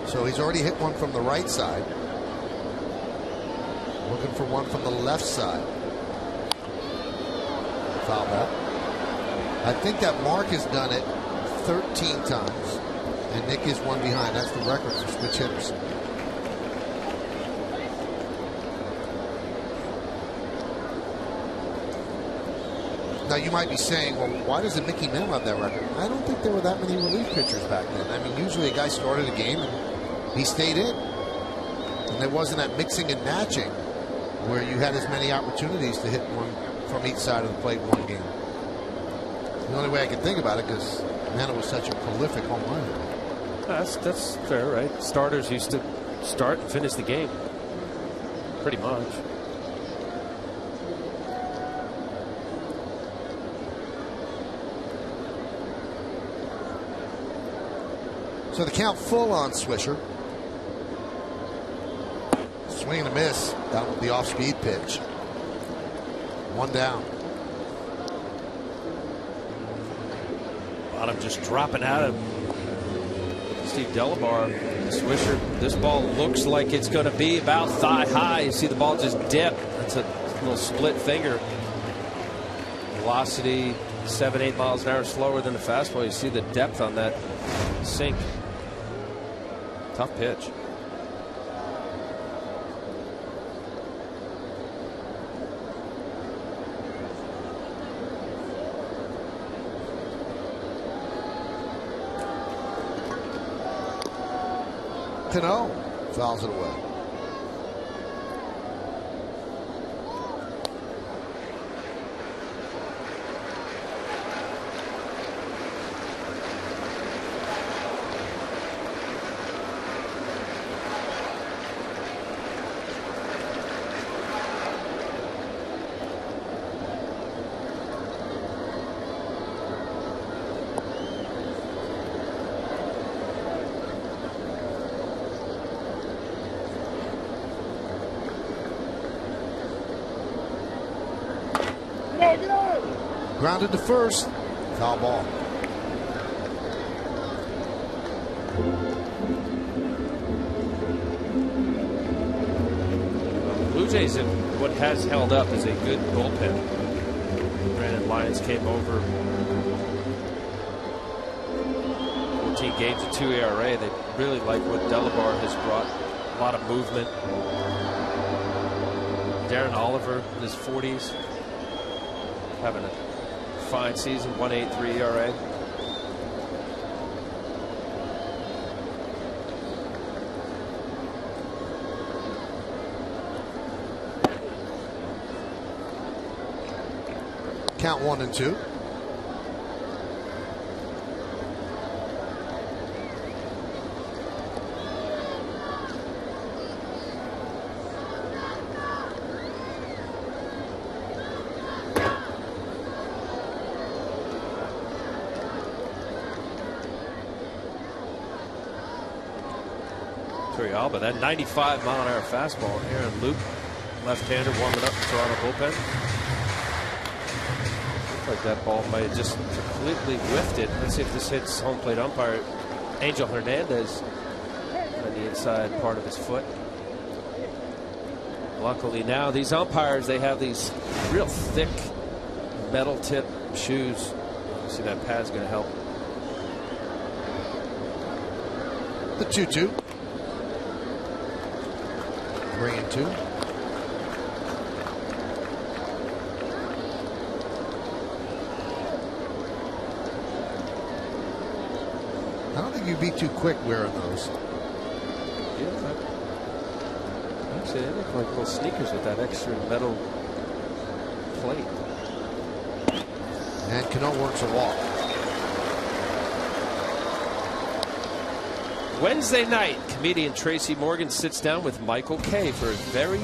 So he's already hit one from the right side. Looking for one from the left side. Foul ball. I think that Mark has done it 13 times, and Nick is one behind. That's the record for switch hitters. Now you might be saying, well, why doesn't Mickey Mantle have that record? I don't think there were that many relief pitchers back then. I mean, usually a guy started a game and he stayed in. And there wasn't that mixing and matching where you had as many opportunities to hit one from each side of the plate in one game. The only way I can think about it, because Mantle was such a prolific home run hitter. That's fair, right? Starters used to start and finish the game. Pretty much. So the count full on Swisher. Swing and a miss down with the off-speed pitch. 1 down. Bottom just dropping out of Steve Delabar. Swisher, this ball looks like it's going to be about thigh high. You see the ball just dip. That's a little split finger. Velocity 7-8 miles an hour slower than the fastball. You see the depth on that sink. Tough pitch. Cano fouls it away. Grounded to first. Foul ball. Blue Jays, what has held up is a good bullpen. Granted, Lions came over 14 games at 2 ERA. They really like what Delabar has brought. A lot of movement. Darren Oliver in his 40s. Having a fine season, 1.83 ERA. Count 1-2. But that 95 mile an hour fastball. Aaron Luke, left-hander, warming up in Toronto bullpen. Looks like that ball might have just completely whiffed it. Let's see if this hits home plate umpire Angel Hernandez on the inside part of his foot. Luckily now these umpires, they have these real thick metal tip shoes. See, that pad's going to help. The 2-2. 3-2. think you'd be too quick wearing those. Yeah, actually, they look like little sneakers with that extra metal plate. And Cano works a walk. Wednesday night, comedian Tracy Morgan sits down with Michael Kay for a very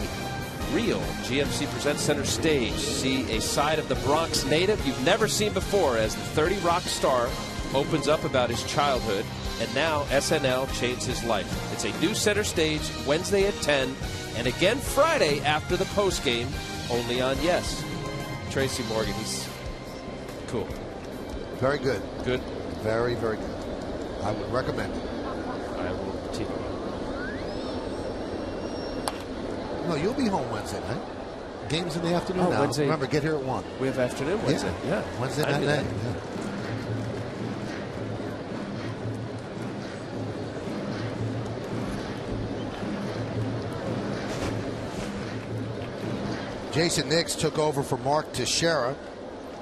real GMC Presents Center Stage. See a side of the Bronx native you've never seen before as the 30 Rock star opens up about his childhood, and now SNL changed his life. It's a new center stage Wednesday at 10, and again Friday after the post game, only on Yes. Tracy Morgan, he's cool. Very good. Good. Very, very good. I would recommend it. I will keep it. No, you'll be home Wednesday night. Games in the afternoon now. Wednesday. Remember, get here at 1. We have afternoon Wednesday. Yeah. Wednesday I night. knew that. Yeah. Jason Nix took over for Mark Teixeira.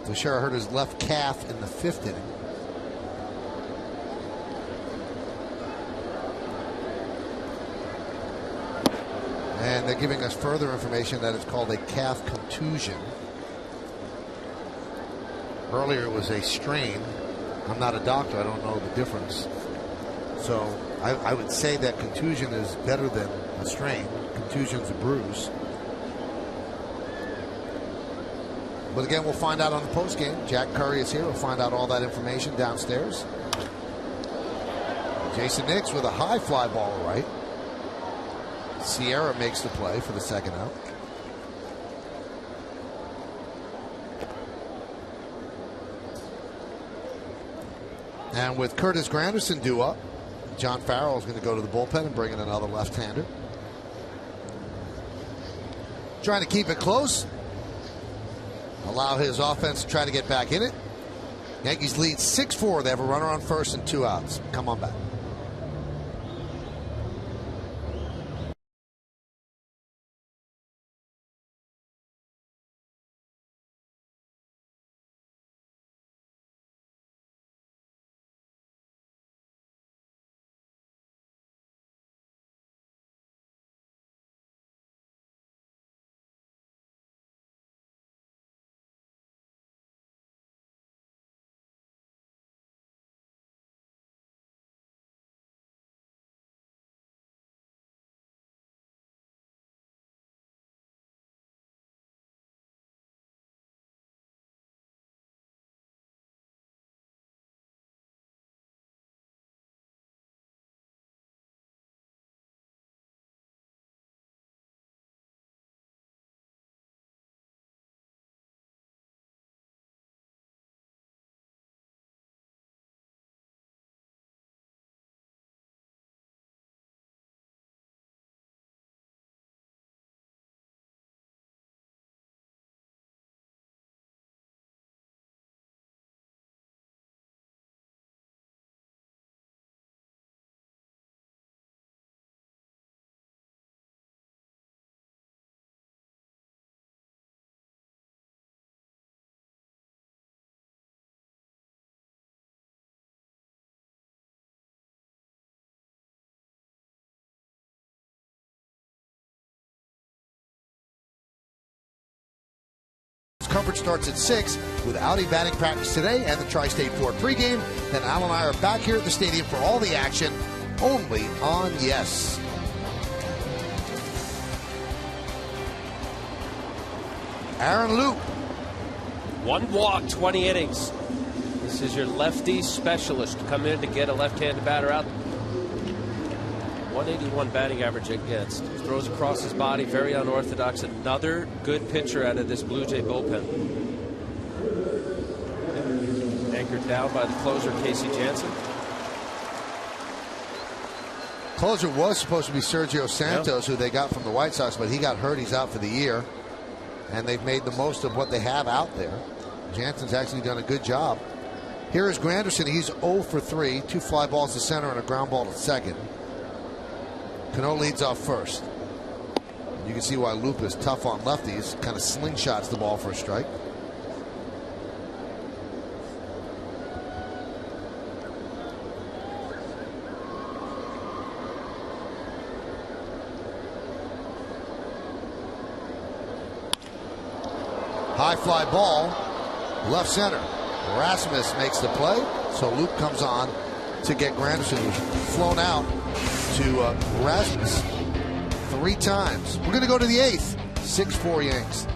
Teixeira hurt his left calf in the 5th inning. And they're giving us further information that it's called a calf contusion. Earlier it was a strain. I'm not a doctor. I don't know the difference. So I would say that contusion is better than a strain. Contusion's a bruise. But again, we'll find out on the postgame. Jack Curry is here. We'll find out all that information downstairs. Jason Nix with a high fly ball right. Sierra makes the play for the second out. And with Curtis Granderson due up, John Farrell is going to go to the bullpen and bring in another left-hander. Trying to keep it close. Allow his offense to try to get back in it. Yankees lead 6-4. They have a runner on first and 2 outs. Come on back. Coverage starts at 6 with Audi batting practice today and the Tri-State Ford pregame. Then Al and I are back here at the stadium for all the action, only on Yes. Aaron Loop. 1 walk, 20 innings. This is your lefty specialist. Come in to get a left-handed batter out. 181 batting average against. Throws across his body, very unorthodox. Another good pitcher out of this Blue Jay bullpen. Anchored down by the closer, Casey Jansen. Closer was supposed to be Sergio Santos, who they got from the White Sox, but he got hurt. He's out for the year. And they've made the most of what they have out there. Jansen's actually done a good job. Here is Granderson. He's 0 for 3. 2 fly balls to center and a ground ball to second. Cano leads off first. You can see why Loop is tough on lefties. Kind of slingshots the ball for a strike. high fly ball, left center. Rasmus makes the play, so Luke comes on to get Granderson, who's flown out to Rasmus 3 times. We're going to go to the 8th. 6-4 Yanks.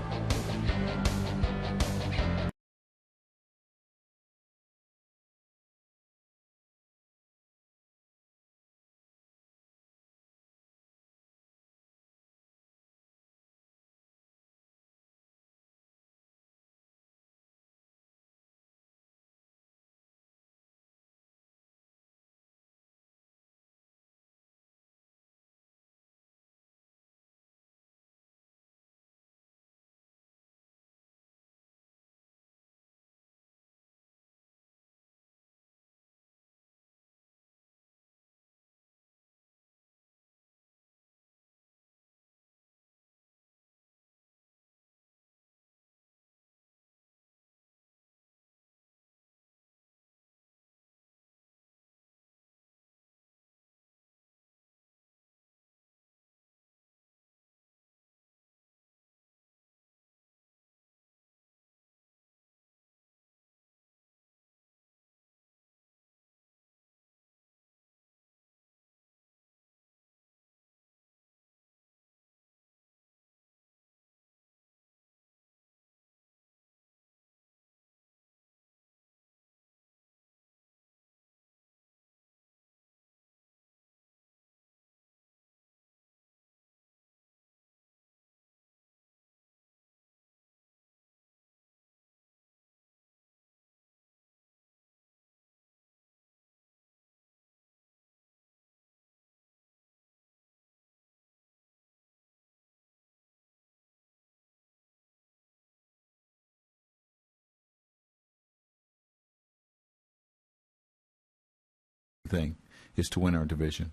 Thing is to win our division,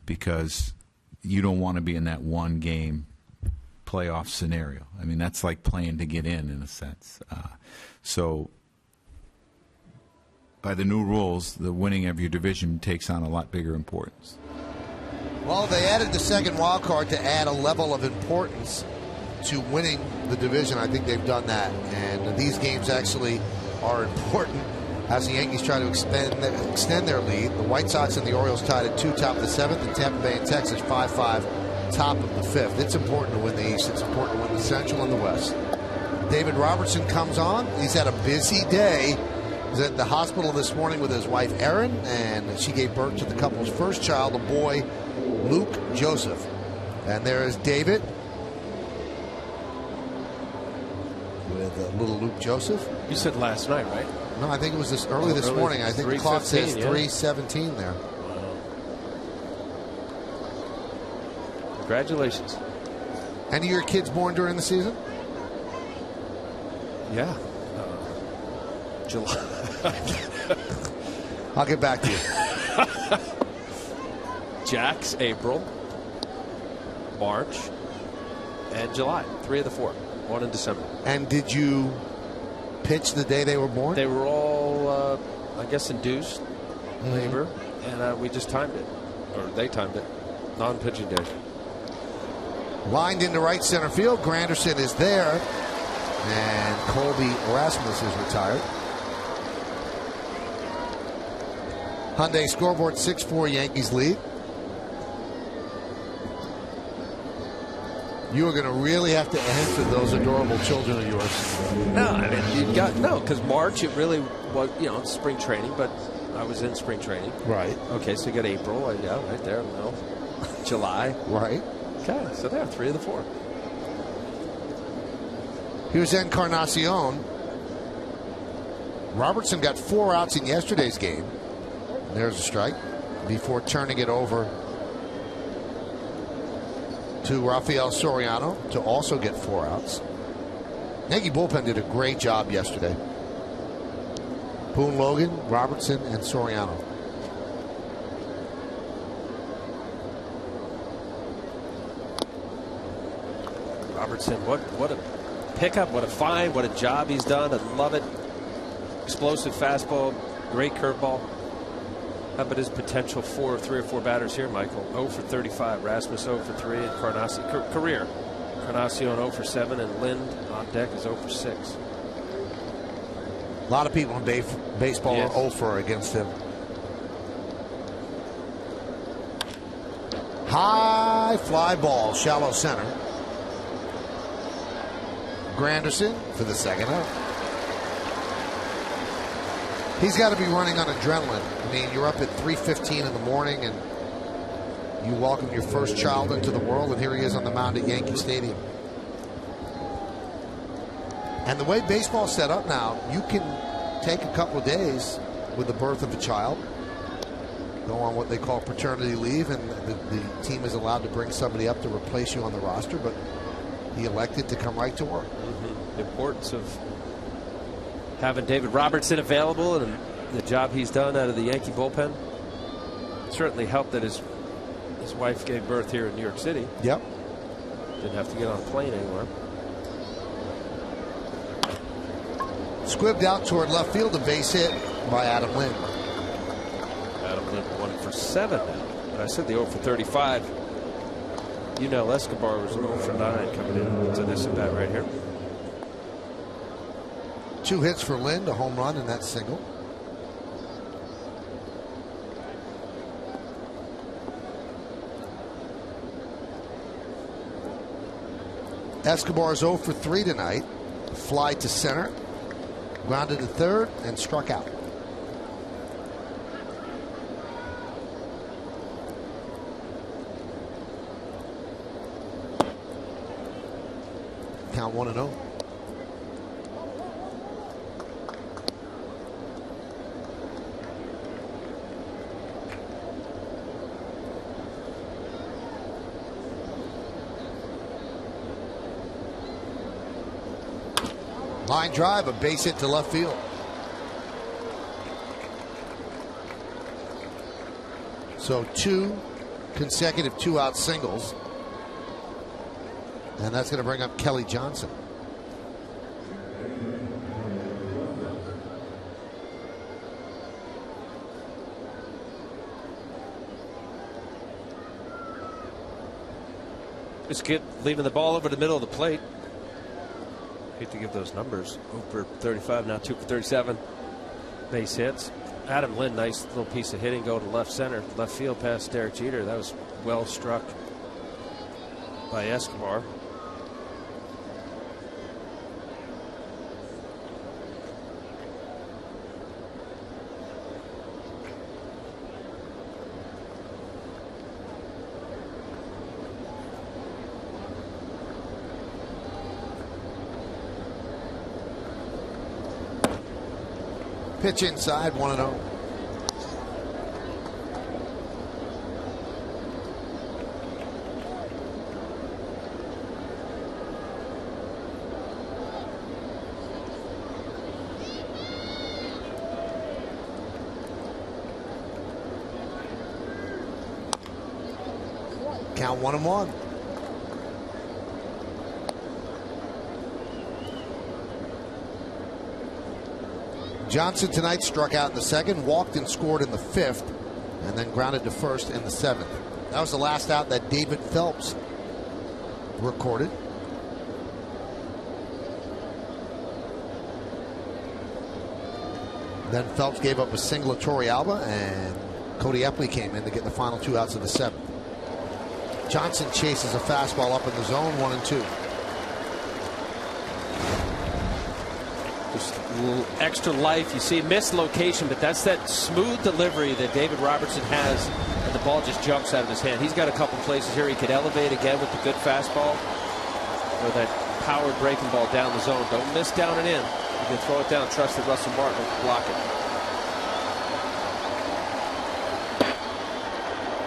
because you don't want to be in that one game playoff scenario. I mean, that's like playing to get in a sense. So by the new rules, the winning of your division takes on a lot bigger importance. Well, they added the second wild card to add a level of importance to winning the division. I think they've done that, and these games actually are important as the Yankees try to extend their lead. The White Sox and the Orioles tied at 2, top of the 7th, and Tampa Bay and Texas 5-5, top of the 5th. It's important to win the East. It's important to win the Central and the West. David Robertson comes on. He's had a busy day. He's at the hospital this morning with his wife, Erin, and she gave birth to the couple's first child, a boy, Luke Joseph. And there is David with little Luke Joseph. You said last night, right? No, I think it was early this morning. I think the clock says 3:17 there. Congratulations. Any of your kids born during the season? Yeah. July. I'll get back to you. Jack's April, March, and July. 3 of the 4. 1 in December. And did you pitch the day they were born? They were all, I guess, induced labor, and we just timed it. Or they timed it. Non-pitching day. Lined into right center field. Granderson is there. And Colby Rasmus is retired. Hyundai scoreboard 6-4 Yankees lead. You are going to really have to answer those adorable children of yours. No, I mean, because March, it really was, spring training, but I was in spring training. Right. Okay, so you got April, right there, no. July. Right. Okay, so there, 3 of the 4. Here's Encarnacion. Robertson got 4 outs in yesterday's game. There's a strike before turning it over to Rafael Soriano to also get 4 outs. Yankee bullpen did a great job yesterday. Boone Logan, Robertson, and Soriano. Robertson, what a pickup, what a find, what a job he's done. I love it. Explosive fastball, great curveball. How about his potential 3 or 4 batters here, Michael? 0 for 35, Rasmus 0 for 3, and career. Encarnacion 0 for 7, and Lind On deck is 0 for 6. A lot of people in baseball Yes. are 0 for against him. High fly ball, shallow center. Granderson for the second out. He's got to be running on adrenaline. I mean, you're up at 3:15 in the morning and you welcome your first child into the world, and here he is on the mound at Yankee Stadium. And the way baseball's set up now, you can take a couple of days with the birth of a child, go on what they call paternity leave, and the team is allowed to bring somebody up to replace you on the roster, but he elected to come right to work. The importance of having David Robertson available and the job he's done out of the Yankee bullpen certainly helped that his wife gave birth here in New York City. Yep. Didn't have to get on a plane anymore. Squibbed out toward left field, a base hit by Adam Lynn. Adam Lynn 1 for 7 now. And I said the 0 for 35. Yunel Escobar was 0 for 9 coming into this at bat right here. 2 hits for Lynn, a home run, and that single. Escobar's 0 for 3 tonight. Fly to center, grounded to third, and struck out. Count 1-0. Line drive, a base hit to left field. So 2 consecutive 2-out singles. And that's going to bring up Kelly Johnson. This kid leaving the ball over the middle of the plate. Hate to give those numbers. 0 for 35, now 2 for 37. Base hits. Adam Lynn, nice little piece of hitting, go to left center, left field past Derek Jeter. That was well struck by Escobar. Pitch inside, 1-0. Count 1-1. Johnson tonight struck out in the second, walked and scored in the fifth, and then grounded to first in the seventh. That was the last out that David Phelps recorded. Then Phelps gave up a single to Torrey Alba, and Cody Epley came in to get the final 2 outs of the seventh. Johnson chases a fastball up in the zone, 1-2. Just a little extra life. You see missed location, but that's that smooth delivery that David Robertson has, and the ball just jumps out of his hand. He's got a couple places here he could elevate again with the good fastball, or that powered breaking ball down the zone. Don't miss down and in. You can throw it down. Trust that Russell Martin will block it.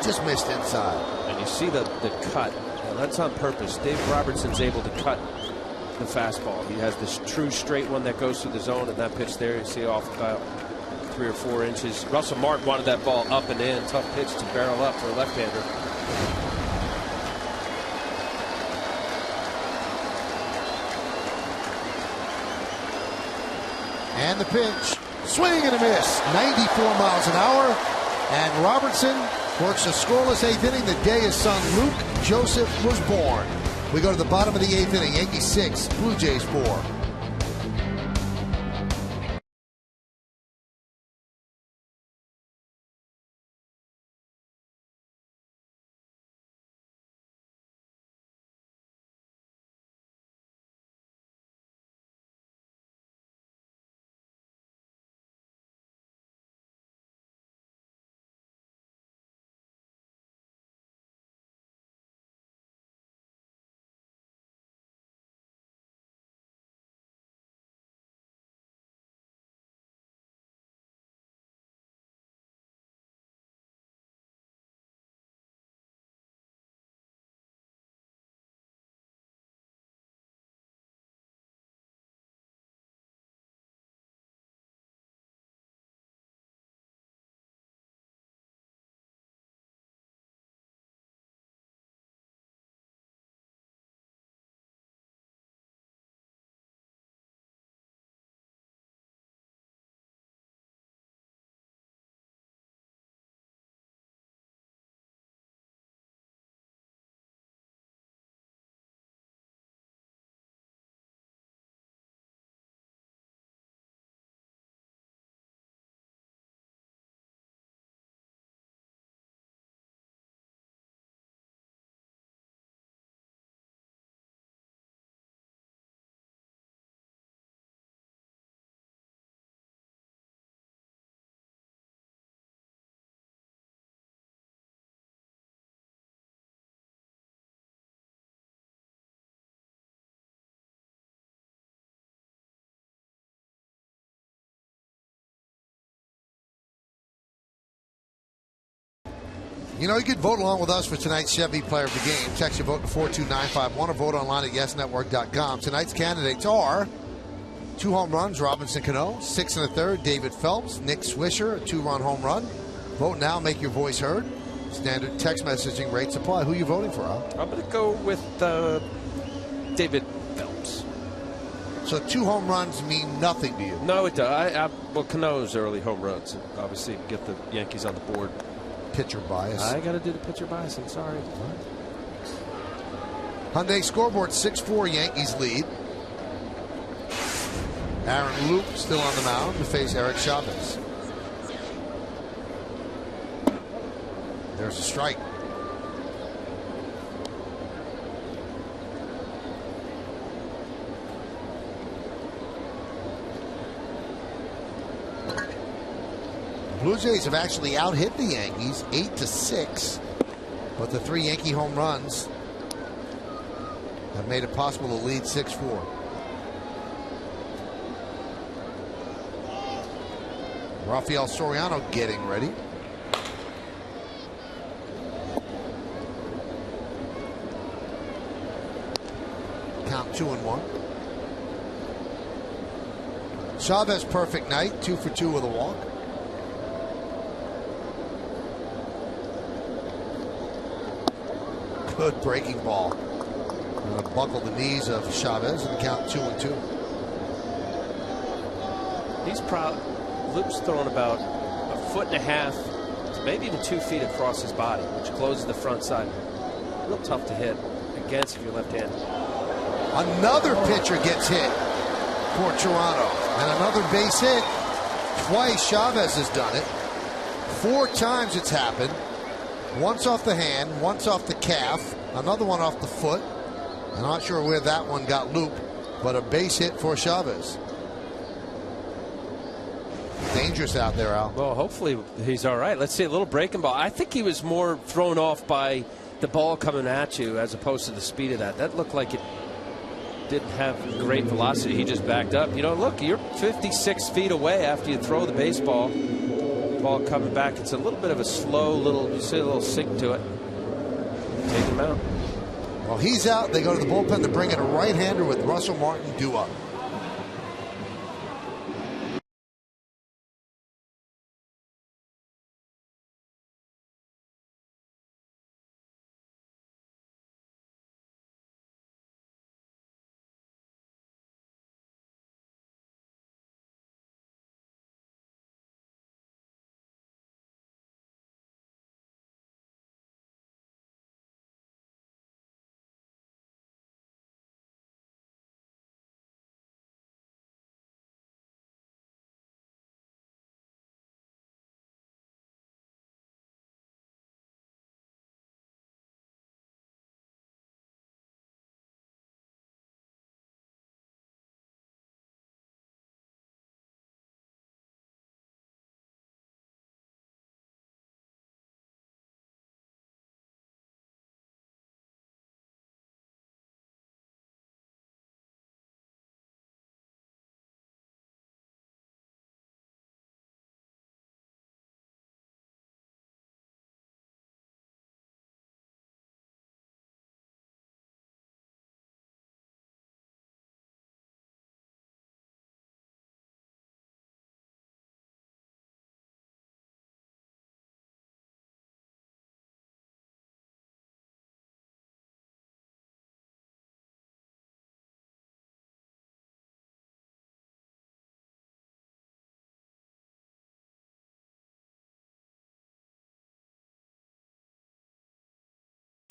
Just missed inside. And you see the cut. Now that's on purpose. David Robertson's able to cut the fastball. He has this true straight one that goes through the zone, and that pitch there, you see off about 3 or 4 inches. Russell Martin wanted that ball up and in. Tough pitch to barrel up for a left-hander. And the pitch. Swing and a miss. 94 miles an hour. And Robertson works a scoreless 8th inning the day his son Luke Joseph was born. We go to the bottom of the 8th inning. Yankees 6, Blue Jays 4. You know, you could vote along with us for tonight's Chevy Player of the Game. Text your vote to 42951 or vote online at yesnetwork.com. Tonight's candidates are 2 home runs, Robinson Cano, 6 1/3, David Phelps, Nick Swisher, a 2-run home run. Vote now, make your voice heard. Standard text messaging rates apply. Who are you voting for, Al? I'm going to go with David Phelps. So 2 home runs mean nothing to you? No, it does. Well, Cano's early home runs obviously get the Yankees on the board. Pitcher bias. I got to do the pitcher bias. I'm sorry. Hyundai scoreboard 6-4 Yankees lead. Aaron Loop still on the mound to face Eric Chavez. There's a strike. Blue Jays have actually out-hit the Yankees 8-6, but the 3 Yankee home runs have made it possible to lead 6-4. Rafael Soriano getting ready. Count 2-1. Chavez perfect night, 2 for 2 with a walk. Good breaking ball. Going to buckle the knees of Chavez and count 2-2. He's proud. Loop's throwing about 1.5 feet, maybe even 2 feet across his body, which closes the front side. Real tough to hit against if you're left-handed. Another pitcher gets hit for Toronto, and another base hit. Twice Chavez has done it. 4 times it's happened. Once off the hand, once off the calf, another one off the foot. I'm not sure where that one got looped, but a base hit for Chavez. Dangerous out there, Al. Well, hopefully he's all right. Let's see a little breaking ball. I think he was more thrown off by the ball coming at you as opposed to the speed of that. That looked like it didn't have great velocity. He just backed up. You know, look, you're 56 feet away after you throw the baseball. Ball coming back. It's a little bit of a slow little, you see a little sink to it. Take him out. Well, he's out. They go to the bullpen to bring in a right-hander with Russell Martin due up.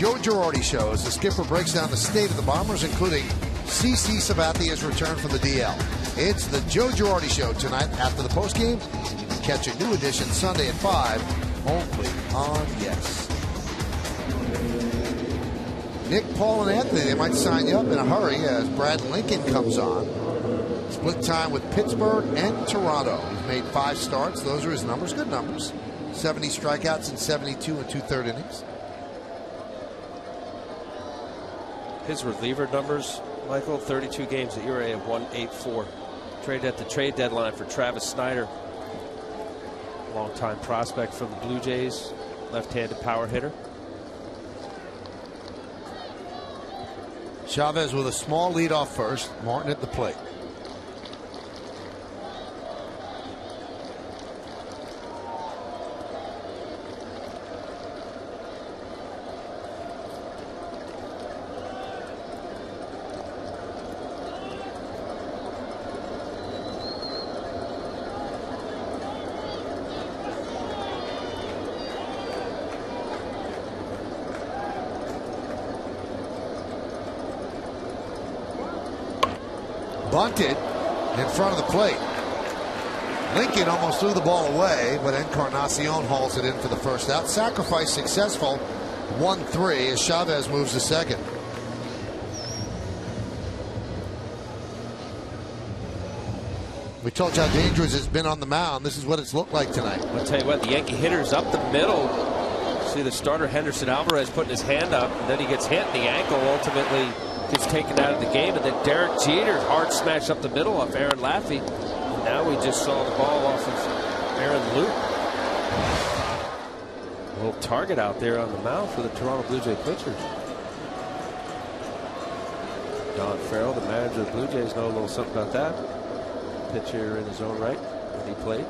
Joe Girardi Show as the skipper breaks down the state of the Bombers, including CeCe Sabathia's return from the DL. It's the Joe Girardi Show tonight after the postgame. You can catch a new edition Sunday at 5, only on Yes. Nick, Paul, and Anthony, they might sign you up in a hurry as Brad Lincoln comes on. Split time with Pittsburgh and Toronto. He's made 5 starts. Those are his numbers. Good numbers. 70 strikeouts in 72 and 2/3 innings. His reliever numbers, Michael, 32 games at ERA of 1.84. Traded at the trade deadline for Travis Snyder. Longtime prospect from the Blue Jays. Left-handed power hitter. Chavez with a small lead off first. Martin at the plate. Bunted in front of the plate. Lincoln almost threw the ball away, but Encarnacion hauls it in for the first out. Sacrifice successful. 1-3 as Chavez moves to second. We told you how dangerous it's been on the mound. This is what it's looked like tonight. I'll tell you what, the Yankee hitters up the middle. See the starter Henderson Alvarez putting his hand up, and then he gets hit in the ankle, ultimately gets taken out of the game. And then Derek Jeter hard smash up the middle off Aaron Laffey. And now we just saw the ball off of Aaron Luke. A little target out there on the mound for the Toronto Blue Jay pitchers. Don Farrell, the manager of the Blue Jays, know a little something about that. Pitcher in his own right when he played.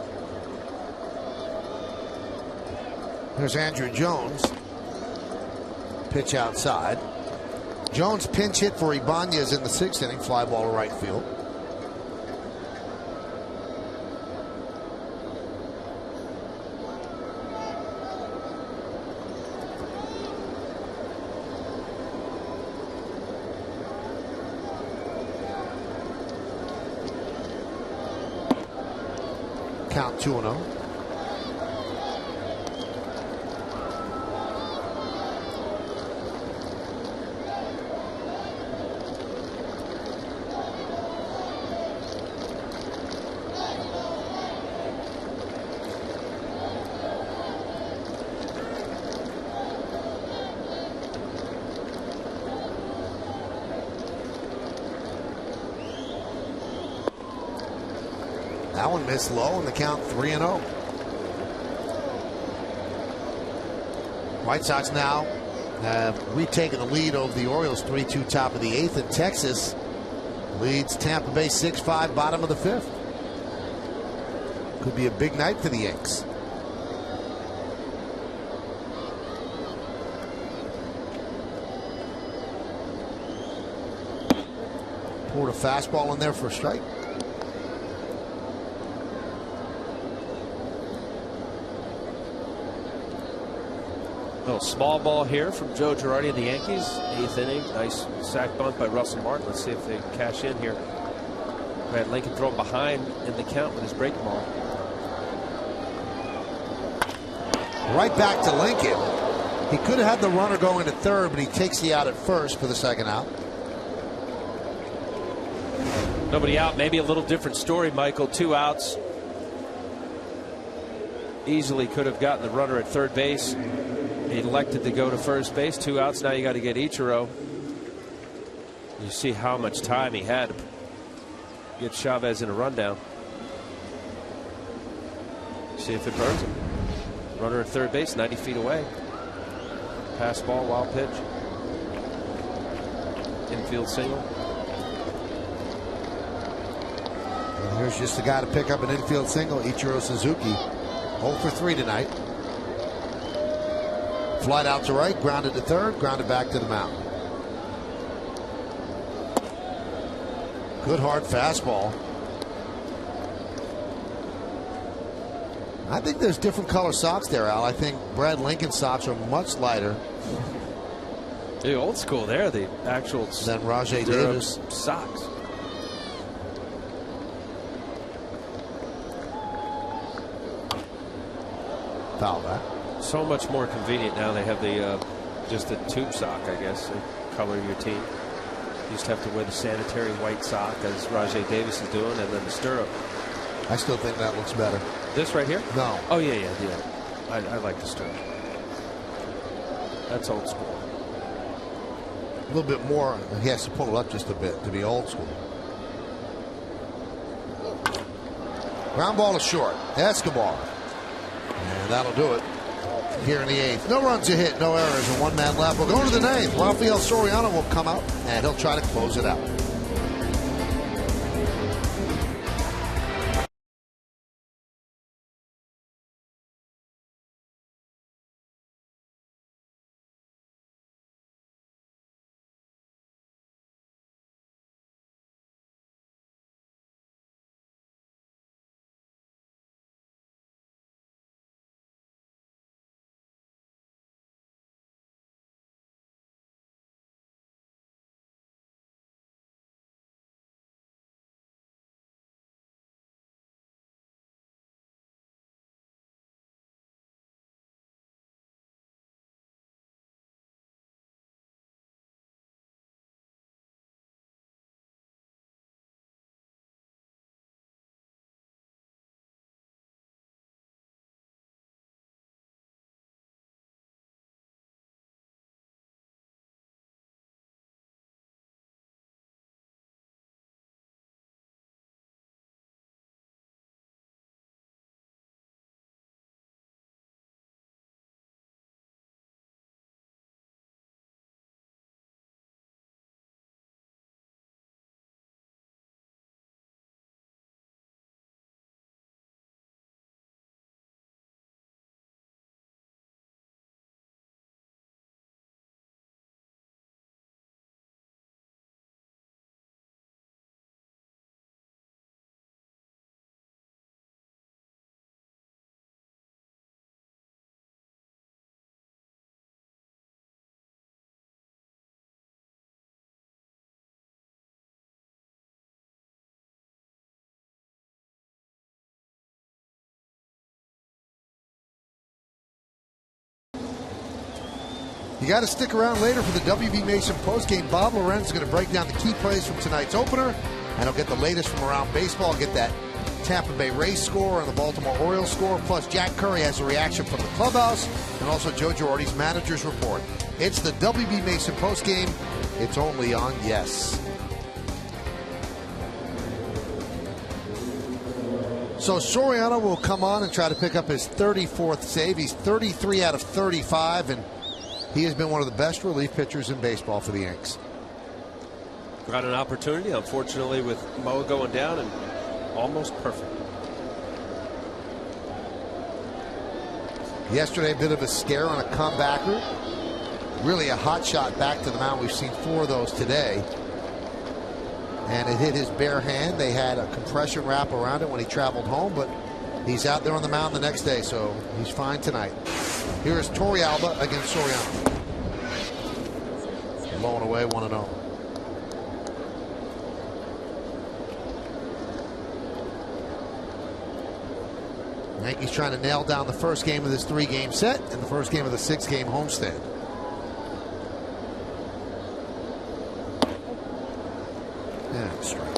There's Andrew Jones. Pitch outside. Jones pinch hit for Ibanez in the 6th inning. Fly ball to right field. Count 2-0. That one missed low, and the count 3-0. White Sox now have retaken the lead over the Orioles 3-2 top of the 8th, and Texas leads Tampa Bay 6-5 bottom of the 5th. Could be a big night for the Yanks. Poured a fastball in there for a strike. Little small ball here from Joe Girardi of the Yankees. 8th inning. Nice sac bunt by Russell Martin. Let's see if they cash in here. Brad Lincoln thrown behind in the count with his breaking ball. Right back to Lincoln. He could have had the runner go into third, but he takes the out at first for the second out. Nobody out. Maybe a little different story, Michael. 2 outs. Easily could have gotten the runner at third base. He elected to go to first base. 2 outs. Now you got to get Ichiro. You see how much time he had to get Chavez in a rundown. See if it burns him. Runner at third base, 90 feet away. Pass ball, wild pitch. Infield single. Well, here's just the guy to pick up an infield single, Ichiro Suzuki. 0 for 3 tonight. Flight out to right, grounded to third, grounded back to the mound. Good hard fastball. I think there's different color socks there, Al. I think Brad Lincoln's socks are much lighter. The old school there, the actual. Then Rajay Davis. Socks. Foul that. So much more convenient now. They have the just the tube sock, I guess, the color of your team. You just have to wear the sanitary white sock, as Rajay Davis is doing, and then the stirrup. I still think that looks better. This right here? No. Oh, yeah. I like the stirrup. That's old school. A little bit more. He has to pull it up just a bit to be old school. Ground ball is short. Escobar. And that'll do it here in the 8th. No runs a hit, no errors, and 1 man left. We'll go to the 9th. Rafael Soriano will come out, and he'll try to close it out. You got to stick around later for the WB Mason postgame. Bob Lorenz is going to break down the key plays from tonight's opener, and he'll get the latest from around baseball, get that Tampa Bay Rays score and the Baltimore Orioles score. Plus, Jack Curry has a reaction from the clubhouse, and also Joe Girardi's manager's report. It's the WB Mason postgame. It's only on Yes. So Soriano will come on and try to pick up his 34th save. He's 33 out of 35, and he has been one of the best relief pitchers in baseball for the Yanks. Got an opportunity, unfortunately, with Mo going down, and almost perfect. Yesterday, a bit of a scare on a comebacker. Really a hot shot back to the mound. We've seen 4 of those today. And it hit his bare hand. They had a compression wrap around it when he traveled home, but he's out there on the mound the next day, so he's fine tonight. Here is Torrealba against Soriano. Low and away, 1-0. Yankees trying to nail down the first game of this 3-game set and the first game of the 6-game homestand. Yeah, strike.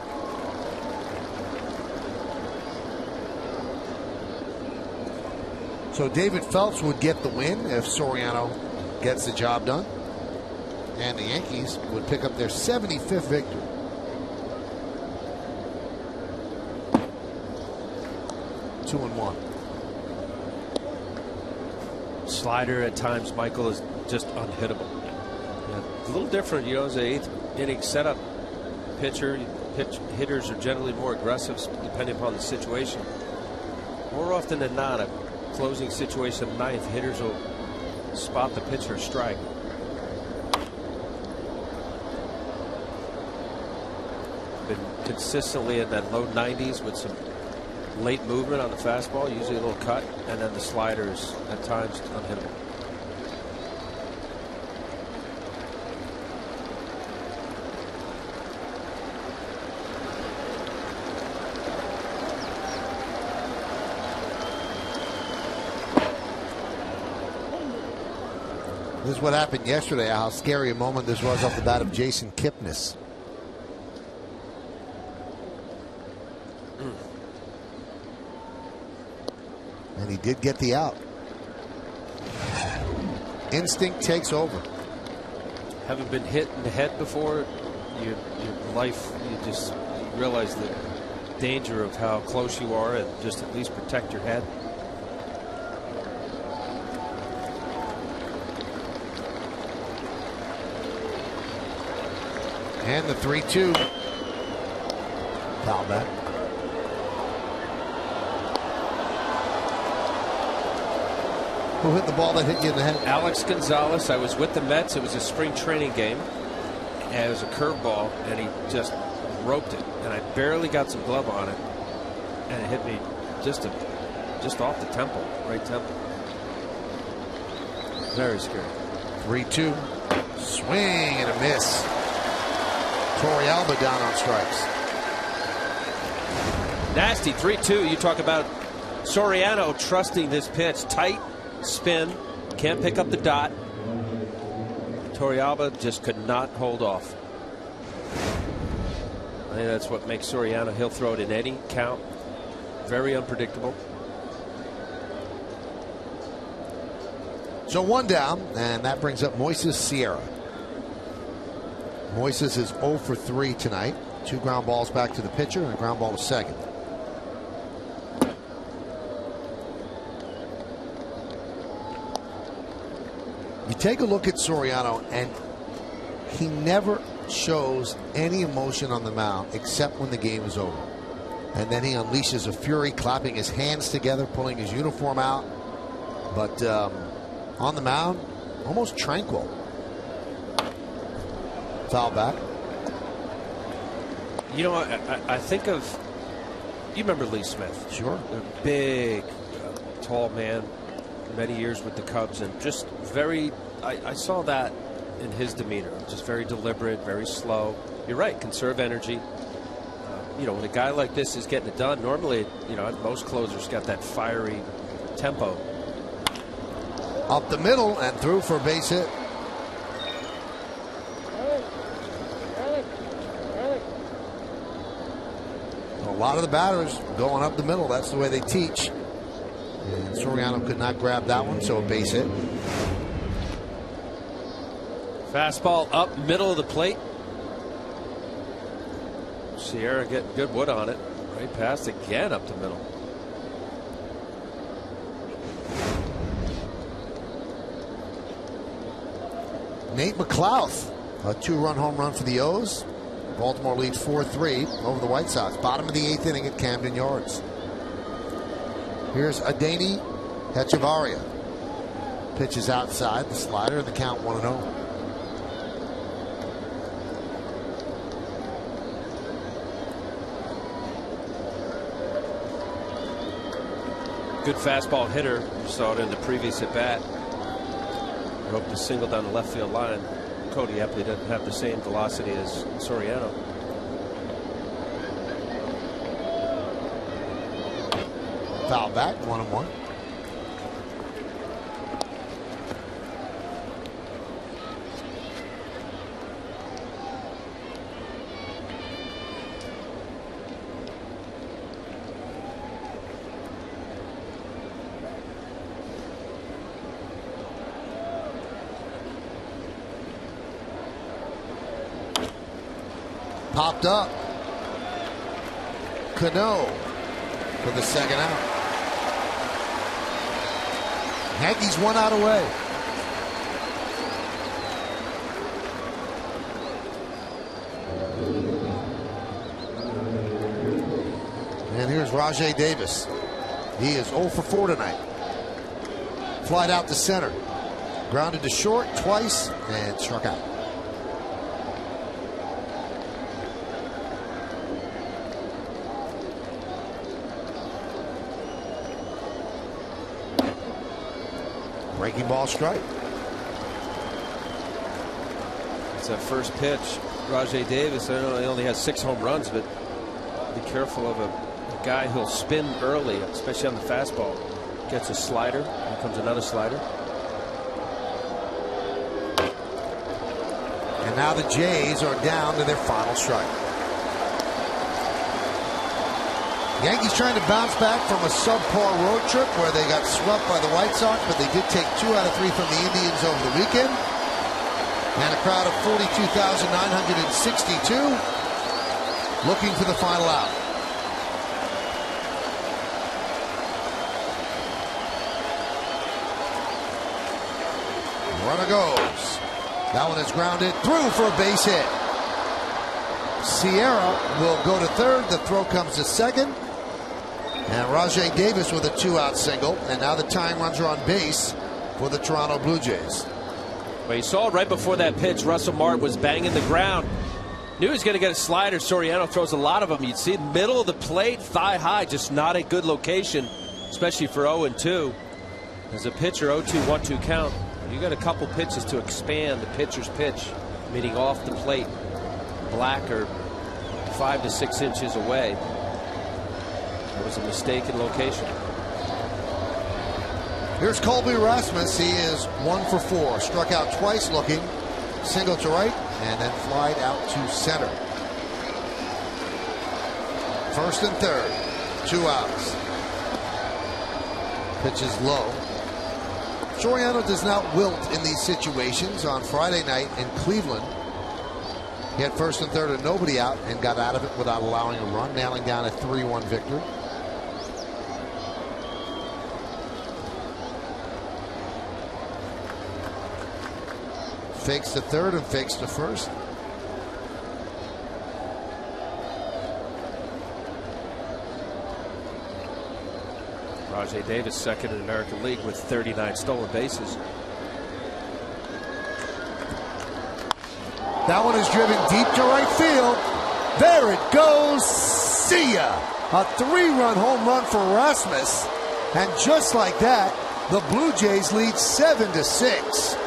So David Phelps would get the win if Soriano gets the job done. And the Yankees would pick up their 75th victory. Two and 1. Slider at times, Michael, is just unhittable. Yeah, a little different, as an 8th inning setup pitcher. Hitters are generally more aggressive depending upon the situation. More often than not, a closing situation of 9th, hitters will spot the pitcher strike. Been consistently in that low 90s with some late movement on the fastball, usually a little cut, and then the sliders at times unhittable. This is what happened yesterday, how scary a moment this was off the bat of Jason Kipnis. And he did get the out. Instinct takes over. Haven't been hit in the head before, your life, you just realize the danger of how close you are and just at least protect your head. And the 3-2. Foul back. Who hit the ball that hit you in the head? Alex Gonzalez. I was with the Mets. It was a spring training game. And it was a curveball, and he just roped it. And I barely got some glove on it. And it hit me just off the temple, right temple. Very scary. 3-2. Swing and a miss. Torrealba down on strikes. Nasty 3-2. You talk about Soriano trusting this pitch. Tight spin. Can't pick up the dot. Torrealba just could not hold off. I think that's what makes Soriano. He'll throw it in any count. Very unpredictable. So one down, and that brings up Moises Sierra. Moises is 0 for 3 tonight. 2 ground balls back to the pitcher and a ground ball to second. You take a look at Soriano, and he never shows any emotion on the mound except when the game is over. And then he unleashes a fury, clapping his hands together, pulling his uniform out. But on the mound, almost tranquil. Foul back. You know, I think of, you remember Lee Smith? Sure. A big, tall man, many years with the Cubs, and just very, I saw that in his demeanor. Just very deliberate, very slow. You're right, conserve energy. You know, when a guy like this is getting it done, normally, you know, most closers got that fiery tempo. Up the middle and through for a base hit. A lot of the batters going up the middle. That's the way they teach. And Soriano could not grab that one, so a base hit. Fastball up middle of the plate. Sierra getting good wood on it. Right past again up the middle. Nate McLouth, a 2-run home run for the O's. Baltimore leads 4-3 over the White Sox. Bottom of the 8th inning at Camden Yards. Here's Adeiny Hechavarria. Pitches outside, the slider, and the count 1-0. Good fastball hitter. You saw it in the previous at bat. I hope to single down the left field line. Cody Epley doesn't have the same velocity as Soriano. Foul back, 1-1. Popped up. Cano for the second out. Yankees 1 out away. And here's Rajai Davis. He is 0 for 4 tonight. Flied out to center. Grounded to short twice and struck out. Breaking ball strike. It's that first pitch. Rajai Davis, I know he only has 6 home runs, but be careful of a guy who'll spin early, especially on the fastball. Gets a slider. Here comes another slider. And now the Jays are down to their final strike. Yankees trying to bounce back from a subpar road trip where they got swept by the White Sox, but they did take 2 out of 3 from the Indians over the weekend. And a crowd of 42,962 looking for the final out. Runner goes. That one is grounded through for a base hit. Sierra will go to third. The throw comes to second. And Rajay Davis with a 2-out single. And now the tying runs are on base for the Toronto Blue Jays. Well, you saw right before that pitch, Russell Martin was banging the ground. Knew he was going to get a slider. Soriano throws a lot of them. You'd see middle of the plate, thigh high, just not a good location, especially for 0-2. As a pitcher, 0-2, 1-2 count. You got a couple pitches to expand the pitcher's pitch, meaning off the plate, black or 5 to 6 inches away. That was a mistaken location. Here's Colby Rasmus. He is 1 for 4. Struck out twice looking. Single to right and then flied out to center. First and third. 2 outs. Pitch is low. Soriano does not wilt in these situations. On Friday night in Cleveland, he had first and third and nobody out and got out of it without allowing a run, nailing down a 3-1 victory. Fakes to third and fakes to first. Rajay Davis, second in the American League with 39 stolen bases. That one is driven deep to right field. There it goes. See ya. A 3-run home run for Rasmus. And just like that, the Blue Jays lead 7-6.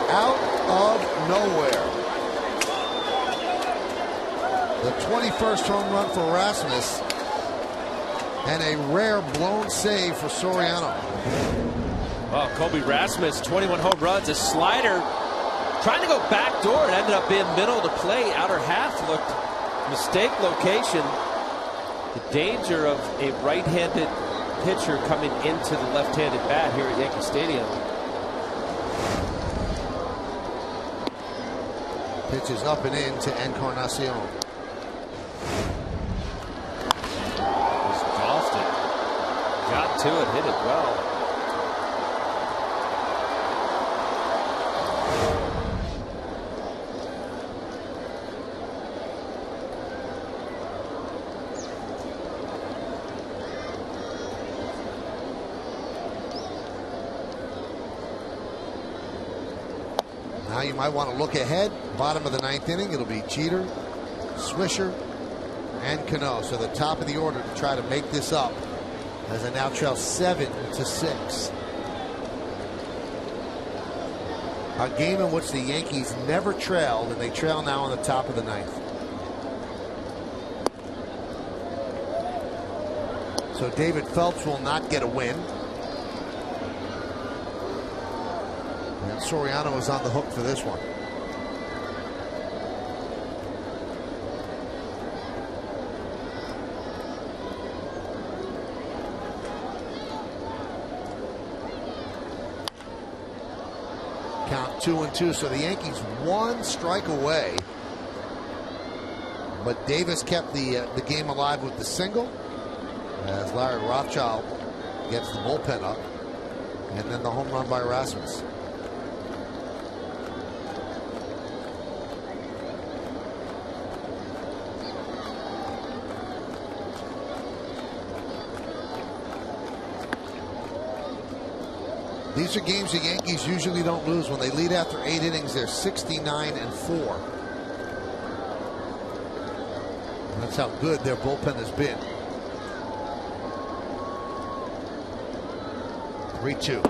Out of nowhere. The 21st home run for Rasmus and a rare blown save for Soriano. Well, Colby Rasmus, 21 home runs, a slider trying to go backdoor. It ended up being middle of the plate. Outer half looked mistake location. The danger of a right-handed pitcher coming into the left-handed bat here at Yankee Stadium. Pitches up and in to Encarnacion. Just golfed it. Got to it, hit it well. Now you might want to look ahead. Bottom of the 9th inning, it'll be Jeter, Swisher, and Cano. So the top of the order to try to make this up as they now trail 7-6. A game in which the Yankees never trailed, and they trail now on the top of the 9th. So David Phelps will not get a win. And Soriano is on the hook for this one. Count 2-2. So the Yankees 1 strike away. But Davis kept the game alive with the single as Larry Rothschild gets the bullpen up. And then the home run by Rasmus. These are games the Yankees usually don't lose. When they lead after 8 innings, they're 69-4. That's how good their bullpen has been. 3-2.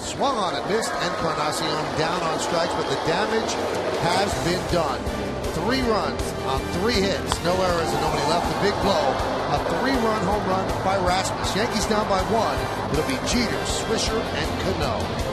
Swung on it, missed. Encarnacion down on strikes, but the damage has been done. 3 runs on 3 hits, no errors and nobody left. A big blow, a 3-run home run by Rasmus. Yankees down by 1. It'll be Jeter, Swisher, and Cano.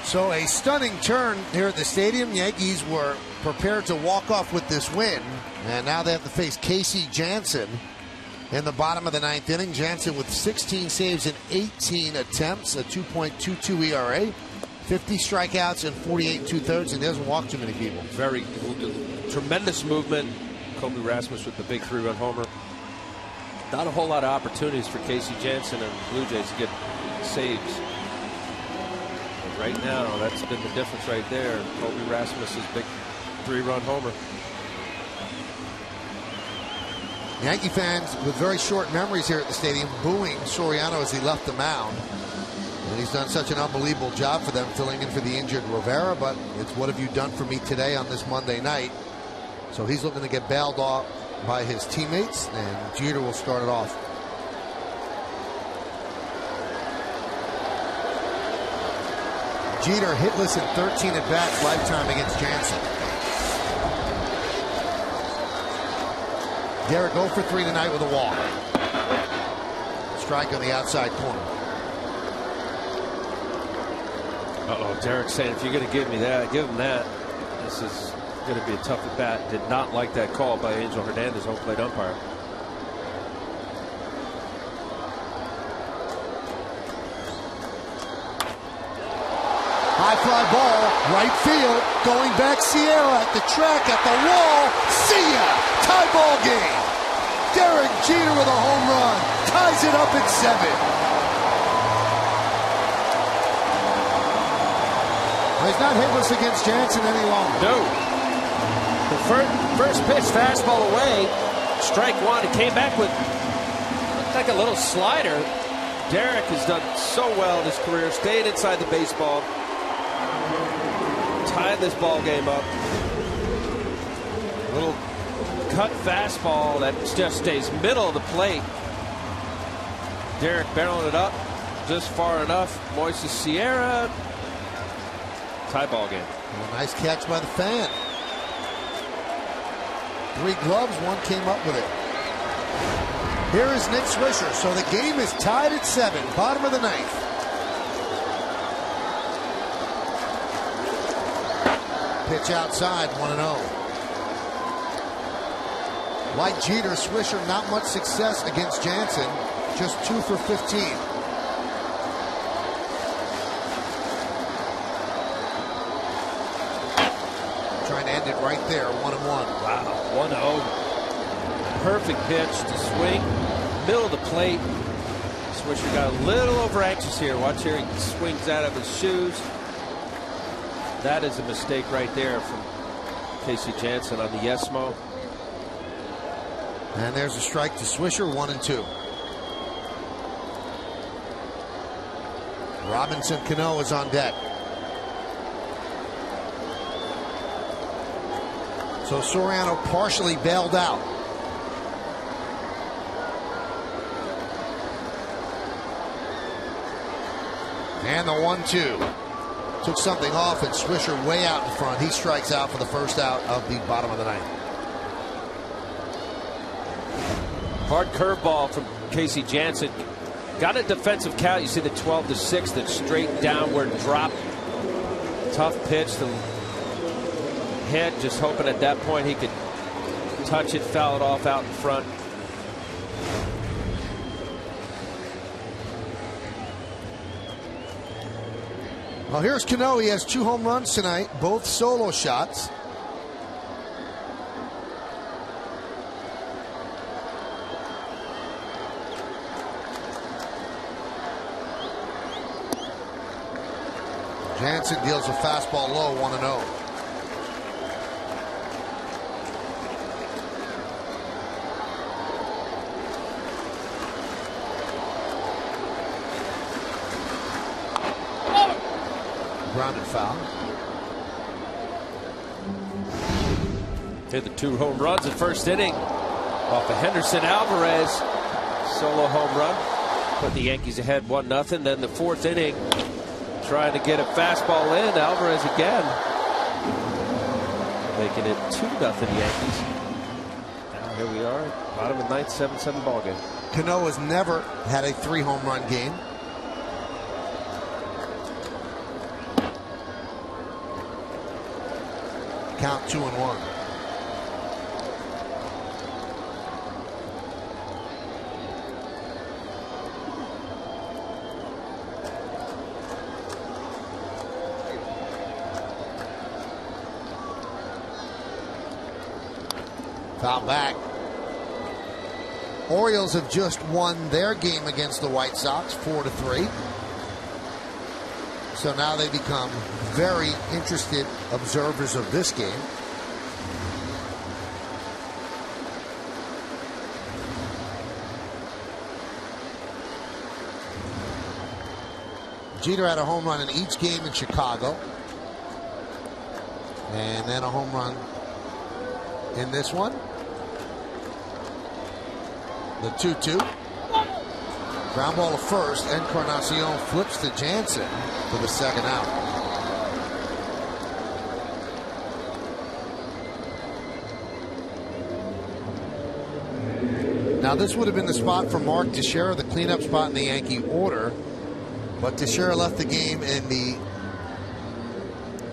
So a stunning turn here at the stadium. Yankees were prepared to walk off with this win, and now they have to face Casey Janssen in the bottom of the 9th inning. Janssen with 16 saves in 18 attempts, a 2.22 ERA, 50 strikeouts and 48 2/3, and doesn't walk too many people. Very tremendous movement. Kobe Rasmus with the big 3-run homer. Not a whole lot of opportunities for Casey Janssen and the Blue Jays to get saves. Right now, that's been the difference right there. Kobe Rasmus's big 3-run homer. Yankee fans with very short memories here at the stadium booing Soriano as he left the mound. And he's done such an unbelievable job for them, filling in for the injured Rivera, but it's what have you done for me today on this Monday night. So he's looking to get bailed off by his teammates, and Jeter will start it off. Jeter hitless in 13 at-bats lifetime against Janssen. Derek 0 for 3 tonight with a walk. Strike on the outside corner. Uh-oh, Derek saying, if you're going to give me that, give him that. This is going to be a tough at-bat. Did not like that call by Angel Hernandez, home plate umpire. High fly ball, right field, going back Sierra at the track, at the wall. See ya! Tie ball game. Derek Jeter with a home run. Ties it up at 7. Well, he's not hitless against Janssen any longer. No. The first pitch, fastball away. Strike 1. He came back with, looked like a little slider. Derek has done so well in his career, staying inside the baseball. Tied this ball game up. Little cut fastball that just stays middle of the plate. Derek barreling it up just far enough. Moises Sierra. Tie ball game. And a nice catch by the fan. 3 gloves, 1 came up with it. Here is Nick Swisher. So the game is tied at 7, bottom of the 9th. Pitch outside, 1-0. Like Jeter, Swisher not much success against Janssen, just 2 for 15. Trying to end it right there, 1-1. Wow, 1-0. Perfect pitch to swing, middle of the plate. Swisher got a little over anxious here. Watch here, he swings out of his shoes. That is a mistake right there from Casey Janssen on the Yesmo. And there's a strike to Swisher, 1-2. Robinson Cano is on deck. So Soriano partially bailed out. And the 1-2. Took something off, and Swisher way out in front. He strikes out for the first out of the bottom of the ninth. Hard curveball from Casey Jansen. Got a defensive count. You see the 12-6, that straight downward drop. Tough pitch to hit. Just hoping at that point he could touch it, foul it off out in front. Well, here's Cano. He has 2 home runs tonight, both solo shots. Jansen deals a fastball low, 1-0. Grounded foul. Hit the 2 home runs in first inning off of Henderson Alvarez. Solo home run. Put the Yankees ahead 1-0. Then the 4th inning, trying to get a fastball in. Alvarez again. Making it 2-0 Yankees. Now here we are, bottom of the 9th, 7-7 ball game. Cano has never had a 3 home run game. Count 2-1. Foul back. Orioles have just won their game against the White Sox 4-3. So now they become very interested observers of this game. Jeter had a home run in each game in Chicago. And then a home run in this one. The 2-2. Ground ball to first. Encarnacion flips to Jansen for the second out. Now this would have been the spot for Mark Teixeira, the cleanup spot in the Yankee order. But Teixeira left the game in the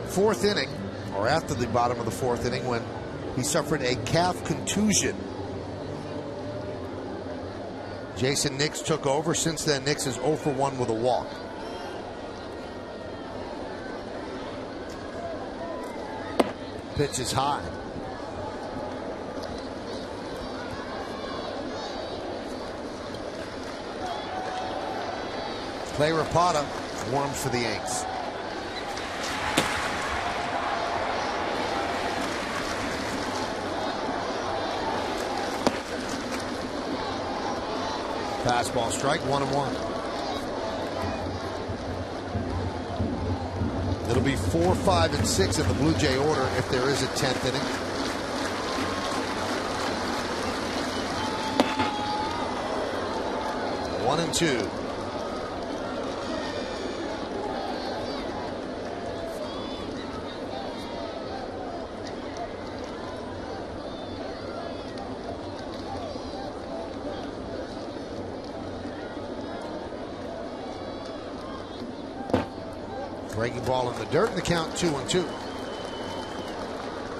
4th inning, or after the bottom of the 4th inning, when he suffered a calf contusion. Jason Nix took over. Since then, Nix is 0 for 1 with a walk. Pitch is high. Clay Rapata warms for the Yanks. Fastball strike, 1-1. It'll be 4, 5, and 6 in the Blue Jay order if there is a 10th inning. One and 2. Breaking ball in the dirt, and the count 2-2.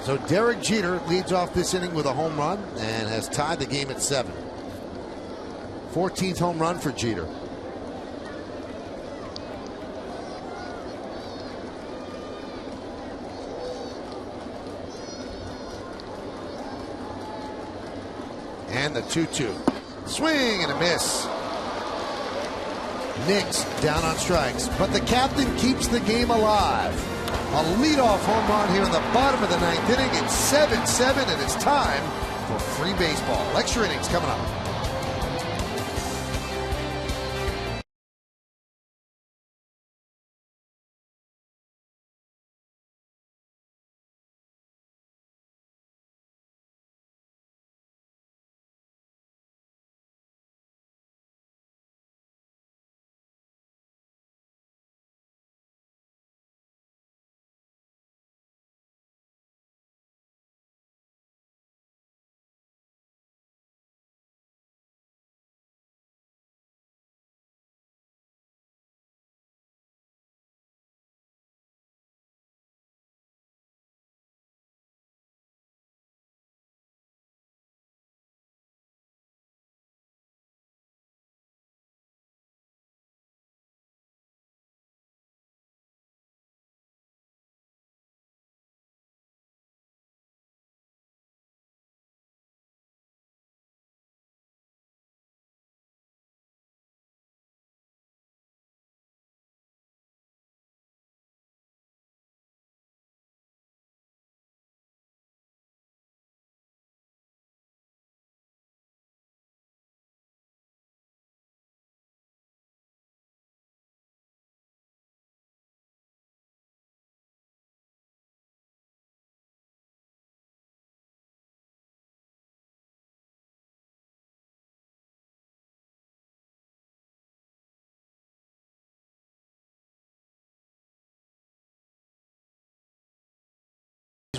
So Derek Jeter leads off this inning with a home run and has tied the game at 7. 14th home run for Jeter. And the 2-2. Swing and a miss. Nix down on strikes, but the captain keeps the game alive. A leadoff home run here in the bottom of the 9th inning. It's 7-7, and it's time for free baseball. Extra innings coming up.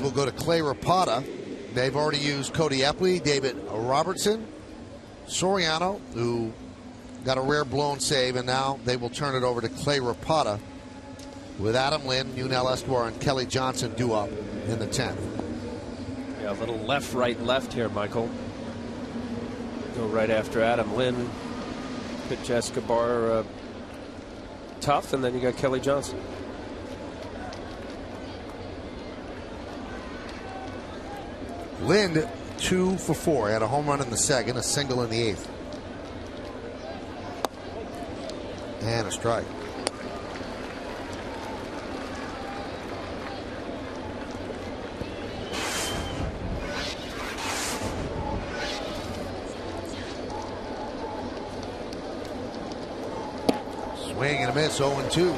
We'll go to Clay Rapata. They've already used Cody Epley, David Robertson, Soriano, who got a rare blown save, and now they will turn it over to Clay Rapata with Adam Lynn, Yunel Escobar, and Kelly Johnson due up in the 10th. Yeah, a little left, right, left here, Michael. Go right after Adam Lynn. Pitch Escobar tough, and then you got Kelly Johnson. Lind 2 for 4. He had a home run in the second, a single in the 8th. And a strike. Swing and a miss, 0-2.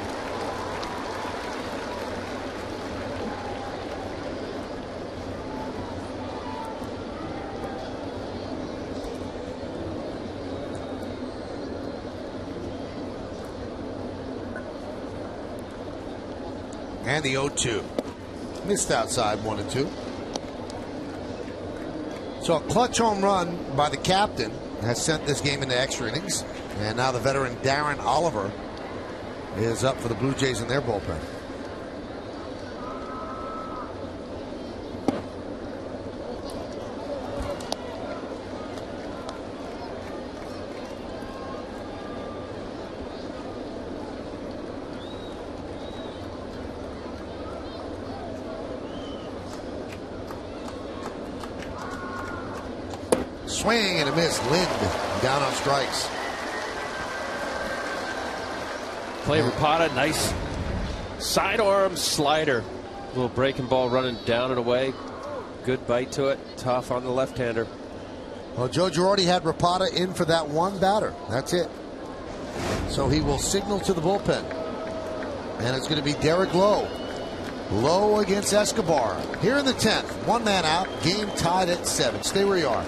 And the 0-2. Missed outside 1-2. So a clutch home run by the captain has sent this game into extra innings. And now the veteran Darren Oliver is up for the Blue Jays in their bullpen. Swing and a miss. Lind down on strikes. Clay Rapata, nice sidearm slider. Little breaking ball running down and away. Good bite to it. Tough on the left-hander. Well, Joe Girardi had Rapata in for that one batter. That's it. So he will signal to the bullpen. And it's going to be Derek Lowe. Lowe against Escobar. Here in the 10th. One man out. Game tied at 7. Stay where you are.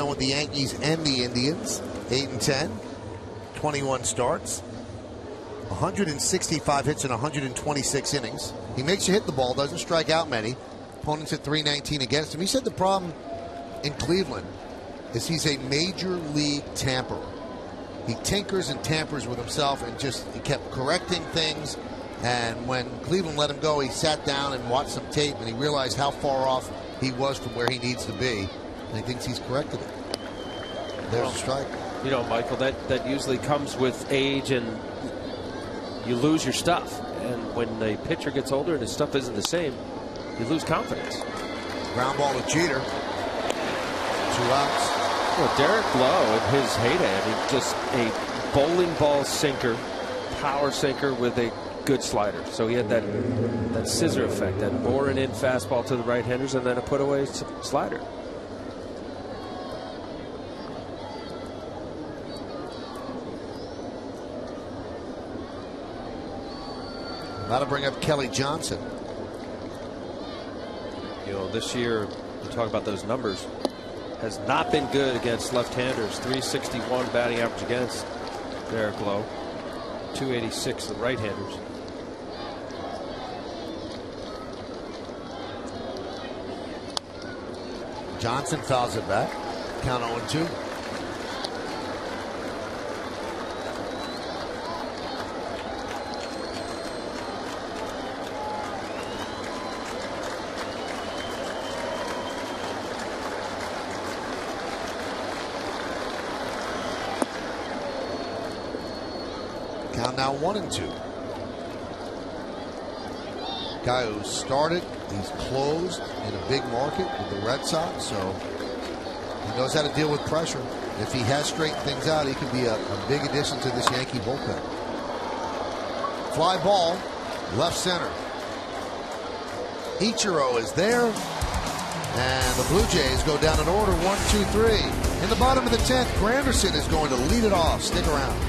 with the Yankees and the Indians. 8-10, 21 starts, 165 hits in 126 innings. He makes you hit the ball, doesn't strike out many. Opponents at .319 against him. He said the problem in Cleveland is he's a major league tamperer. He tinkers and tampers with himself and he kept correcting things. And when Cleveland let him go, he sat down and watched some tape, and he realized how far off he was from where he needs to be. And he thinks he's corrected it. There's a strike. You know, Michael, that usually comes with age, and you lose your stuff. And when the pitcher gets older and his stuff isn't the same, you lose confidence. Ground ball to Jeter. 2 outs. Well, Derek Lowe in his heyday, I mean, just a bowling ball sinker, power sinker with a good slider. So he had that scissor effect, that boring in fastball to the right-handers, and then a put-away slider. That'll bring up Kelly Johnson. You know, this year, you talk about those numbers, has not been good against left-handers. .361 batting average against Derek Lowe. .286 the right-handers. Johnson fouls it back. Count 0-2. Count now 1-2. Guy who started, he's closed in a big market with the Red Sox, so he knows how to deal with pressure. If he has straightened things out, he can be a big addition to this Yankee bullpen. Fly ball, left center. Ichiro is there, and the Blue Jays go down in order, 1-2-3. In the bottom of the 10th, Granderson is going to lead it off. Stick around.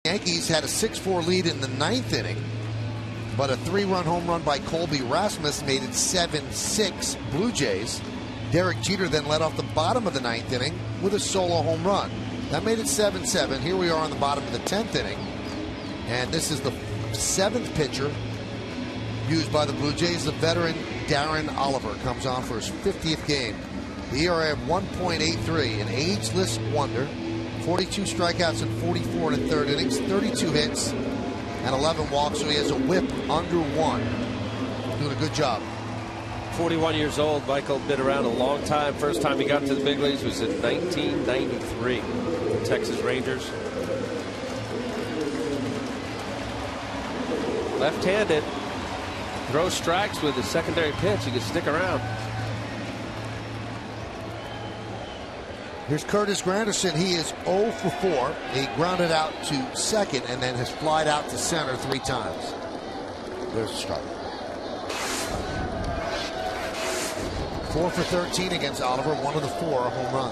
Yankees had a 6-4 lead in the 9th inning, but a 3-run home run by Colby Rasmus made it 7-6 Blue Jays. Derek Jeter then led off the bottom of the 9th inning with a solo home run. That made it 7-7. Here we are on the bottom of the 10th inning, and this is the 7th pitcher used by the Blue Jays. The veteran Darren Oliver comes on for his 50th game. The ERA of 1.83, an ageless wonder. 42 strikeouts in 44 and a third innings, 32 hits, and 11 walks, so he has a whip under 1. Doing a good job. 41 years old. Michael been around a long time. First time he got to the big leagues was in 1993. The Texas Rangers. Left-handed. Throws strikes with a secondary pitch. He can stick around. Here's Curtis Granderson. He is 0 for 4. He grounded out to second and then has flied out to center 3 times. There's a strike. 4 for 13 against Oliver. 1 of the 4 a home run.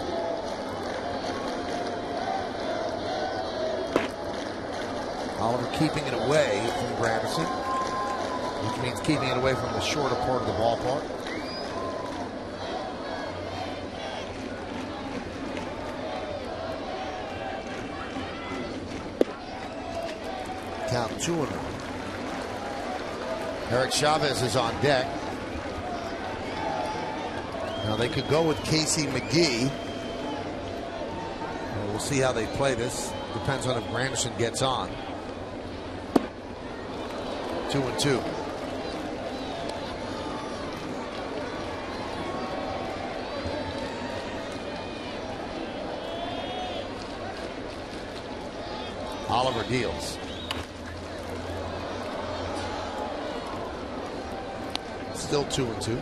Oliver keeping it away from Granderson, which means keeping it away from the shorter part of the ballpark. Count 2-0. Eric Chavez is on deck. Now they could go with Casey McGee. We'll see how they play this. Depends on if Granderson gets on. 2-2. Oliver deals. Still 2-2.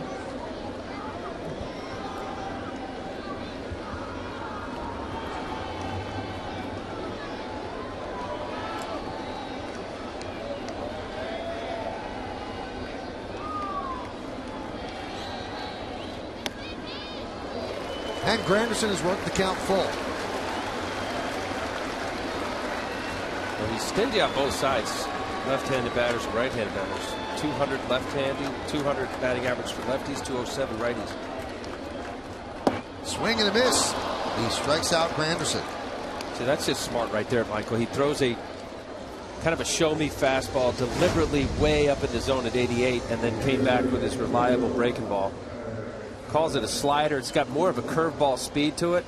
And Granderson has worked the count full. Well, he's stingy on both sides. Left-handed batters and right-handed batters. 200 left-handed, 200 batting average for lefties, 207 righties. Swing and a miss. He strikes out Granderson. See, that's just smart right there, Michael. He throws a kind of a show-me fastball deliberately way up in the zone at 88 and then came back with his reliable breaking ball. Calls it a slider. It's got more of a curveball speed to it.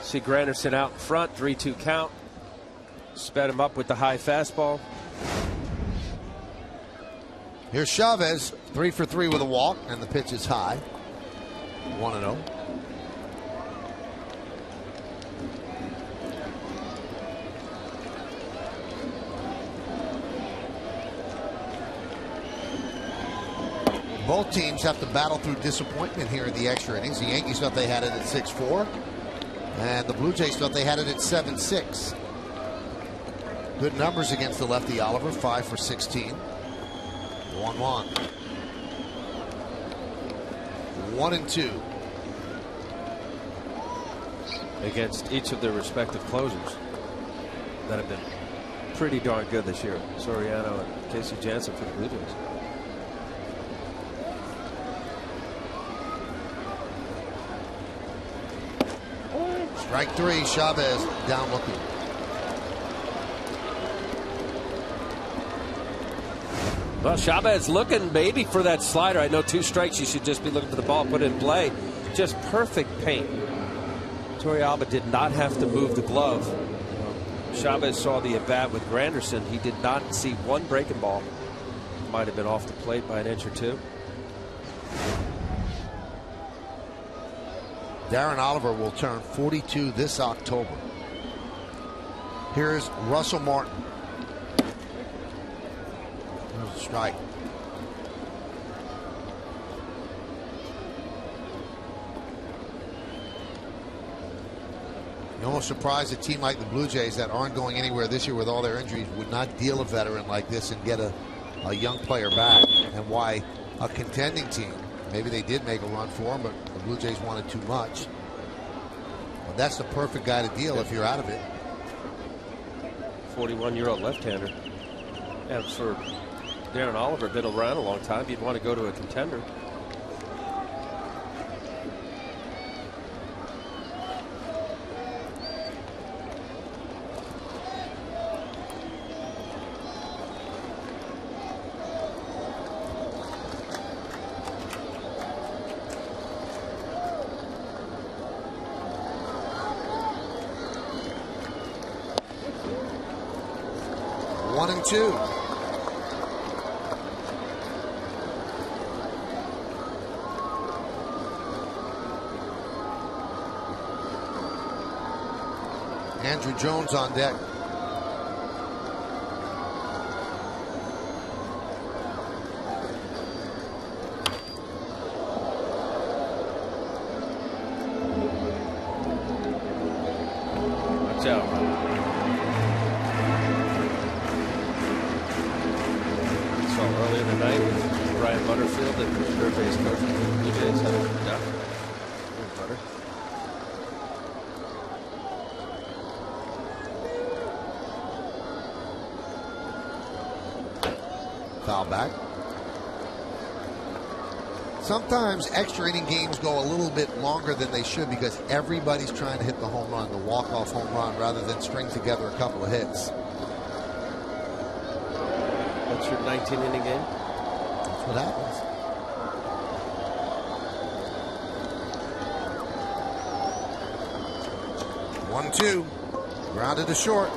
See Granderson out in front, 3-2 count. Sped him up with the high fastball. Here's Chavez, 3 for 3 with a walk, and the pitch is high. 1-0. Both teams have to battle through disappointment here in the extra innings. The Yankees thought they had it at 6-4, and the Blue Jays thought they had it at 7-6. Good numbers against the lefty Oliver, 5 for 16. 1-1. 1-2. Against each of their respective closers that have been pretty darn good this year. Soriano and Casey Janssen for the Blue Jays. Strike 3, Chavez down looking. Well, Chavez looking maybe for that slider. I know 2 strikes. You should just be looking for the ball, put it in play. Just perfect paint. Torrealba did not have to move the glove. Chavez saw the at-bat with Granderson. He did not see one breaking ball. Might have been off the plate by an inch or 2. Darren Oliver will turn 42 this October. Here's Russell Martin. There's a strike. You're almost surprised a team like the Blue Jays that aren't going anywhere this year with all their injuries would not deal a veteran like this and get a young player back, and why a contending team, maybe they did make a run for him, but the Blue Jays wanted too much. Well, that's the perfect guy to deal if you're out of it. 41-year-old left-hander. And for Darren Oliver, been around a long time. You'd want to go to a contender. One and two. Andrew Jones on deck. out. So earlier tonight with Brian Butterfield and third base coach of the Blue Jays. Yeah. Butter. Foul back. Sometimes extra inning games go a little bit longer than they should because everybody's trying to hit the home run, the walk-off home run, rather than string together a couple of hits. What's your 19-inning game? That's what happens. One-two. Grounded to short.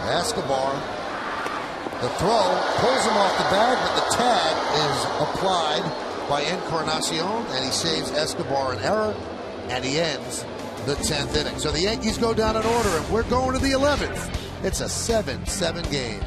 Escobar. The throw pulls him off the bag, but the tag is applied by Encarnacion, and he saves Escobar an error, and he ends the 10th inning. So the Yankees go down in order, and we're going to the 11th. It's a 7-7 game.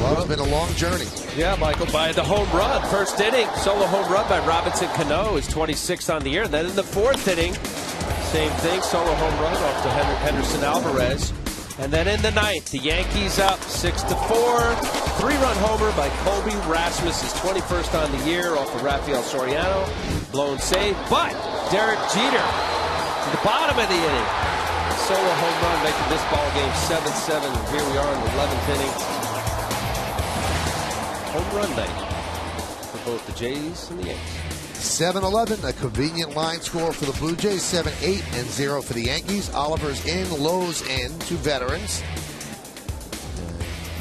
Well, it's been a long journey. Yeah, Michael, by the home run. First inning, solo home run by Robinson Cano is 26 on the year. Then in the fourth inning, same thing, solo home run off to Henderson Alvarez. And then in the ninth, the Yankees up 6-4. 3-run homer by Colby Rasmus, his 21st on the year off of Rafael Soriano. Blown save, but Derek Jeter to the bottom of the inning. Solo home run making this ball game 7-7. Here we are in the 11th inning. Home run night for both the Jays and the Yankees. 7-11, a convenient line score for the Blue Jays. 7-8-0 for the Yankees. Oliver's in, Lowe's in, two veterans.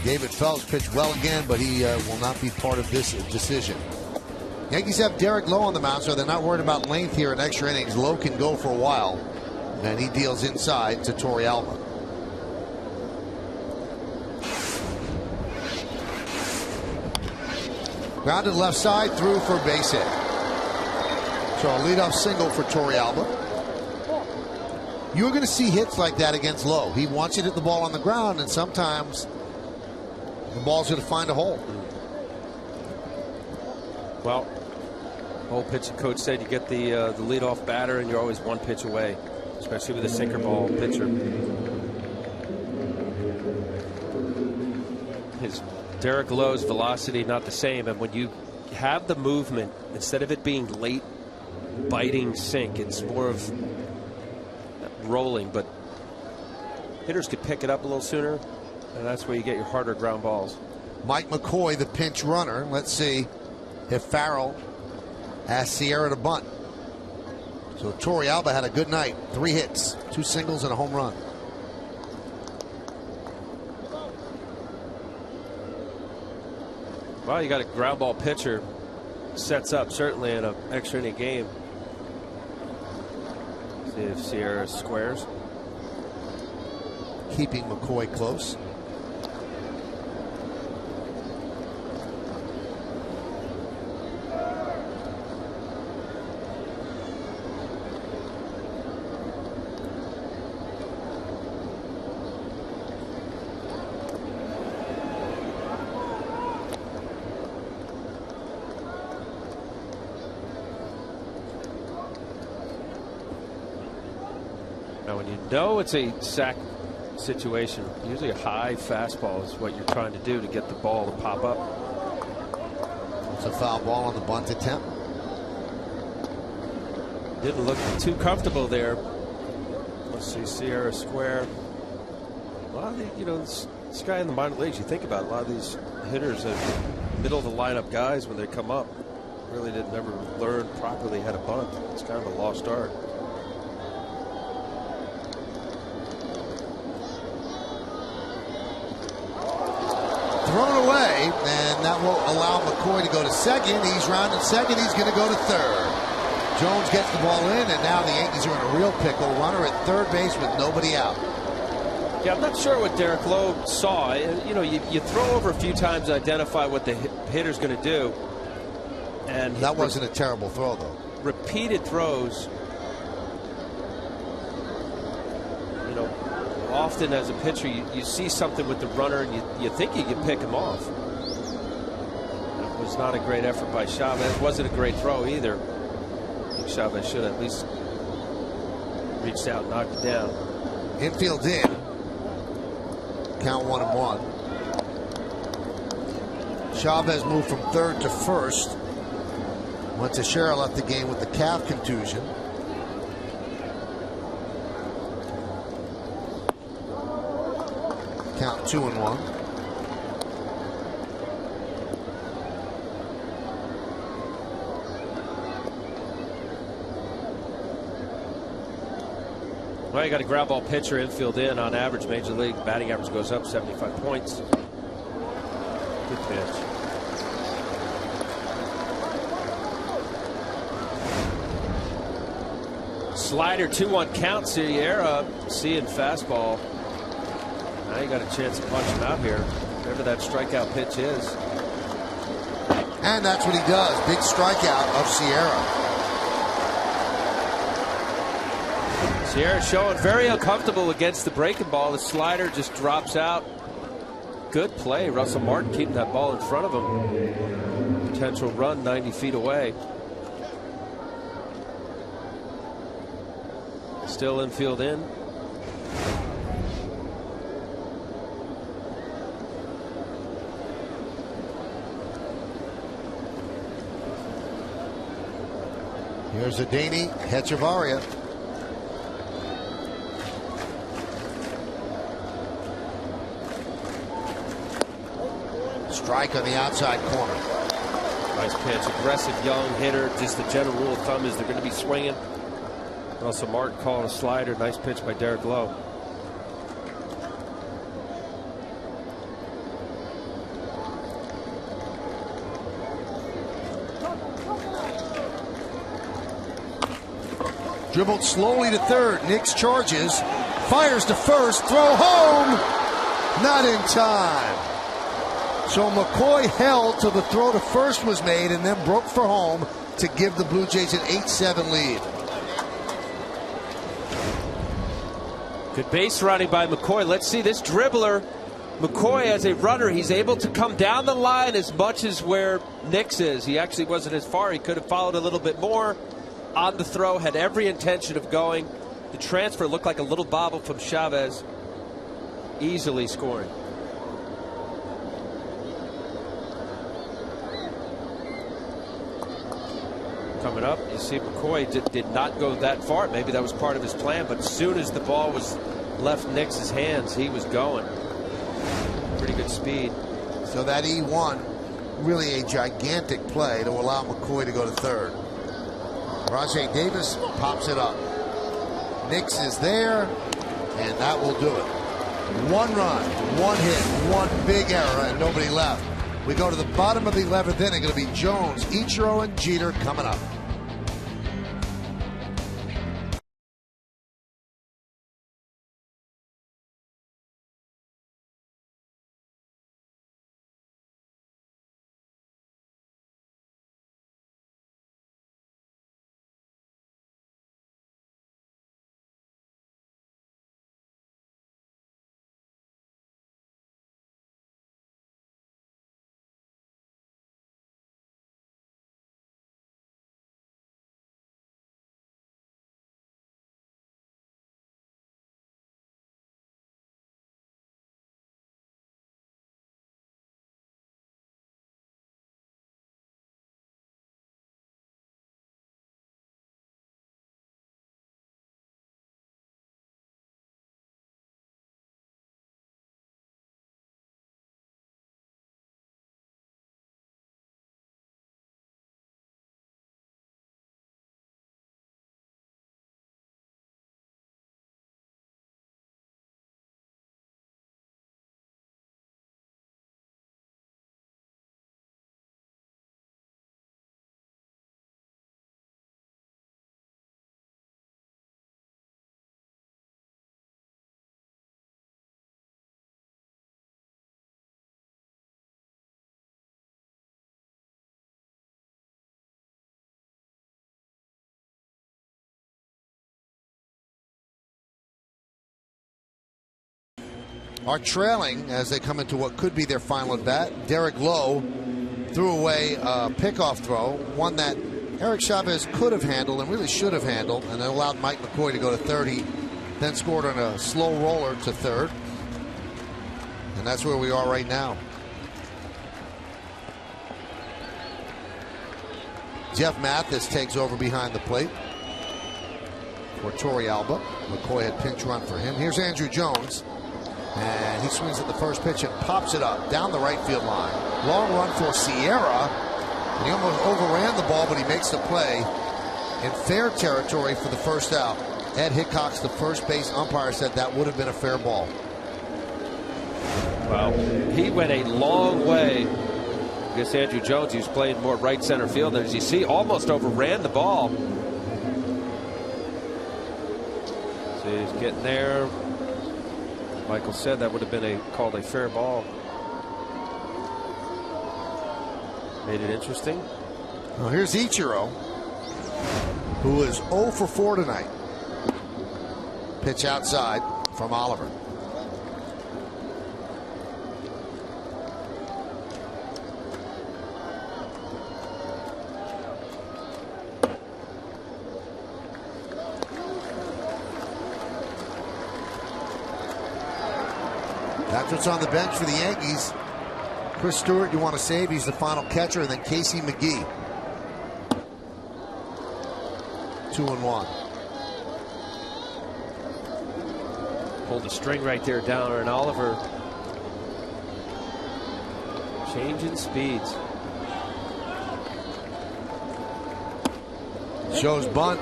David Phelps pitched well again, but he will not be part of this decision. Yankees have Derek Lowe on the mound, so they're not worried about length here in extra innings. Lowe can go for a while, and he deals inside to Torrealba. Grounded left side, through for a base hit. So a leadoff single for Torrealba. You're going to see hits like that against Lowe. He wants you to hit the ball on the ground, and sometimes the ball's going to find a hole. Well, old pitching coach said you get the leadoff batter, and you're always one pitch away, especially with a sinker ball pitcher. His Derek Lowe's velocity not the same, and when you have the movement, instead of it being late biting sink, it's more of rolling, but hitters could pick it up a little sooner, and that's where you get your harder ground balls. Mike McCoy, the pinch runner. Let's see if Farrell asks Sierra to bunt. So Torrealba had a good night. 3 hits, 2 singles, and a home run. Well, you got a ground ball pitcher, sets up certainly in an extra inning game. See if Sierra squares. Keeping McCoy close. No, it's a sack situation. Usually a high fastball is what you're trying to do to get the ball to pop up. It's a foul ball on the bunt attempt. Didn't look too comfortable there. Let's see, Sierra square. A lot of this guy in the minor leagues, you think about it, a lot of these hitters are middle of the lineup guys when they come up. Really didn't ever learn properly how to bunt. It's kind of a lost art. Thrown away, and that will allow McCoy to go to second. He's rounded second. He's going to go to third. Jones gets the ball in, and now the Yankees are in a real pickle. Runner at third base with nobody out. Yeah, I'm not sure what Derek Lowe saw. You throw over a few times to identify what the hitter's going to do. And that wasn't a terrible throw, though. Repeated throws. Often as a pitcher, you see something with the runner, and you think you can pick him off. That was not a great effort by Chavez. Wasn't a great throw either. I think Chavez should have at least reached out and knocked it down. Infield in. Count 1-1. Chavez moved from third to first. Monteshera left the game with the calf contusion. Count 2-1. Well, you got a ground ball pitcher, infield in. On average, Major League batting average goes up 75 points. Good pitch. Slider 2-1 count. Sierra seeing fastball. Now you got a chance to punch him out here, whatever that strikeout pitch is. And that's what he does. Big strikeout of Sierra. Sierra showing very uncomfortable against the breaking ball. The slider just drops out. Good play. Russell Martin keeping that ball in front of him. Potential run 90 feet away. Still infield in. Here's Adani Hechavarria. Strike on the outside corner. Nice pitch. Aggressive young hitter. Just the general rule of thumb is they're going to be swinging. Russell Martin calling a slider. Nice pitch by Derek Lowe. Dribbled slowly to third. Nix charges. Fires to first. Throw home. Not in time. So McCoy held till the throw to first was made and then broke for home to give the Blue Jays an 8-7 lead. Good base running by McCoy. Let's see this dribbler. McCoy, as a runner, he's able to come down the line as much as where Nix is. He actually wasn't as far. He could have followed a little bit more. On the throw, had every intention of going. The transfer looked like a little bobble from Chavez. Easily scoring. Coming up, you see McCoy did not go that far. Maybe that was part of his plan, but as soon as the ball was left Nix's hands, he was going. Pretty good speed. So that E1, really a gigantic play to allow McCoy to go to third. Rajay Davis pops it up. Nix is there, and that will do it. One run, one hit, one big error, and nobody left. We go to the bottom of the 11th inning. It'll be Jones, Ichiro, and Jeter coming up. are trailing as they come into what could be their final at bat. Derek Lowe threw away a pickoff throw, one that Eric Chavez could have handled and really should have handled, and it allowed Mike McCoy to go to third. He then scored on a slow roller to third. And that's where we are right now. Jeff Mathis takes over behind the plate for Torey Alba. McCoy had pinch run for him. Here's Andrew Jones. And he swings at the first pitch and pops it up down the right field line. Long run for Sierra. And he almost overran the ball, but he makes the play in fair territory for the first out. Ed Hickox, the first base umpire, said that would have been a fair ball. Well, he went a long way. I guess Andrew Jones, who's playing more right center field, and as you see, almost overran the ball. So he's getting there. Michael said that would have been called a fair ball. Made it interesting. Well, here's Ichiro, who is 0 for 4 tonight. Pitch outside from Oliver. That's what's on the bench for the Yankees. Chris Stewart, you want to save. He's the final catcher. And then Casey McGee. 2-1. Pulled the string right there down, and Oliver changing speeds. Shows bunt.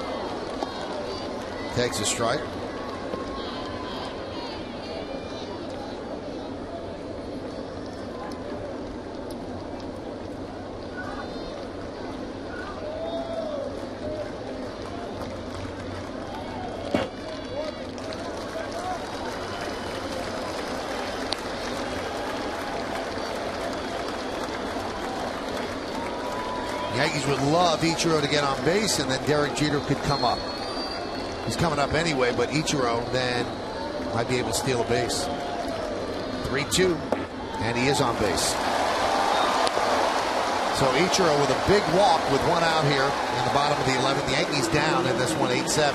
Takes a strike. Yankees would love Ichiro to get on base, and then Derek Jeter could come up. He's coming up anyway, but Ichiro then might be able to steal a base. 3-2, and he is on base. So Ichiro with a big walk with one out here in the bottom of the 11th. The Yankees down in this one, 8-7.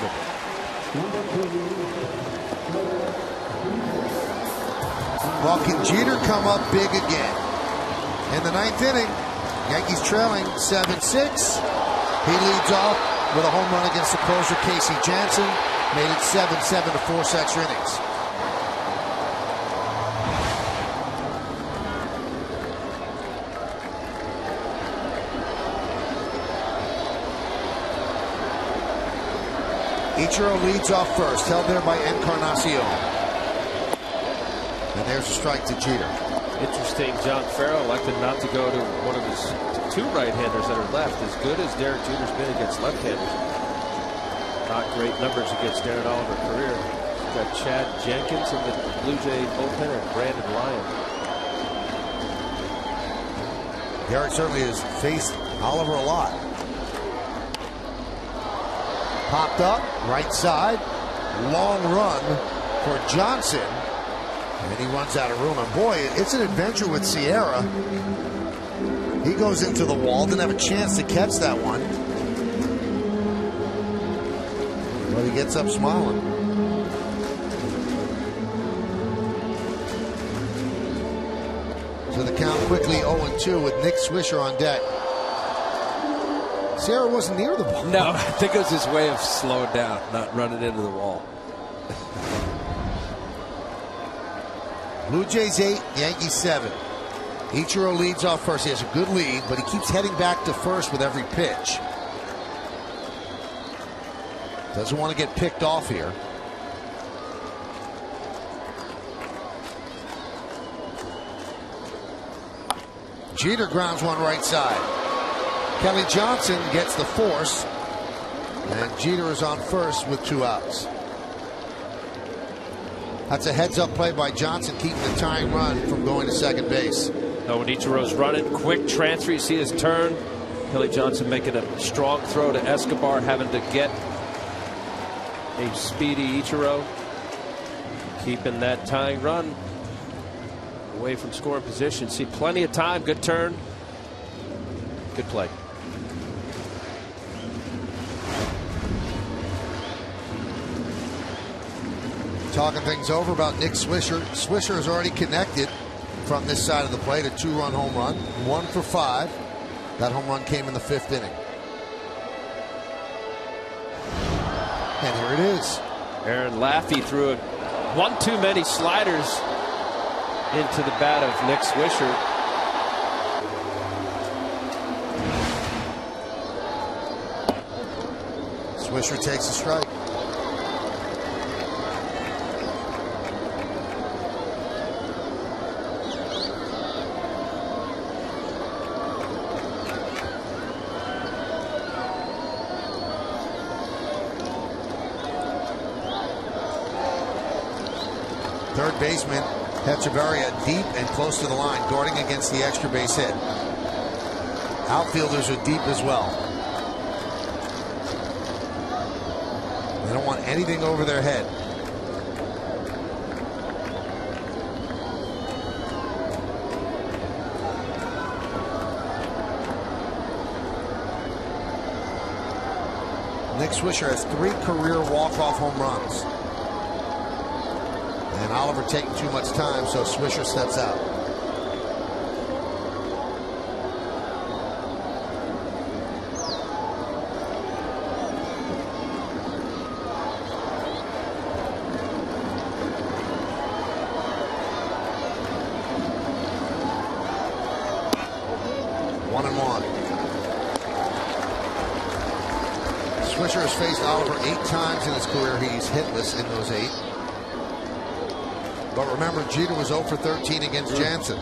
Well, can Jeter come up big again? In the 9th inning, Yankees trailing 7-6. He leads off with a home run against the closer, Casey Jansen. Made it 7-7 to 4 extra innings. Ichiro leads off first, held there by Encarnacion. And there's a strike to Jeter. Interesting, John Farrell elected not to go to one of his 2 right-handers that are left. As good as Derek Jeter's been against left-handers, not great numbers against Darren Oliver career. He's got Chad Jenkins in the Blue Jay bullpen and Brandon Lyon. Derek certainly has faced Oliver a lot. Popped up, right side, long run for Johnson. And he runs out of room. And boy, it's an adventure with Sierra. He goes into the wall. Didn't have a chance to catch that one. But he gets up smiling. So the count quickly 0-2 with Nick Swisher on deck. Sierra wasn't near the ball. No, I think it was his way of slowing down, not running into the wall. Blue Jays 8, Yankees 7. Ichiro leads off first. He has a good lead, but he keeps heading back to first with every pitch. Doesn't want to get picked off here. Jeter grounds one right side. Kelly Johnson gets the force, and Jeter is on first with 2 outs. That's a heads-up play by Johnson, keeping the tying run from going to second base. No, when Ichiro's running, quick transfer. You see his turn. Kelly Johnson making a strong throw to Escobar, having to get a speedy Ichiro, keeping that tying run. away from scoring position. See plenty of time. Good turn. Good play. Talking things over about Nick Swisher. Swisher has already connected from this side of the plate, a 2-run home run, 1 for 5. That home run came in the 5th inning. And here it is. Aaron Laffey threw it one too many sliders into the bat of Nick Swisher. Swisher takes a strike. Third baseman Hechavarria deep and close to the line, guarding against the extra base hit. Outfielders are deep as well. They don't want anything over their head. Nick Swisher has 3 career walk-off home runs. And Oliver taking too much time, so Swisher steps out. One and one. Swisher has faced Oliver 8 times in his career. He's hitless in those 8. But remember, Jeter was 0 for 13 against Jansen.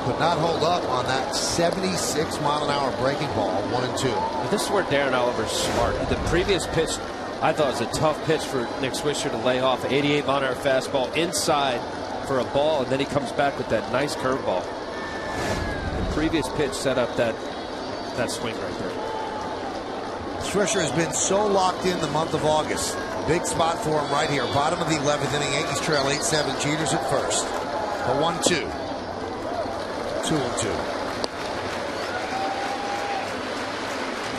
Could not hold up on that 76-mile-an-hour breaking ball, 1-2. This is where Darren Oliver's smart. The previous pitch, I thought was a tough pitch for Nick Swisher to lay off. 88-mile-an-hour fastball inside for a ball, and then he comes back with that nice curveball. Previous pitch set up that swing right there. Swisher has been so locked in the month of August. Big spot for him right here. Bottom of the 11th inning. Yankees trail 8-7. Jeter's at first. A 1-2. 2-2.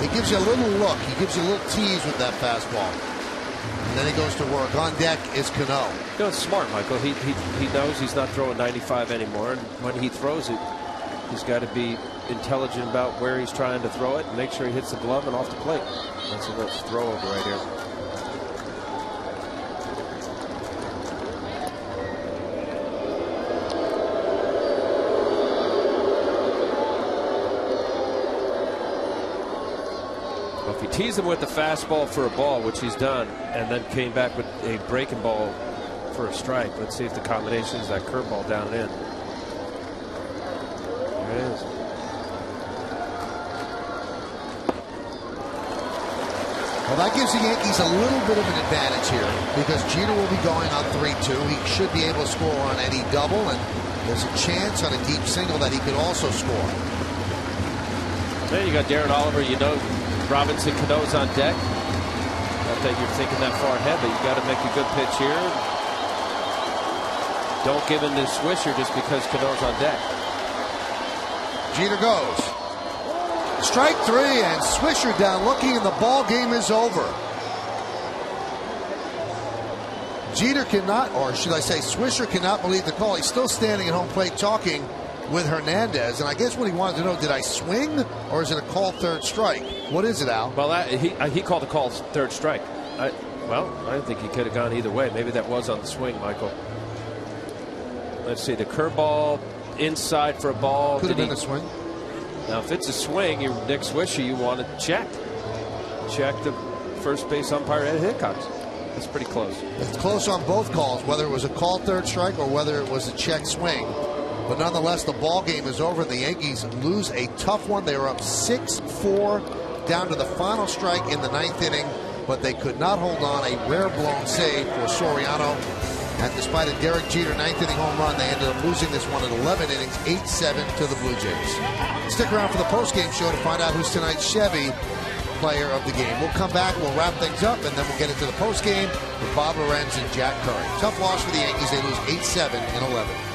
He gives you a little look. He gives you a little tease with that fastball. And then he goes to work. On deck is Cano. You know, it's smart, Michael. He knows he's not throwing 95 anymore. And when he throws it, he's got to be intelligent about where he's trying to throw it and make sure he hits the glove and off the plate. That's a little throw over right here. Well, if he teased him with the fastball for a ball, which he's done, and then came back with a breaking ball for a strike, let's see if the combination is that curveball down and in. It is. Well, that gives the Yankees a little bit of an advantage here because Jeter will be going on 3-2. He should be able to score on any double, and there's a chance on a deep single that he could also score. Then you got Darren Oliver. You know Robinson Cano's on deck. Not that you're thinking that far ahead, but you got to make a good pitch here. Don't give him to Swisher just because Cano's on deck. Jeter goes. Strike 3, and Swisher down looking, and the ball game is over. Jeter cannot, or should I say Swisher cannot believe the call. He's still standing at home plate talking with Hernandez, and I guess what he wanted to know, did I swing or is it a called third strike? What is it, Al? Well, he called a called third strike. I think he could have gone either way. Maybe that was on the swing, Michael. Let's see, the curveball inside for a ball. Could have been a swing. Now, if it's a swing, you're Nick Swisher, you want to check the first base umpire at Hickox. That's pretty close. It's close on both calls, whether it was a called third strike or whether it was a check swing. But nonetheless, the ball game is over. The Yankees lose a tough one. They were up 6-4 down to the final strike in the 9th inning, but they could not hold on. A rare blown save for Soriano. And despite a Derek Jeter ninth inning home run, they ended up losing this one in 11 innings, 8-7 to the Blue Jays. Stick around for the postgame show to find out who's tonight's Chevy player of the game. We'll come back, we'll wrap things up, and then we'll get into the postgame with Bob Lorenz and Jack Curry. Tough loss for the Yankees. They lose 8-7 in 11.